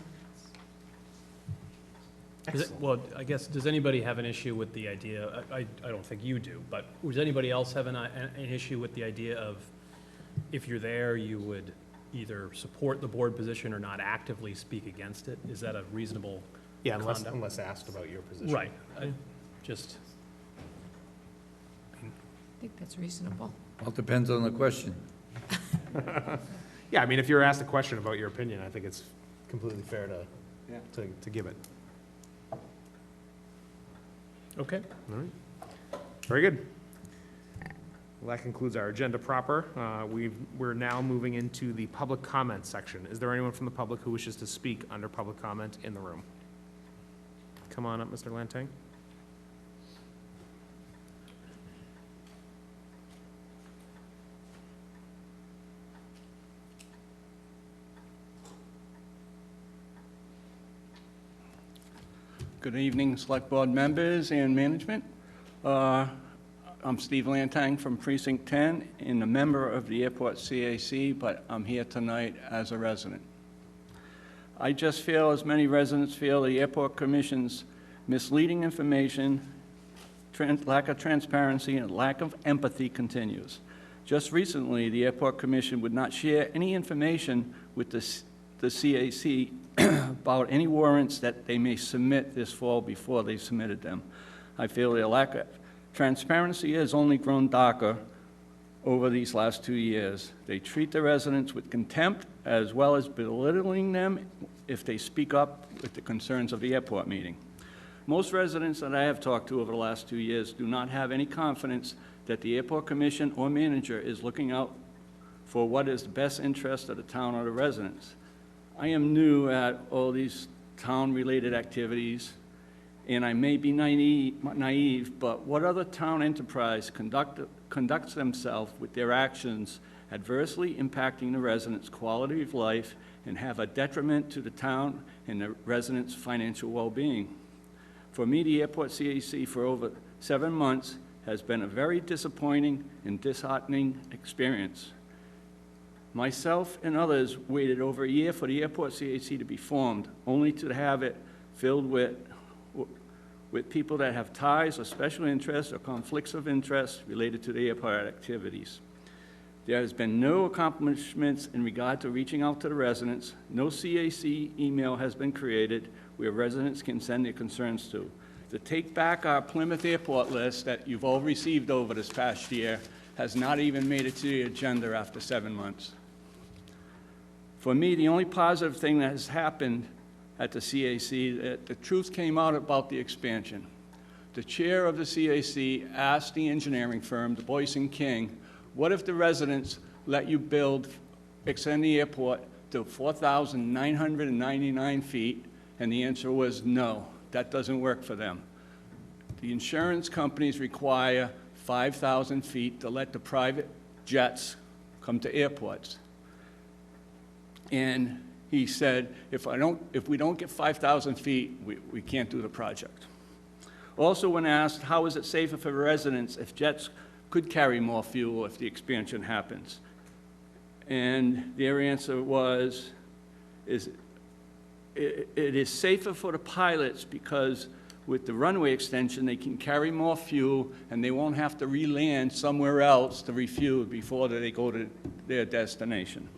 Well, I guess, does anybody have an issue with the idea, I don't think you do, but does anybody else have an issue with the idea of if you're there, you would either support the board position or not actively speak against it? Is that a reasonable Yeah, conduct? unless asked about your position. Right. I think that's reasonable. All depends on the question. Yeah, I mean, if you're asked a question about your opinion, I think it's completely fair to give it. Okay. All right. Very good. Well, that concludes our agenda proper. We're now moving into the public comment section. Is there anyone from the public who wishes to speak under public comment in the room? Come on up, Mr. Lantang. Good evening, Select Board members and management. I'm Steve Lantang from Precinct 10 and a member of the Airport CAC, but I'm here tonight as a resident. I just feel, as many residents feel, the Airport Commission's misleading information, lack of transparency, and lack of empathy continues. Just recently, the Airport Commission would not share any information with the CAC about any warrants that they may submit this fall before they submitted them. I feel their lack of transparency has only grown darker over these last 2 years. They treat the residents with contempt as well as belittling them if they speak up with the concerns of the airport meeting. Most residents that I have talked to over the last 2 years do not have any confidence that the Airport Commission or manager is looking out for what is the best interest of the town or the residents. I am new at all these town-related activities, and I may be naive, but what other town enterprise conducts themselves with their actions adversely impacting the residents' quality of life and have a detriment to the town and the residents' financial well-being? For me, the Airport CAC for over 7 months has been a very disappointing and disheartening experience. Myself and others waited over a year for the Airport CAC to be formed, only to have it filled with people that have ties or special interests or conflicts of interest related to the airport activities. There has been no accomplishments in regard to reaching out to the residents. No CAC email has been created where residents can send their concerns to. The Take Back Our Plymouth Airport list that you've all received over this past year has not even made it to the agenda after 7 months. For me, the only positive thing that has happened at the CAC, that the truth came out about the expansion. The chair of the CAC asked the engineering firm, Boyce & King, what if the residents let you extend the airport to 4,999 feet? And the answer was no, that doesn't work for them. The insurance companies require 5,000 feet to let the private jets come to airports. And he said, if we don't get 5,000 feet, we can't do the project. Also, when asked, how is it safer for residents if jets could carry more fuel if the expansion happens? And their answer was, it is safer for the pilots because with the runway extension, they can carry more fuel and they won't have to re-land somewhere else to refuel before they go to their destination.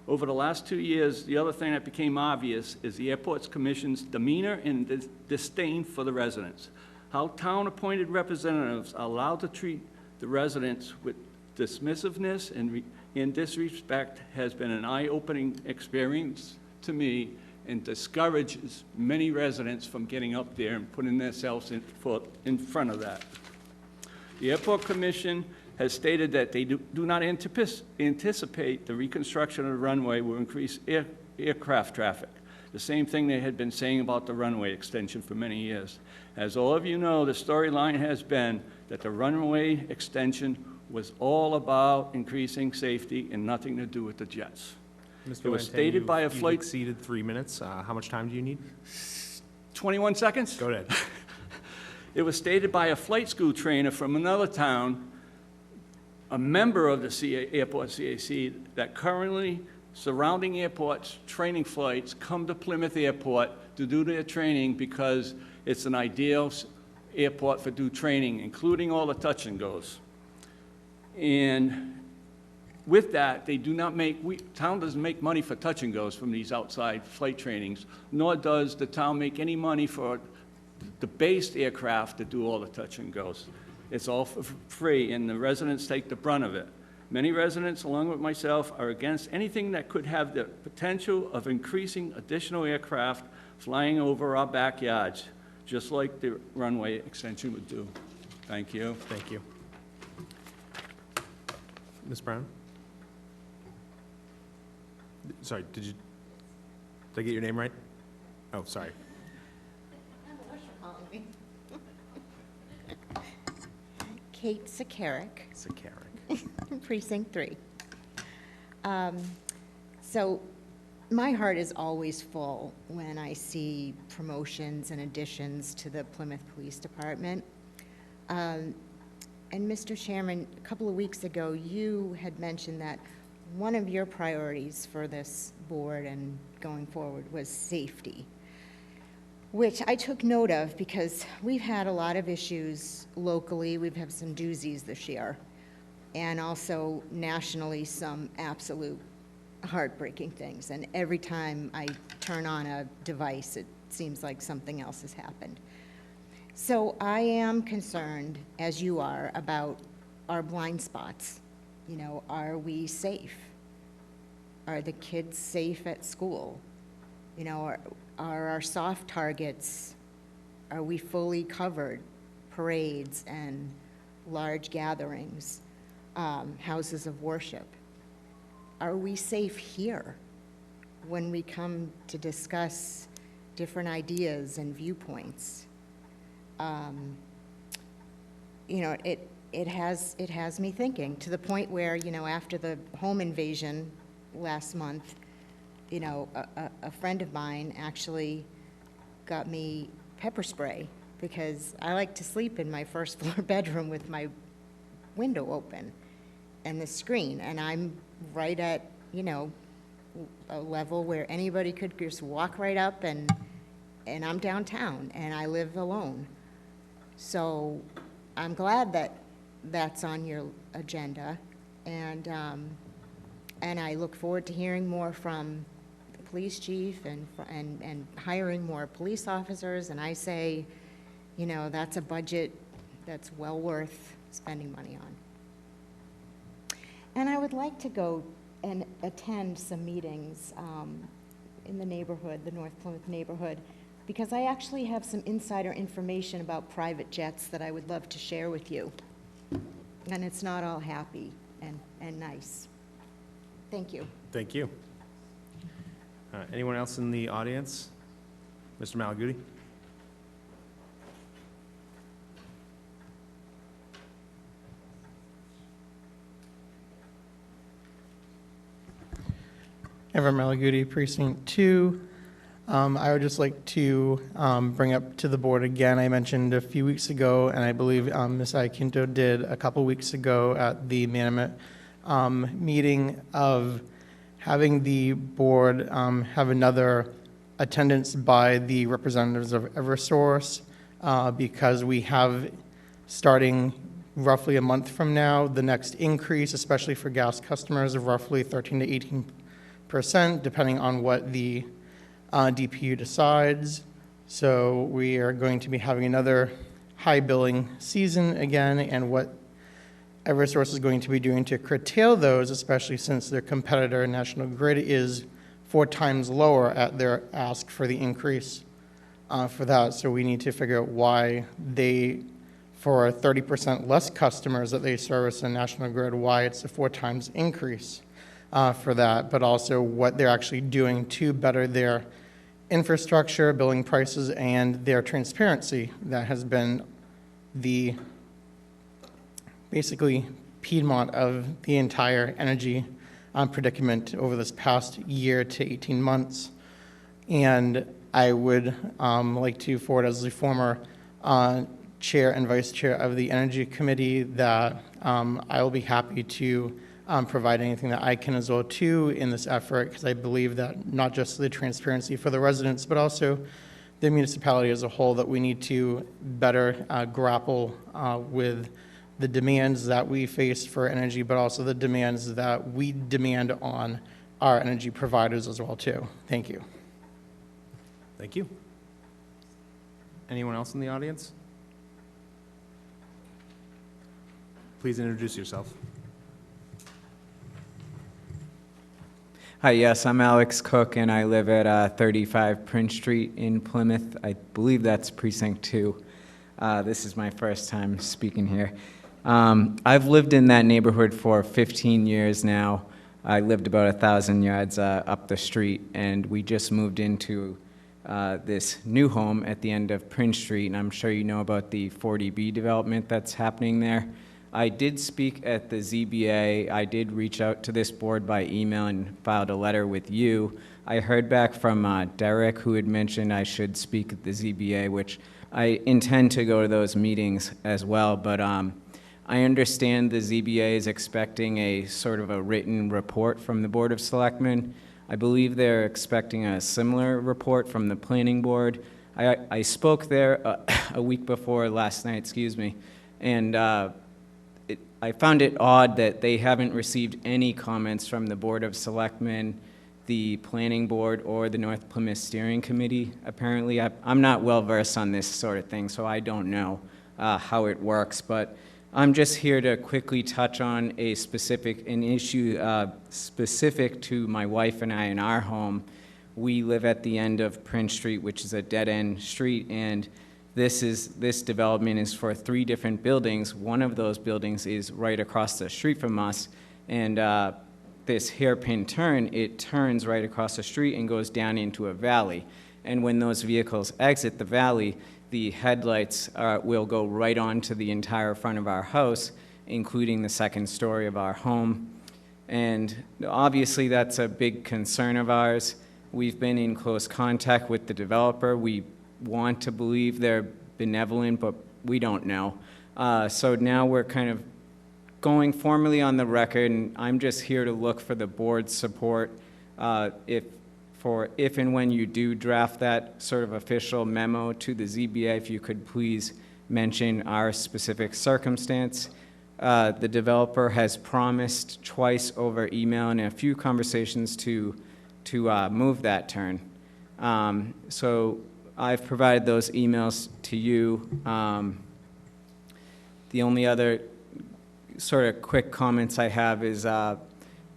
Over the last 2 years, the other thing that became obvious is the Airports Commission's demeanor and disdain for the residents. How town-appointed representatives are allowed to treat the residents with dismissiveness and disrespect has been an eye-opening experience to me and discourages many residents from getting up there and putting themselves in front of that. The Airport Commission has stated that they do not anticipate the reconstruction of the runway will increase aircraft traffic. The same thing they had been saying about the runway extension for many years. As all of you know, the storyline has been that the runway extension was all about increasing safety and nothing to do with the jets. Mr. It was Lantang, stated by a you've flight... exceeded 3 minutes. How much time do you need? 21 seconds? Go ahead. It was stated by a flight school trainer from another town, a member of the Airport CAC, that currently surrounding airports, training flights, come to Plymouth Airport to do their training because it's an ideal airport for do training, including all the touch and goes. And with that, they do not town doesn't make money for touch and goes from these outside flight trainings, nor does the town make any money for the based aircraft to do all the touch and goes. It's all for free, and the residents take the brunt of it. Many residents, along with myself, are against anything that could have the potential of increasing additional aircraft flying over our backyards, just like the runway extension would do. Thank you. Thank you. Ms. Brown? Sorry, did I get your name right? Oh, sorry. Kate Sakarik. Sakarik. Precinct 3. So My heart is always full when I see promotions and additions to the Plymouth Police Department. And Mr. Chairman, a couple of weeks ago, you had mentioned that one of your priorities for this board and going forward was safety, which I took note of because we've had a lot of issues locally. We've had some doozies this year, and also nationally some absolute heartbreaking things. And every time I turn on a device, it seems like something else has happened. So I am concerned, as you are, about our blind spots. You know, are we safe? Are the kids safe at school? You know, are our soft targets, are we fully covered? Parades and large gatherings, houses of worship. Are we safe here when we come to discuss different ideas and viewpoints? You know, it has me thinking, to the point where, you know, after the home invasion last month, you know, a friend of mine actually got me pepper spray because I like to sleep in my first floor bedroom with my window open and the screen, and I'm right at, you know, a level where anybody could just walk right up, and I'm downtown and I live alone. So I'm glad that that's on your agenda, and I look forward to hearing more from the police chief and hiring more police officers. And I say, you know, that's a budget that's well worth spending money on. And I would like to go and attend some meetings in the neighborhood, the North Plymouth neighborhood, because I actually have some insider information about private jets that I would love to share with you. And it's not all happy and nice. Thank you. Thank you. Anyone else in the audience? Mr. Malaguti? Evan Malaguti, Precinct 2. I would just like to bring up to the board again, I mentioned a few weeks ago, and I believe Ms. Iaquinto did a couple weeks ago at the Manamet meeting, of having the board have another attendance by the representatives of Eversource, because we have, starting roughly a month from now, the next increase, especially for gas customers, of roughly 13 to 18%, depending on what the DPU decides. So we are going to be having another high billing season again, and what Eversource is going to be doing to curtail those, especially since their competitor, National Grid, is 4 times lower at their ask for the increase for that. So we need to figure out why they, for 30% less customers that they service in National Grid, why it's a 4 times increase for that, but also what they're actually doing to better their infrastructure, billing prices, and their transparency. That has been the basically Piedmont of the entire energy predicament over this past year to 18 months. And I would like to forward, as the former chair and vice chair of the Energy Committee, that I will be happy to provide anything that I can as well too in this effort, because I believe that not just the transparency for the residents, but also the municipality as a whole, that we need to better grapple with the demands that we face for energy, but also the demands that we demand on our energy providers as well too. Thank you. Thank you. Anyone else in the audience? Please introduce yourself. Hi, yes, I'm Alex Cook, and I live at 35 Prince Street in Plymouth. I believe that's Precinct 2. This is my first time speaking here. I've lived in that neighborhood for 15 years now. I lived about 1,000 yards up the street, and we just moved into this new home at the end of Prince Street, and I'm sure you know about the 40B development that's happening there. I did speak at the ZBA. I did reach out to this board by email and filed a letter with you I heard back from Derek, who had mentioned I should speak at the ZBA, which I intend to go to those meetings as well, but I understand the ZBA is expecting a sort of a written report from the Board of Selectmen. I believe they're expecting a similar report from the Planning Board. I spoke there a week before last night, excuse me, and I found it odd that they haven't received any comments from the Board of Selectmen, the Planning Board, or the North Plymouth Steering Committee. Apparently, I'm not well-versed on this sort of thing, so I don't know how it works, but I'm just here to quickly touch on an issue specific to my wife and I in our home. We live at the end of Prince Street, which is a dead-end street, and this development is for 3 different buildings. One of those buildings is right across the street from us, and this hairpin turn, it turns right across the street and goes down into a valley. And when those vehicles exit the valley, the headlights will go right onto the entire front of our house, including the 2nd story of our home. And obviously, that's a big concern of ours. We've been in close contact with the developer. We want to believe they're benevolent, but we don't know. So now we're kind of going formally on the record, and I'm just here to look for the board's support if and when you do draft that sort of official memo to the ZBA, if you could please mention our specific circumstance. The developer has promised twice over email and a few conversations to move that turn. So I've provided those emails to you. The only other sort of quick comments I have is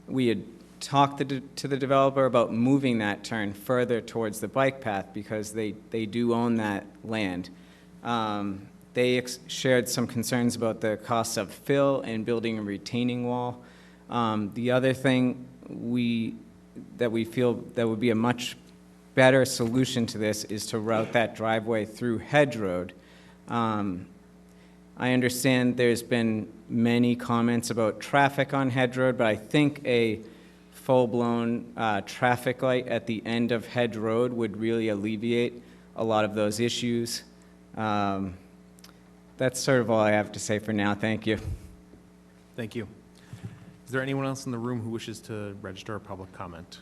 we had talked to the developer about moving that turn further towards the bike path because they do own that land. They shared some concerns about the cost of fill and building a retaining wall. The other thing that we feel that would be a much better solution to this is to route that driveway through Hedge Road. I understand there's been many comments about traffic on Hedge Road, but I think a full-blown traffic light at the end of Hedge Road would really alleviate a lot of those issues. That's sort of all I have to say for now. Thank you. Thank you. Is there anyone else in the room who wishes to register a public comment?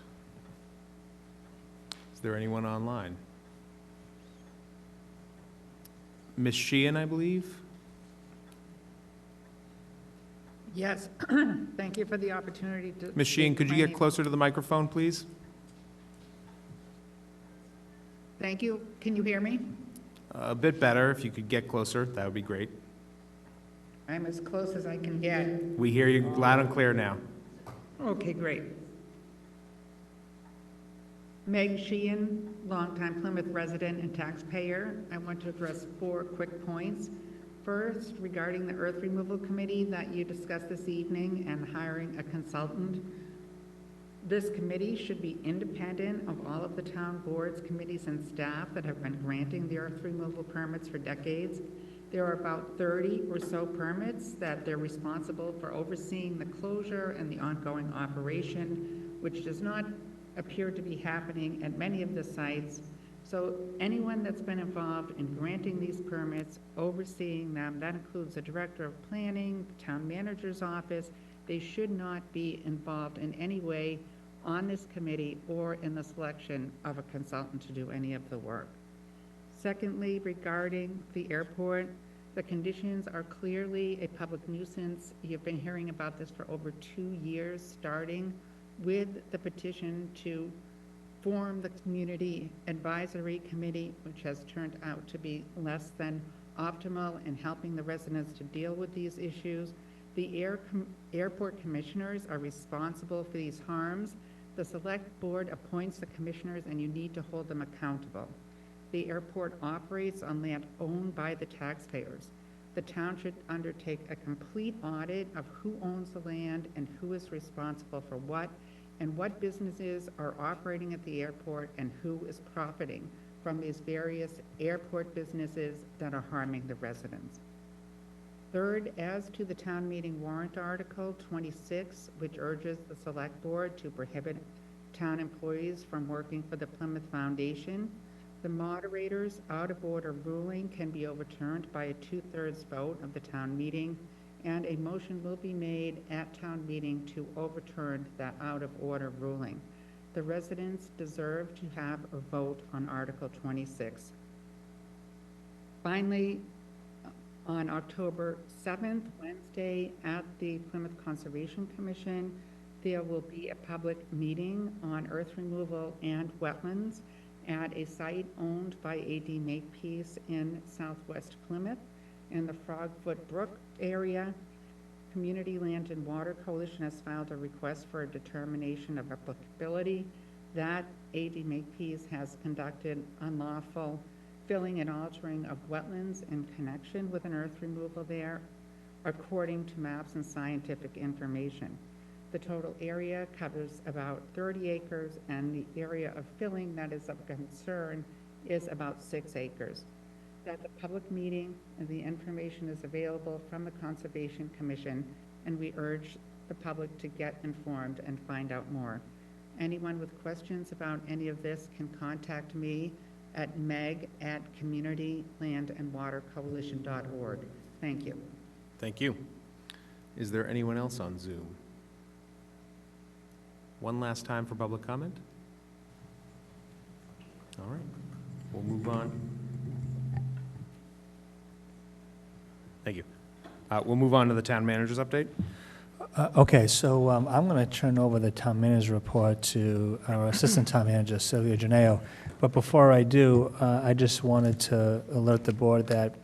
Is there anyone online? Ms. Sheehan, I believe? Yes, thank you for the opportunity to. Ms. Sheehan, could you get closer to the microphone, please? Thank you. Can you hear me? A bit better. If you could get closer, that would be great. I'm as close as I can get. We hear you loud and clear now. Okay, great. Meg Sheehan, longtime Plymouth resident and taxpayer. I want to address 4 quick points. First, regarding the earth removal committee that you discussed this evening and hiring a consultant. This committee should be independent of all of the town boards, committees, and staff that have been granting the earth removal permits for decades. There are about 30 or so permits that they're responsible for overseeing the closure and the ongoing operation, which does not appear to be happening at many of the sites. So anyone that's been involved in granting these permits, overseeing them, that includes the director of planning, the town manager's office, they should not be involved in any way on this committee or in the selection of a consultant to do any of the work. Secondly, regarding the airport, the conditions are clearly a public nuisance. You've been hearing about this for over 2 years, starting with the petition to form the community advisory committee, which has turned out to be less than optimal in helping the residents to deal with these issues. The airport commissioners are responsible for these harms. The select board appoints the commissioners, and you need to hold them accountable. The airport operates on land owned by the taxpayers. The town should undertake a complete audit of who owns the land and who is responsible for what, and what businesses are operating at the airport and who is profiting from these various airport businesses that are harming the residents. Third, as to the town meeting warrant article 26, which urges the select board to prohibit town employees from working for the Plymouth Foundation. The moderator's out-of-order ruling can be overturned by a 2/3 vote of the town meeting, and a motion will be made at town meeting to overturn that out-of-order ruling. The residents deserve to have a vote on Article 26. Finally, on October 7th, Wednesday, at the Plymouth Conservation Commission, there will be a public meeting on earth removal and wetlands at a site owned by A.D. Makepeace in southwest Plymouth in the Frogfoot Brook area. Community Land and Water Coalition has filed a request for a determination of applicability that A.D. Makepeace has conducted unlawful filling and altering of wetlands in connection with an earth removal there, according to maps and scientific information. The total area covers about 30 acres, and the area of filling that is of concern is about 6 acres. That's a public meeting, and the information is available from the Conservation Commission, and we urge the public to get informed and find out more. Anyone with questions about any of this can contact me at meg@communitylandandwatercoalition.org. Thank you. Thank you. Is there anyone else on Zoom? One last time for public comment? All right, we'll move on. Thank you. We'll move on to the town manager's update. Okay, so I'm going to turn over the town manager's report to our assistant town manager, Sylvia Janeo. But before I do, I just wanted to alert the board that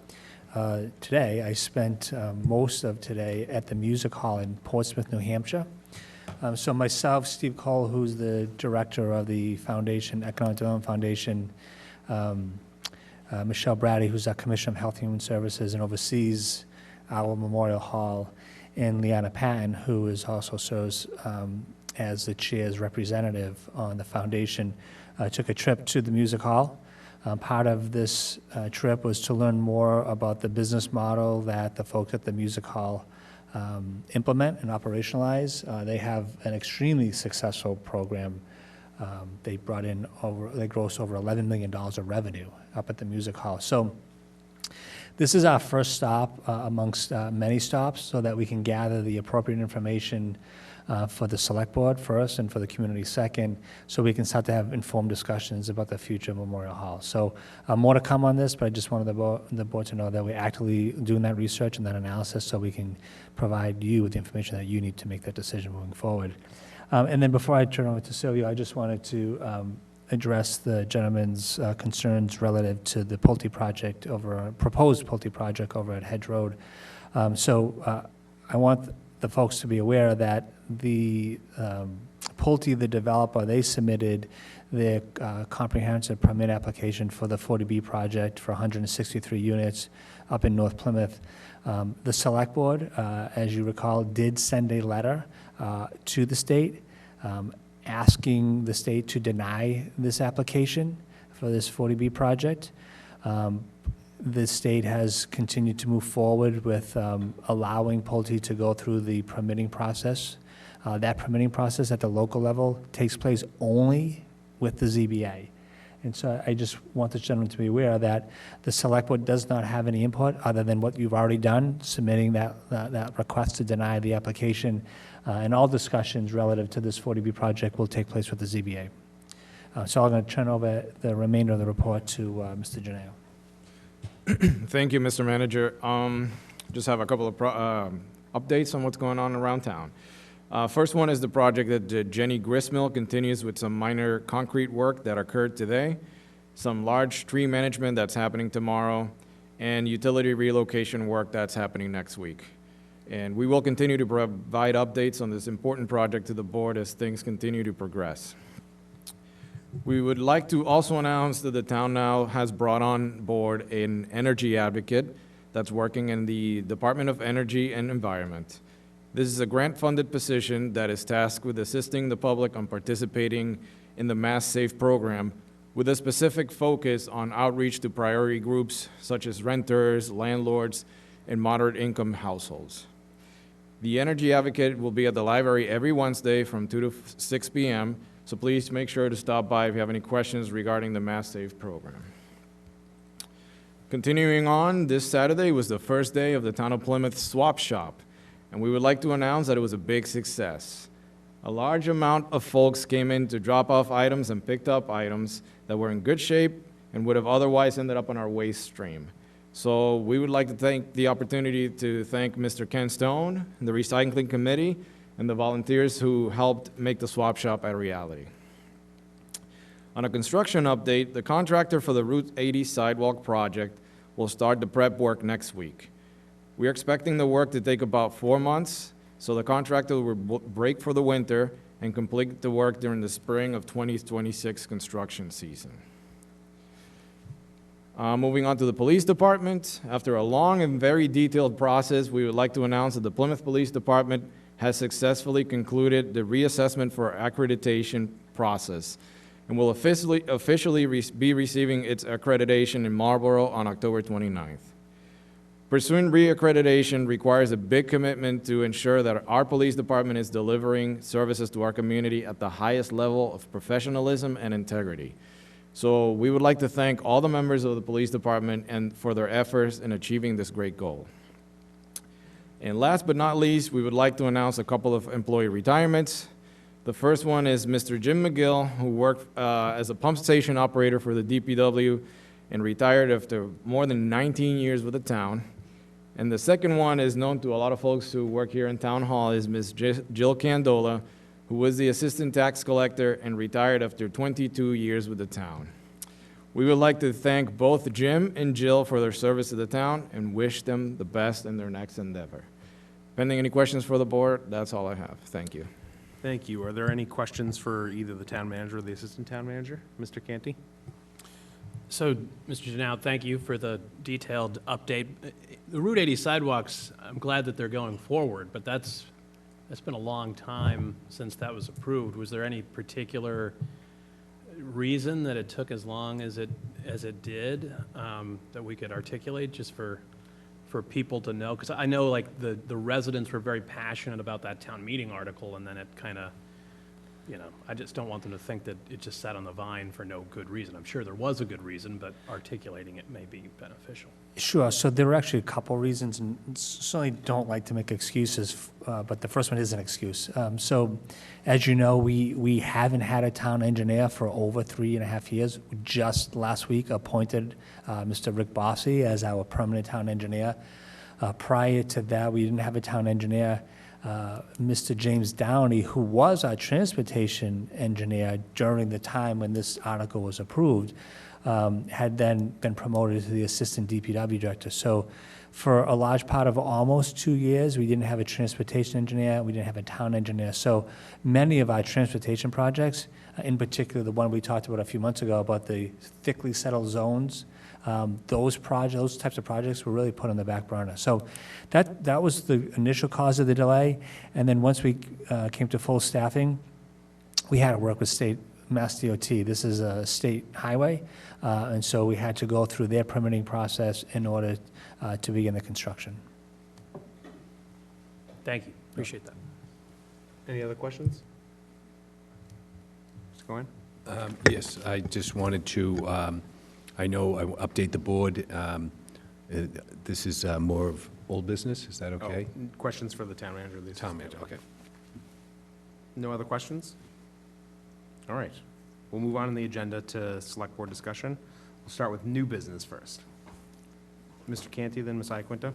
today I spent most of today at the Music Hall in Portsmouth, New Hampshire. So myself, Steve Cole, who's the director of the foundation, Economic Development Foundation, Michelle Brady, who's our Commissioner of Health and Human Services and oversees our Memorial Hall, and Leanna Patton, who is also serves as the chair's representative on the foundation, took a trip to the Music Hall. Part of this trip was to learn more about the business model that the folks at the Music Hall implement and operationalize. They have an extremely successful program. They grossed over $11 million of revenue up at the Music Hall. So this is our first stop amongst many stops so that we can gather the appropriate information for the select board first and for the community second, so we can start to have informed discussions about the future of Memorial Hall. So more to come on this, but I just wanted the board to know that we're actively doing that research and that analysis so we can provide you with the information that you need to make that decision moving forward. And then before I turn over to Sylvia, I just wanted to address the gentleman's concerns relative to the Pulte project proposed Pulte project over at Hedge Road. I want the folks to be aware that the Pulte, the developer, they submitted their comprehensive permit application for the 40B project for 163 units up in North Plymouth. The Select Board, as you recall, did send a letter to the state asking the state to deny this application for this 40B project. The state has continued to move forward with allowing Pulte to go through the permitting process. That permitting process at the local level takes place only with the ZBA. And so I just want this gentleman to be aware that the Select Board does not have any input other than what you've already done, submitting that request to deny the application. And all discussions relative to this 40B project will take place with the ZBA. So I'm going to turn over the remainder of the report to Mr. Janeo. Thank you, Mr. Manager. Just have a couple of updates on what's going on around town. First one is the project that Jenny Gristmill continues with some minor concrete work that occurred today, some large tree management that's happening tomorrow, and utility relocation work that's happening next week. And we will continue to provide updates on this important project to the board as things continue to progress. We would like to also announce that the town now has brought on board an energy advocate that's working in the Department of Energy and Environment. This is a grant-funded position that is tasked with assisting the public on participating in the Mass Safe program with a specific focus on outreach to priority groups such as renters, landlords, and moderate-income households. The energy advocate will be at the library every Wednesday from 2 to 6 p.m. So please make sure to stop by if you have any questions regarding the Mass Save program. Continuing on, this Saturday was the first day of the Town of Plymouth Swap Shop, and we would like to announce that it was a big success. A large amount of folks came in to drop off items and picked up items that were in good shape and would have otherwise ended up on our waste stream. So we would like to take the opportunity to thank Mr. Ken Stone, and the Recycling Committee, and the volunteers who helped make the swap shop a reality. On a construction update, the contractor for the Route 80 sidewalk project will start the prep work next week. We are expecting the work to take about 4 months, so the contractor will break for the winter and complete the work during the spring of 2026 construction season. Moving on to the police department, after a long and very detailed process, we would like to announce that the Plymouth Police Department has successfully concluded the reassessment for accreditation process and will officially be receiving its accreditation in Marlborough on October 29th. Pursuing reaccreditation requires a big commitment to ensure that our police department is delivering services to our community at the highest level of professionalism and integrity. So we would like to thank all the members of the police department and for their efforts in achieving this great goal. And last but not least, we would like to announce a couple of employee retirements. The first one is Mr. Jim McGill, who worked as a pump station operator for the DPW and retired after more than 19 years with the town. And the second one is known to a lot of folks who work here in Town Hall, is Ms. Jill Candola, who was the assistant tax collector and retired after 22 years with the town. We would like to thank both Jim and Jill for their service to the town and wish them the best in their next endeavor. Pending any questions for the board, that's all I have. Thank you. Thank you. Are there any questions for either the town manager or the assistant town manager? Mr. Canty? So, Mr. Janau, thank you for the detailed update. The Route 80 sidewalks, I'm glad that they're going forward, but that's been a long time since that was approved. Was there any particular reason that it took as long as it did that we could articulate just for people to know? Because I know like the residents were very passionate about that town meeting article, and then it kind of, I just don't want them to think that it just sat on the vine for no good reason. I'm sure there was a good reason, but articulating it may be beneficial. Sure. So there were actually a couple reasons, and certainly don't like to make excuses, but the first one is an excuse. So, as you know, we haven't had a town engineer for over 3.5 years. We just last week appointed Mr. Rick Bossi as our permanent town engineer. Prior to that, we didn't have a town engineer. Mr. James Downey, who was our transportation engineer during the time when this article was approved, had then been promoted to the assistant DPW director. So for a large part of almost 2 years, we didn't have a transportation engineer, we didn't have a town engineer. So many of our transportation projects, in particular the one we talked about a few months ago about the thickly settled zones, those types of projects were really put on the back burner. So that was the initial cause of the delay. And then once we came to full staffing, we had to work with Mass DOT. This is a state highway, and so we had to go through their permitting process in order to begin the construction. Thank you. Appreciate that. Any other questions? Mr. Cohen? Yes, I just wanted to, I know I will update the board. This is more of old business, is that okay? Oh, questions for the town manager? The Town manager, okay. No other questions? All right. We'll move on in the agenda to select board discussion. We'll start with new business first. Mr. Canty, then Ms. Iaquinta.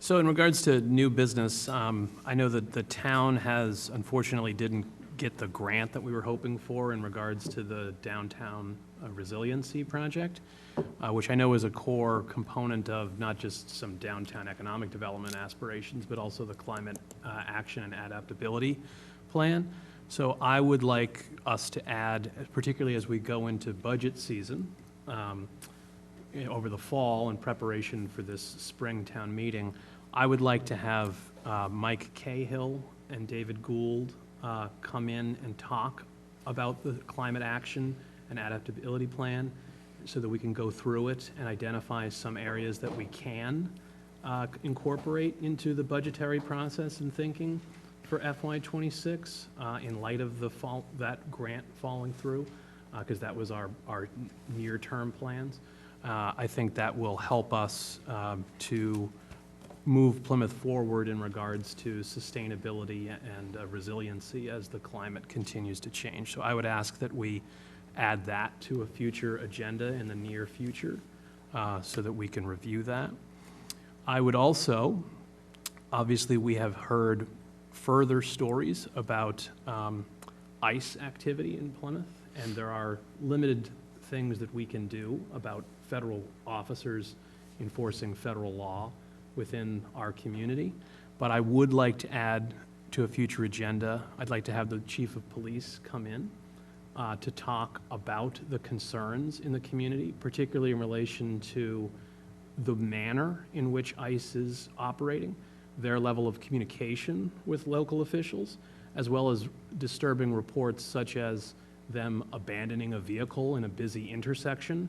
So in regards to new business, I know that the town has unfortunately didn't get the grant that we were hoping for in regards to the downtown resiliency project, which I know is a core component of not just some downtown economic development aspirations, but also the climate action and adaptability plan. So I would like us to add, particularly as we go into budget season, over the fall in preparation for this spring town meeting, I would like to have Mike Cahill and David Gould come in and talk about the climate action and adaptability plan so that we can go through it and identify some areas that we can incorporate into the budgetary process and thinking for FY '26 in light of that grant falling through, because that was our near-term plans. I think that will help us to move Plymouth forward in regards to sustainability and resiliency as the climate continues to change. So I would ask that we add that to a future agenda in the near future so that we can review that. I would also, obviously, we have heard further stories about ICE activity in Plymouth, and there are limited things that we can do about federal officers enforcing federal law within our community. But I would like to add to a future agenda, I'd like to have the chief of police come in to talk about the concerns in the community, particularly in relation to the manner in which ICE is operating, their level of communication with local officials, as well as disturbing reports such as them abandoning a vehicle in a busy intersection,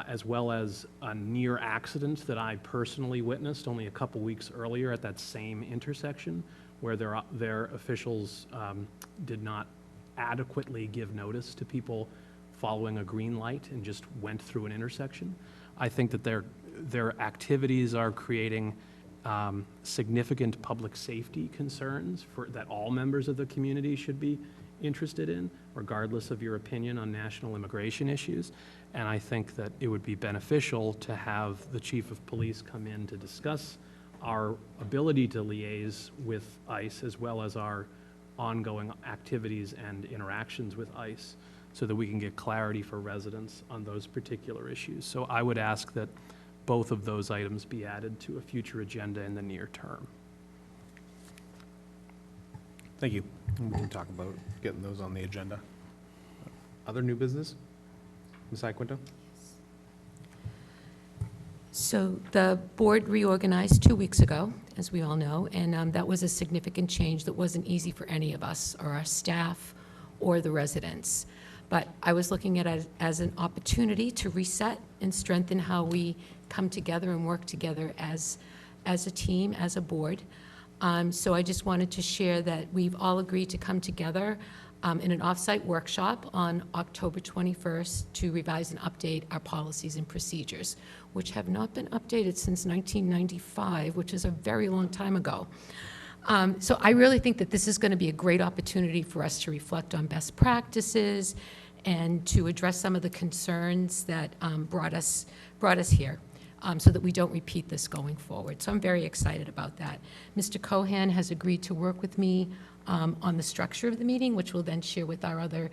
as well as a near accident that I personally witnessed only a couple weeks earlier at that same intersection, where their officials did not adequately give notice to people following a green light and just went through an intersection. I think that their activities are creating significant public safety concerns that all members of the community should be interested in, regardless of your opinion on national immigration issues. And I think that it would be beneficial to have the chief of police come in to discuss our ability to liaise with ICE, as well as our ongoing activities and interactions with ICE, so that we can get clarity for residents on those particular issues. So I would ask that both of those items be added to a future agenda in the near term. Thank you. We can talk about getting those on the agenda. Other new business? Ms. Iaquinto? So the board reorganized 2 weeks ago, as we all know, and that was a significant change that wasn't easy for any of us, or our staff, or the residents. But I was looking at it as an opportunity to reset and strengthen how we come together and work together as a team, as a board. So I just wanted to share that we've all agreed to come together in an off-site workshop on October 21st to revise and update our policies and procedures, which have not been updated since 1995, which is a very long time ago. So I really think that this is going to be a great opportunity for us to reflect on best practices and to address some of the concerns that brought us here, so that we don't repeat this going forward. So I'm very excited about that. Mr. Cohan has agreed to work with me on the structure of the meeting, which we'll then share with our other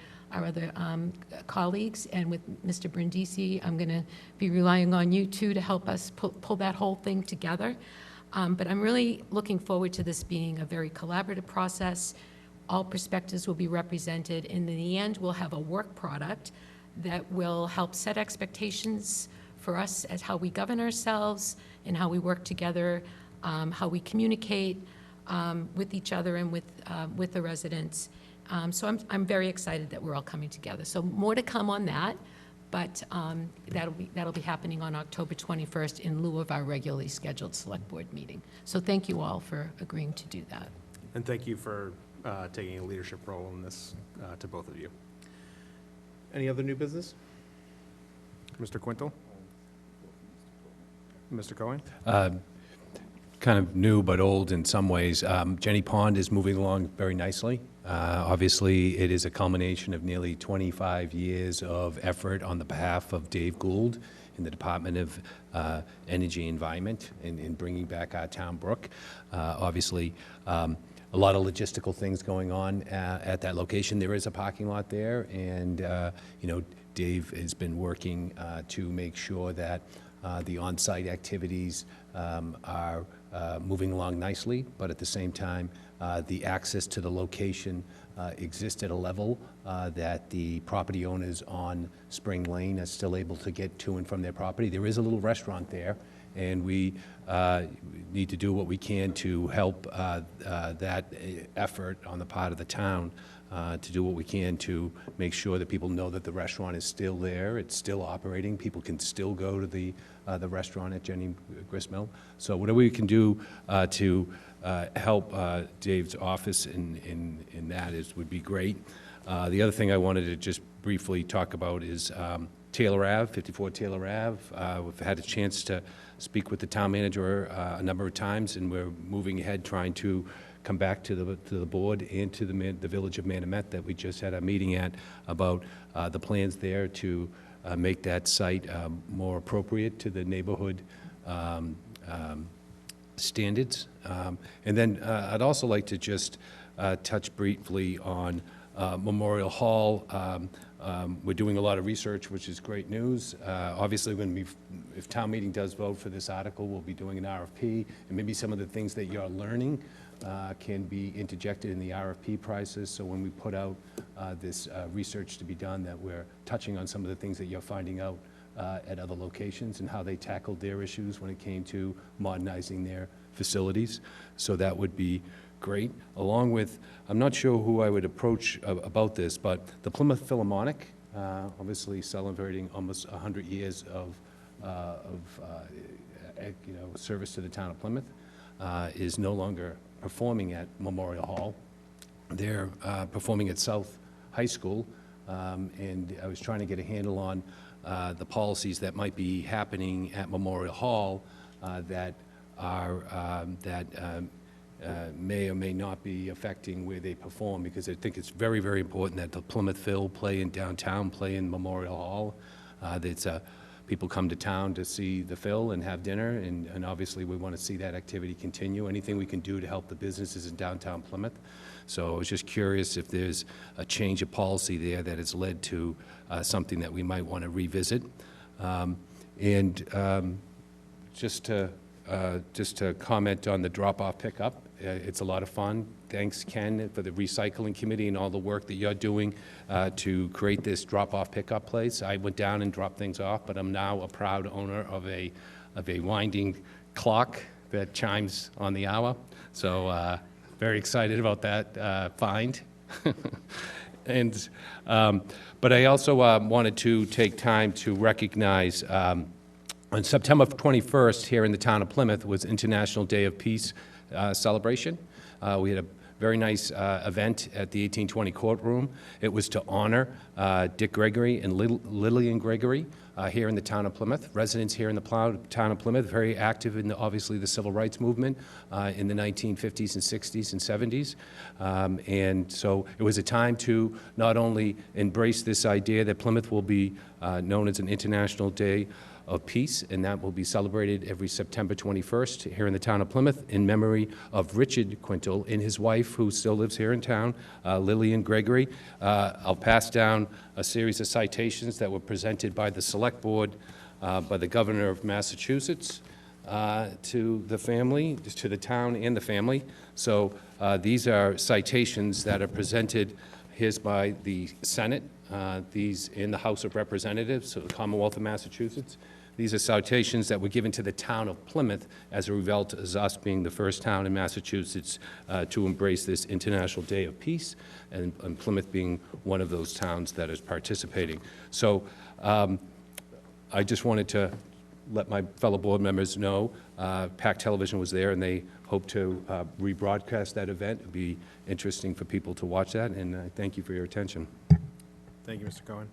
colleagues, and with Mr. Brindisi, I'm going to be relying on you too to help us pull that whole thing together. But I'm really looking forward to this being a very collaborative process. All perspectives will be represented, and in the end, we'll have a work product that will help set expectations for us as how we govern ourselves and how we work together, how we communicate with each other and with the residents. So I'm very excited that we're all coming together. So more to come on that, but that'll be happening on October 21st in lieu of our regularly scheduled select board meeting. So thank you all for agreeing to do that. And thank you for taking a leadership role in this, to both of you. Any other new business? Mr. Quintal? Mr. Cohen? Kind of new but old in some ways. Jenny Pond is moving along very nicely. Obviously, it is a culmination of nearly 25 years of effort on the behalf of Dave Gould in the Department of Energy and Environment in bringing back our town brook. Obviously, a lot of logistical things going on at that location. There is a parking lot there, and Dave has been working to make sure that the on-site activities are moving along nicely, but at the same time, the access to the location exists at a level that the property owners on Spring Lane are still able to get to and from their property. There is a little restaurant there, and we need to do what we can to help that effort on the part of the town to do what we can to make sure that people know that the restaurant is still there, it's still operating, people can still go to the restaurant at Jenny Gristmill. So whatever we can do to help Dave's office in that would be great. The other thing I wanted to just briefly talk about is Taylor Ave, 54 Taylor Ave. We've had a chance to speak with the town manager a number of times, and we're moving ahead trying to come back to the board and to the Village of Manomet that we just had a meeting at about the plans there to make that site more appropriate to the neighborhood standards. And then I'd also like to just touch briefly on Memorial Hall. We're doing a lot of research, which is great news. Obviously, if town meeting does vote for this article, we'll be doing an RFP, and maybe some of the things that you're learning can be interjected in the RFP prices. So when we put out this research to be done, that we're touching on some of the things that you're finding out at other locations and how they tackled their issues when it came to modernizing their facilities. So that would be great. Along with, I'm not sure who I would approach about this, but the Plymouth Philharmonic, obviously celebrating almost 100 years of service to the town of Plymouth, is no longer performing at Memorial Hall. They're performing at South High School, and I was trying to get a handle on the policies that might be happening at Memorial Hall that are may or may not be affecting where they perform, because I think it's very, very important that the Plymouth Phil play in downtown, play in Memorial Hall. People come to town to see the Phil and have dinner, and obviously we want to see that activity continue. Anything we can do to help the businesses in downtown Plymouth. So I was just curious if there's a change of policy there that has led to something that we might want to revisit. Just to comment on the drop-off pickup, it's a lot of fun. Thanks, Ken, for the recycling committee and all the work that you're doing to create this drop-off pickup place. I went down and dropped things off, but I'm now a proud owner of a winding clock that chimes on the hour. So very excited about that find. But I also wanted to take time to recognize on September 21st here in the town of Plymouth was International Day of Peace celebration. We had a very nice event at the 1820 courtroom. It was to honor Dick Gregory and Lillian Gregory here in the town of Plymouth. Residents here in the town of Plymouth, very active in obviously the civil rights movement in the 1950s and 60s and 70s. And so it was a time to not only embrace this idea that Plymouth will be known as an International Day of Peace, and that will be celebrated every September 21st here in the town of Plymouth in memory of Richard Quintal and his wife, who still lives here in town, Lillian Gregory. I'll pass down a series of citations that were presented by the Select Board, by the Governor of Massachusetts, to the family, to the town and the family. So these are citations that are presented here by the Senate, these in the House of Representatives, so the Commonwealth of Massachusetts. These are citations that were given to the town of Plymouth as a result of us being the first town in Massachusetts to embrace this International Day of Peace, and Plymouth being one of those towns that is participating. So I just wanted to let my fellow board members know PAC Television was there, and they hope to rebroadcast that event. It would be interesting for people to watch that, and I thank you for your attention. Thank you, Mr. Cohen.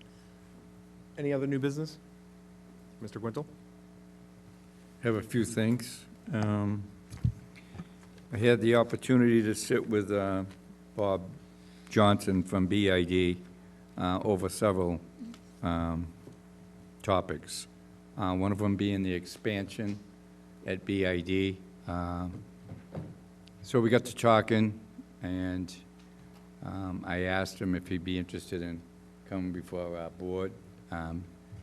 Any other new business? Mr. Quintal? Have a few things. I had the opportunity to sit with Bob Johnson from BID over several topics. One of them being the expansion at BID. So we got to talking, and I asked him if he'd be interested in coming before our board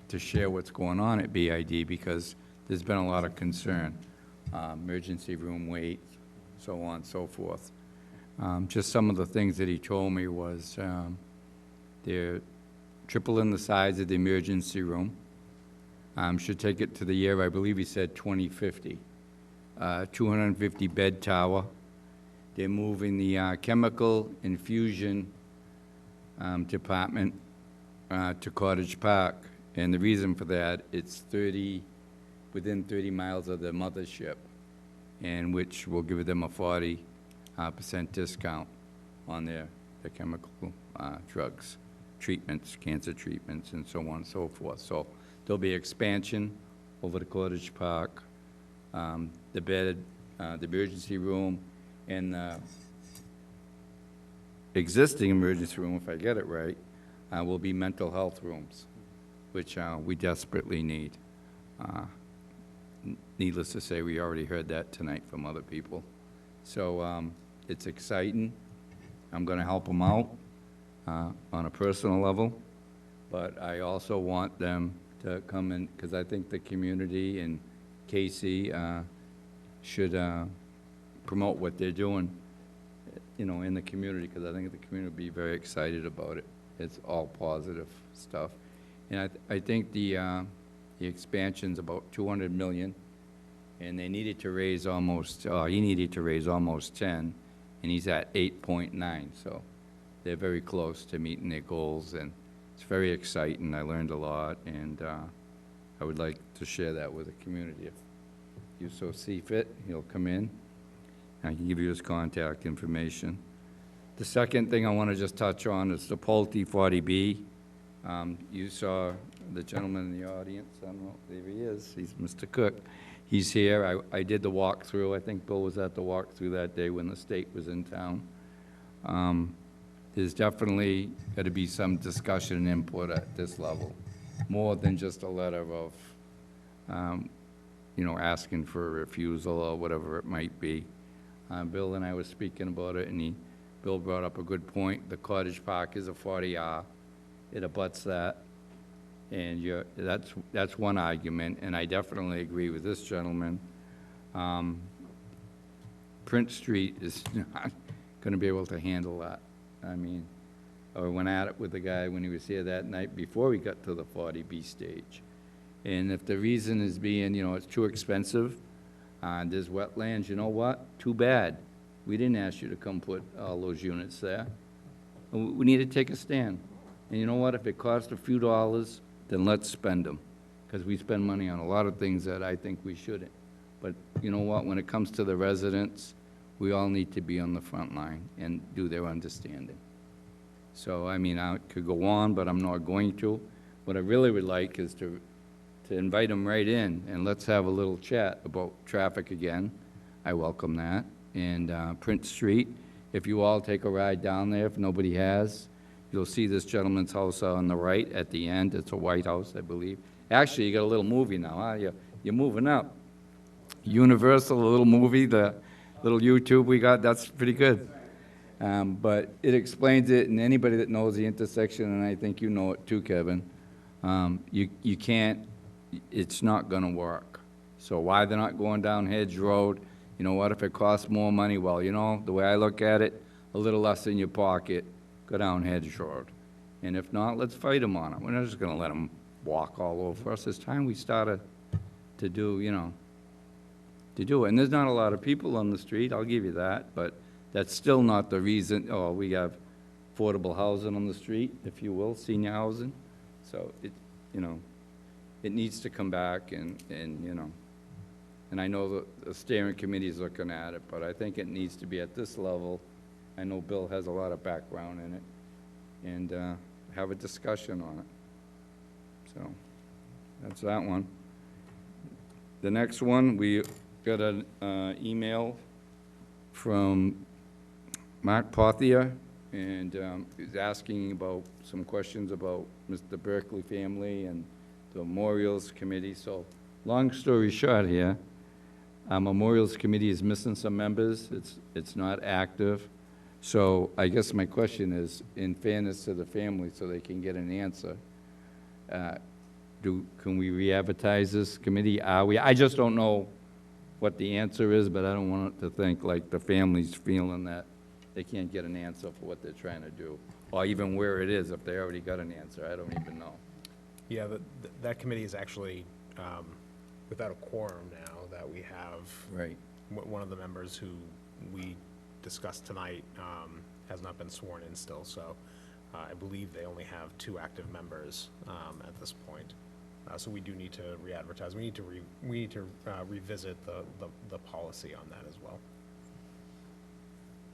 to share what's going on at BID, because there's been a lot of concern, emergency room wait, so on and so forth. Just some of the things that he told me was they're tripling the size of the emergency room. Should take it to the year, I believe he said 2050. 250 bed tower. They're moving the chemical infusion department to Cottage Park. And the reason for that, it's within 30 miles of the mothership. and which will give them a 40% discount on their chemical drugs, treatments, cancer treatments, and so on and so forth. So there'll be expansion over the Cottage Park, the bed, the emergency room, and the existing emergency room, if I get it right, will be mental health rooms, which we desperately need. Needless to say, we already heard that tonight from other people. So it's exciting. I'm going to help them out on a personal level, but I also want them to come in, because I think the community and Casey should promote what they're doing, you know, in the community, because I think the community will be very excited about it. It's all positive stuff. And I think the expansion's about $200 million, and they needed to raise almost, he needed to raise almost 10, and he's at 8.9, so they're very close to meeting their goals, and it's very exciting. I learned a lot, and I would like to share that with the community. If you so see fit, he'll come in. I can give you his contact information. The second thing I want to just touch on is the Pulte 40B. You saw the gentleman in the audience. I don't know, there he is. He's Mr. Cook. He's here. I did the walkthrough. I think Bill was at the walkthrough that day when the state was in town. There's definitely got to be some discussion and input at this level, more than just a letter of, you know, asking for a refusal or whatever it might be. Bill and I were speaking about it, and Bill brought up a good point. The Cottage Park is a 40R. It abuts that, and that's one argument, and I definitely agree with this gentleman. Prince Street is not going to be able to handle that. I mean, I went at it with the guy when he was here that night before we got to the 40B stage. And if the reason is being, you know, it's too expensive, there's wetlands, you know what? Too bad. We didn't ask you to come put all those units there. We need to take a stand. And you know what? If it costs a few dollars, then let's spend them, because we spend money on a lot of things that I think we shouldn't. But you know what? When it comes to the residents, we all need to be on the front line and do their understanding. So, I mean, I could go on, but I'm not going to. What I really would like is to invite them right in, and let's have a little chat about traffic again. I welcome that. And Prince Street, if you all take a ride down there, if nobody has, you'll see this gentleman's house on the right at the end. It's a white house, I believe. Actually, you got a little movie now, huh? You're moving up. Universal, a little movie, the little YouTube we got, that's pretty good. But it explains it, and anybody that knows the intersection, and I think you know it too, Kevin, you can't, it's not gonna work. So why they're not going down Hedge Road? You know what, if it costs more money, well, you know, the way I look at it, a little less in your pocket, go down Hedge Road. And if not, let's fight them on it. We're not just gonna let them walk all over us. It's time we started to do, you know, to do it. And there's not a lot of people on the street, I'll give you that, but that's still not the reason. Oh, we have affordable housing on the street, if you will, senior housing. So it, you know, it needs to come back, and you know, and I know the steering committee is looking at it, but I think it needs to be at this level. I know Bill has a lot of background in it, and have a discussion on it. So that's that one. The next one, we got an email from Mark Pothier, and he's asking about some questions about Mr. Berkeley family and the Memorials Committee. So long story short here, our Memorials Committee is missing some members. It's not active. So I guess my question is, in fairness to the family, so they can get an answer, can we re-advertise this committee? I just don't know what the answer is, but I don't want it to think like the family's feeling that they can't get an answer for what they're trying to do, or even where it is if they already got an answer. I don't even know. Yeah, that committee is actually without a quorum now that we have. Right. One of the members who we discussed tonight has not been sworn in still, so I believe they only have 2 active members at this point. So we do need to re-advertise. We need to revisit the policy on that as well.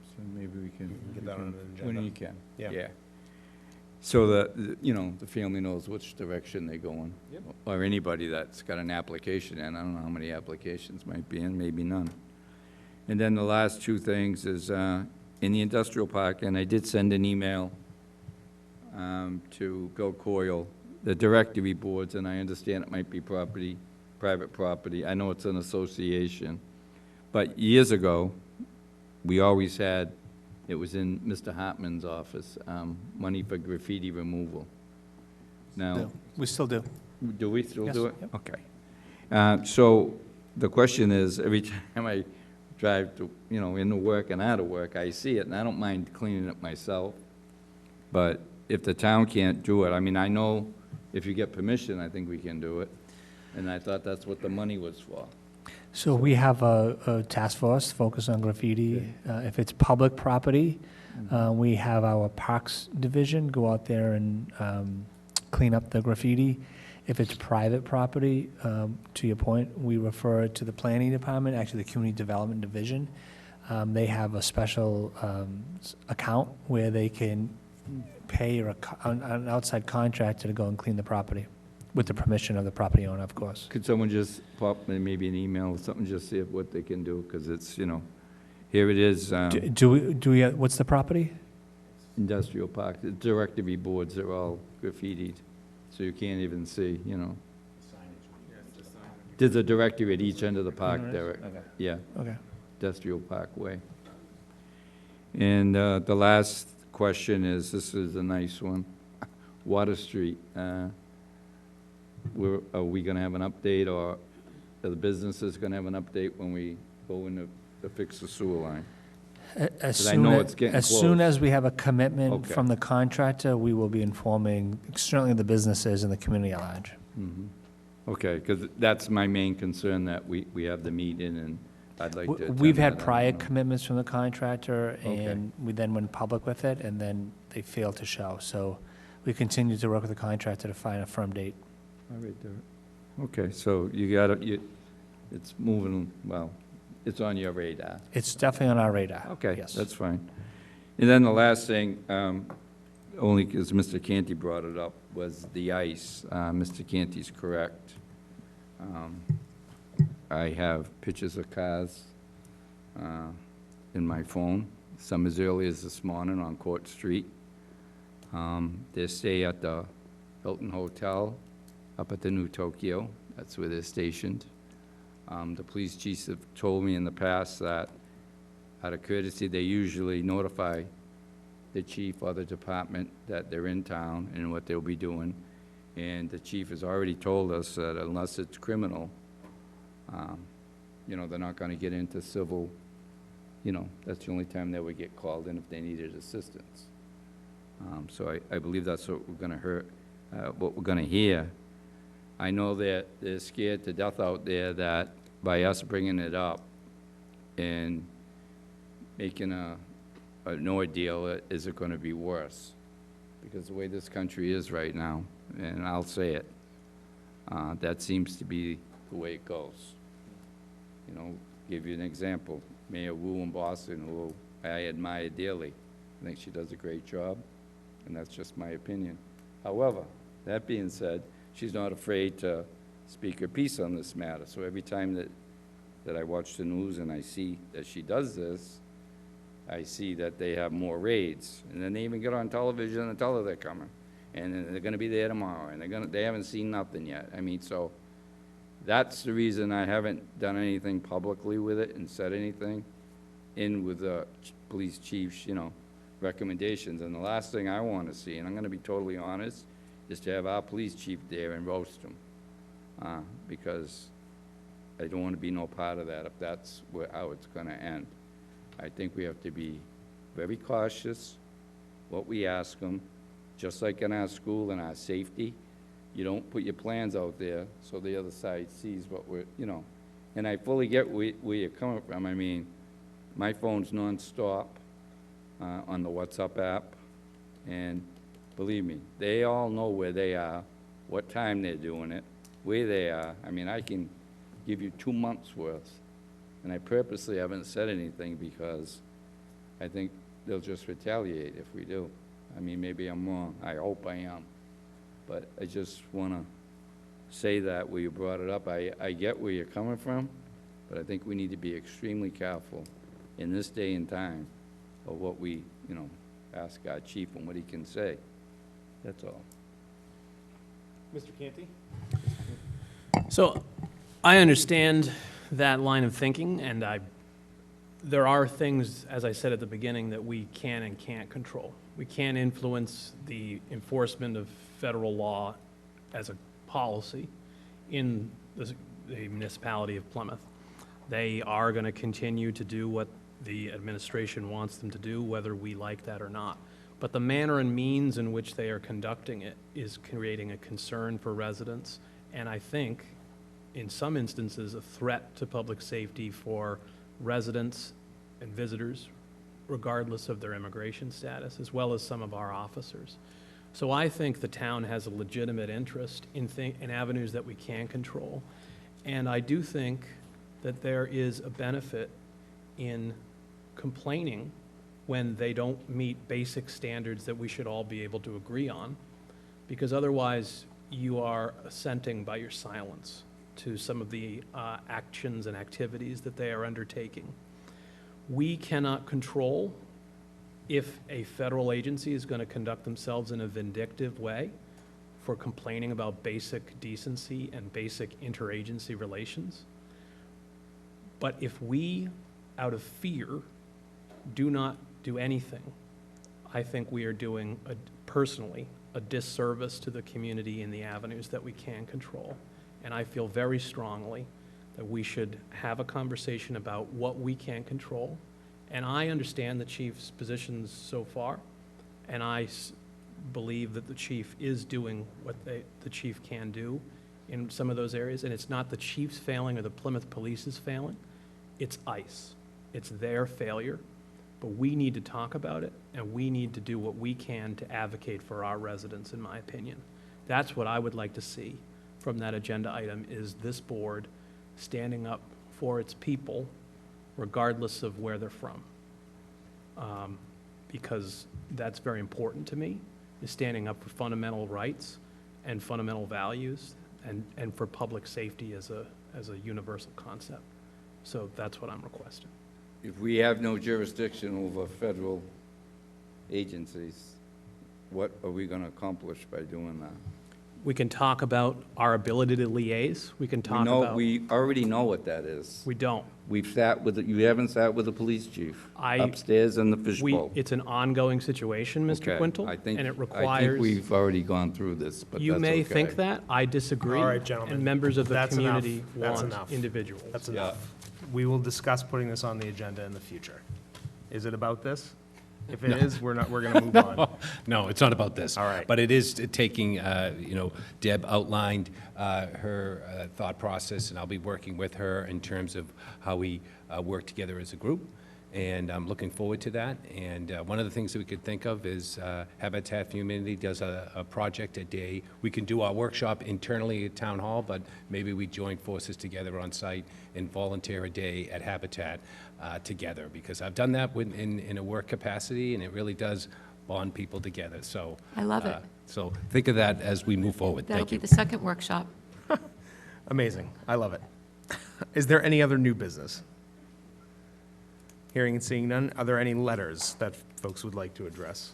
So maybe we can. Get that on an agenda. When you can. Yeah. So that, the family knows which direction they're going. Yep. Or anybody that's got an application in. I don't know how many applications might be in, maybe none. And then the last two things is, in the industrial park, and I did send an email to Bill Coyle, the directory boards, and I understand it might be private property. I know it's an association. But years ago, we always had, it was in Mr. Hartman's office, money for graffiti removal. Now. We still do. Do we still Yes, do it? yep. Okay. So the question is, every time I drive to, into work and out of work, I see it, and I don't mind cleaning it myself. But if the town can't do it, I mean, I know if you get permission, I think we can do it. And I thought that's what the money was for. So we have a task force focused on graffiti. If it's public property, we have our Parks Division go out there and clean up the graffiti. If it's private property, to your point, we refer it to the Planning Department, actually the Community Development Division. They have a special account where they can pay an outside contractor to go and clean the property, with the permission of the property owner, of course. Could someone just pop me maybe an email or something, just see what they can do, because it's, here it is. Do we, what's the property? Industrial park, the directory boards are all graffitied, so you can't even see, There's a directory at each end of the park there. Okay. Yeah. Okay. Industrial Parkway. And the last question is, this is a nice one, Water Street. Are we going to have an update, or are the businesses going to have an update when we go in to fix the sewer line? As I know it's getting soon close. as we have a commitment Okay. from the contractor, we will be informing certainly the businesses and the community at large. Mhm. Okay, because that's my main concern, that we have the meeting, and I'd like to attend We've had that. prior commitments from the contractor, Okay. and we then went public with it, and then they failed to show. So we continue to work with the contractor to find a firm date. All right, Derek. Okay, so you got it, it's moving, well, it's on your radar. It's definitely on our radar. Okay, Yes. that's fine. And then the last thing, only because Mr. Canty brought it up, was the ice. Mr. Canty's correct. I have pictures of cars in my phone, some as early as this morning on Court Street. They stay at the Hilton Hotel up at the New Tokyo. That's where they're stationed. The police chiefs have told me in the past that, out of courtesy, they usually notify the chief or the department that they're in town and what they'll be doing. And the chief has already told us that unless it's criminal, they're not going to get into civil. That's the only time they would get called in if they needed assistance. So I believe that's what we're going to what we're going to hear. I know that they're scared to death out there that by us bringing it up and making an ordeal, is it going to be worse? Because the way this country is right now, and I'll say it, that seems to be the way it goes. Give you an example. Mayor Wu in Boston, who I admire dearly. I think she does a great job, and that's just my opinion. However, that being said, she's not afraid to speak her piece on this matter. So every time that I watch the news and I see that she does this, I see that they have more raids. And then they even get on television and tell her they're coming. And then they're gonna be there tomorrow, and they haven't seen nothing yet. I mean, so that's the reason I haven't done anything publicly with it and said anything in with the police chief's, recommendations. And the last thing I want to see, and I'm gonna be totally honest, is to have our police chief there and roast him. Because I don't want to be no part of that if that's how it's going to end. I think we have to be very cautious what we ask them, just like in our school and our safety. You don't put your plans out there so the other side sees what we're, And I fully get where you're coming from. I mean, my phone's nonstop on the WhatsApp app, and believe me, they all know where they are, what time they're doing it, where they are. I mean, I can give you 2 months' worth, and I purposely haven't said anything because I think they'll just retaliate if we do. I mean, maybe I'm wrong. I hope I am. But I just want to say that where you brought it up. I get where you're coming from, but I think we need to be extremely careful in this day and time of what we, ask our chief and what he can say. That's all. Mr. Canty? So I understand that line of thinking, and there are things, as I said at the beginning, that we can and can't control. We can't influence the enforcement of federal law as a policy in the municipality of Plymouth. They are going to continue to do what the administration wants them to do, whether we like that or not. But the manner and means in which they are conducting it is creating a concern for residents, and I think, in some instances, a threat to public safety for residents and visitors, regardless of their immigration status, as well as some of our officers. So I think the town has a legitimate interest in avenues that we can control. And I do think that there is a benefit in complaining when they don't meet basic standards that we should all be able to agree on, because otherwise you are assenting by your silence to some of the actions and activities that they are undertaking. We cannot control if a federal agency is going to conduct themselves in a vindictive way for complaining about basic decency and basic interagency relations. But if we, out of fear, do not do anything, I think we are doing, personally, a disservice to the community in the avenues that we can control. And I feel very strongly that we should have a conversation about what we can control. And I understand the chief's positions so far, and I believe that the chief is doing what the chief can do in some of those areas. And it's not the chief's failing or the Plymouth Police's failing. It's ICE. It's their failure. But we need to talk about it, and we need to do what we can to advocate for our residents, in my opinion. That's what I would like to see from that agenda item, is this board standing up for its people, regardless of where they're from. Because that's very important to me, is standing up for fundamental rights and fundamental values, and for public safety as a universal concept. So that's what I'm requesting. If we have no jurisdiction over federal agencies, what are we going to accomplish by doing that? We can talk about our ability to liaise. We can talk about... We already know what that is. We don't. We've sat with, you haven't sat with the police chief upstairs in the fishbowl. It's an ongoing situation, Mr. Quintal, and it requires... I think we've already gone through this, but that's okay. You may think that. I disagree. All right, gentlemen. And members of the That's community enough. want That's individuals. That's enough. We will discuss putting this on the agenda in the future. Is it about this? If it is, we're going to move on. No, it's not about this. All right. But it is taking, Deb outlined her thought process, and I'll be working with her in terms of how we work together as a group. And I'm looking forward to that. And one of the things that we could think of is Habitat for Humanity does a project a day. We can do our workshop internally at Town Hall, but maybe we join forces together on site and volunteer a day at Habitat together, because I've done that in a work capacity, and it really does bond people together. So I love it. So think of that as we move forward. That'll Thank be you. the second workshop. Amazing. I love it. Is there any other new business? Hearing and seeing none, are there any letters that folks would like to address?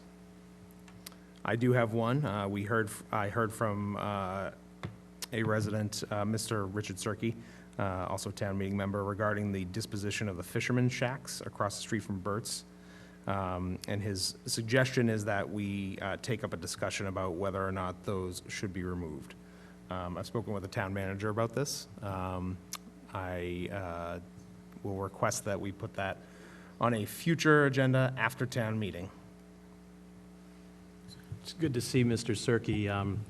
I do have one. I heard from a resident, Mr. Richard Cirque, also town meeting member, regarding the disposition of the fisherman shacks across the street from Burt's. And his suggestion is that we take up a discussion about whether or not those should be removed. I've spoken with the town manager about this. I will request that we put that on a future agenda after town meeting. It's good to see Mr. Cirque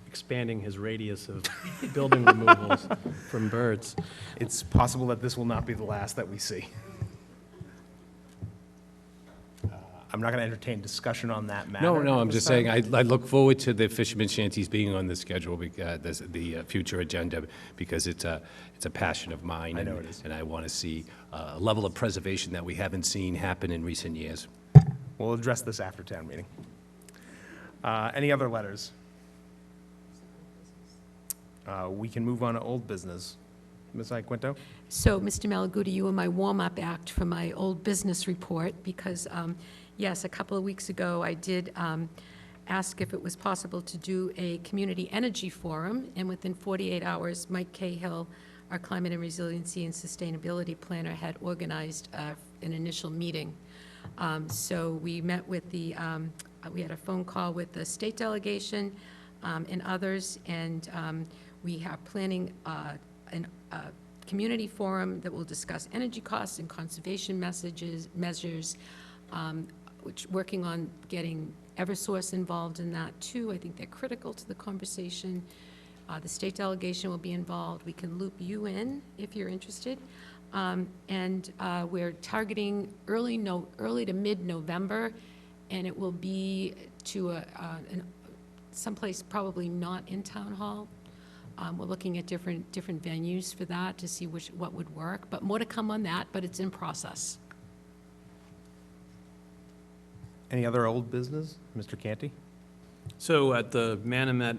expanding his radius of building removals from birds. It's possible that this will not be the last that we see. I'm not going to entertain discussion on that matter. No, at I'm this just saying, time. I look forward to the Fisherman Shanties being on the schedule, the future agenda, because it's a passion of mine. I know it is. And I want to see a level of preservation that we haven't seen happen in recent years. We'll address this after town meeting. Any other letters? We can move on to old business. Ms. Iaquinto? So, Mr. Malaguti, you were my warm-up act for my old business report, because, yes, a couple of weeks ago, I did ask if it was possible to do a community energy forum, and within 48 hours, Mike Cahill, our climate and resiliency and sustainability planner, had organized an initial meeting. So we met with we had a phone call with the state delegation and others, and we are planning a community forum that will discuss energy costs and conservation measures, which working on getting Eversource involved in that too. I think they're critical to the conversation. The state delegation will be involved. We can loop you in if you're interested. And we're targeting early to mid-November, and it will be to someplace probably not in Town Hall. We're looking at different venues for that to see what would work, but more to come on that, but it's in process. Any other old business? Mr. Canty? So at the Manomet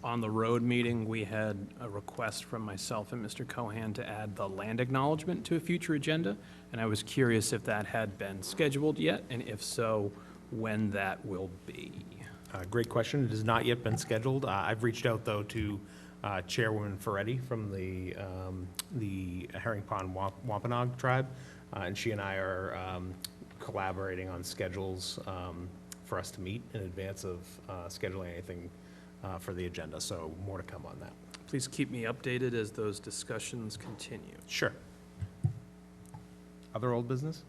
on the road meeting, we had a request from myself and Mr. Cohan to add the land acknowledgement to a future agenda, and I was curious if that had been scheduled yet, and if so, when that will be. Great question. It has not yet been scheduled. I've reached out, though, to Chairwoman Ferretti from the Herring Pond Wampanoag tribe, and she and I are collaborating on schedules for us to meet in advance of scheduling anything for the agenda, so more to come on that. Please keep me updated as those discussions continue. Sure. Other old business?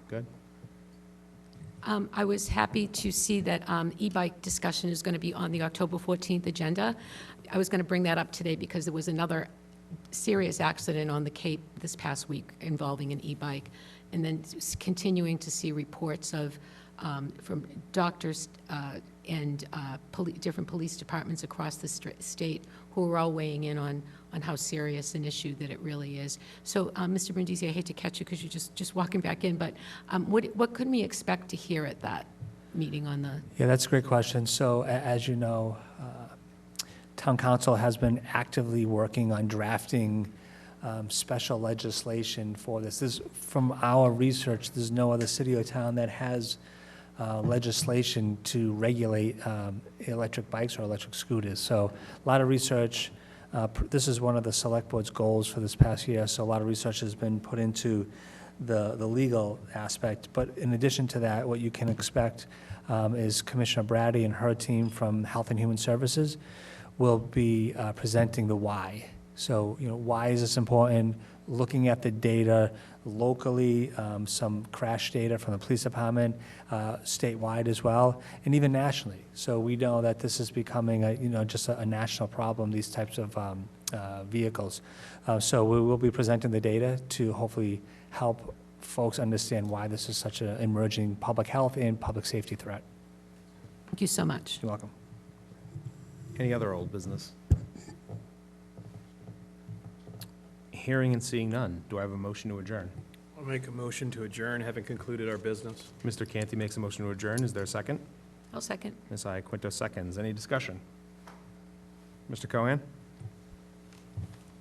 Good. I was happy to see that e-bike discussion is going to be on the October 14th agenda. I was going to bring that up today because there was another serious accident on the Cape this past week involving an e-bike, and then continuing to see reports of from doctors and different police departments across the state who are all weighing in on how serious an issue that it really is. So, Mr. Brindisi, I hate to catch you because you're just walking back in, but what could we expect to hear at that meeting on the? Yeah, that's a great question. So as you know, Town Council has been actively working on drafting special legislation for this. From our research, there's no other city or town that has legislation to regulate electric bikes or electric scooters. So a lot of research. This is one of the Select Board's goals for this past year, so a lot of research has been put into the legal aspect. But in addition to that, what you can expect is Commissioner Brady and her team from Health and Human Services will be presenting the why. So, why is this important? Looking at the data locally, some crash data from the police department, statewide as well, and even nationally. So we know that this is becoming just a national problem, these types of vehicles. So we will be presenting the data to hopefully help folks understand why this is such an emerging public health and public safety threat. Thank you so much. You're welcome. Any other old business? Hearing and seeing none, do I have a motion to adjourn? I'll make a motion to adjourn, having concluded our business. Mr. Canty makes a motion to adjourn. Is there a second? I'll second. Ms. Iaquinto seconds. Any discussion? Mr. Cohan?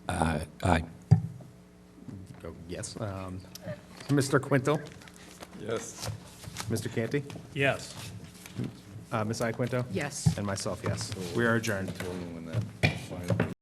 Aye. Oh, yes. Mr. Quintal? Yes. Mr. Canty? Yes. Ms. Iaquinto? Yes. And myself, yes. We are adjourned. When that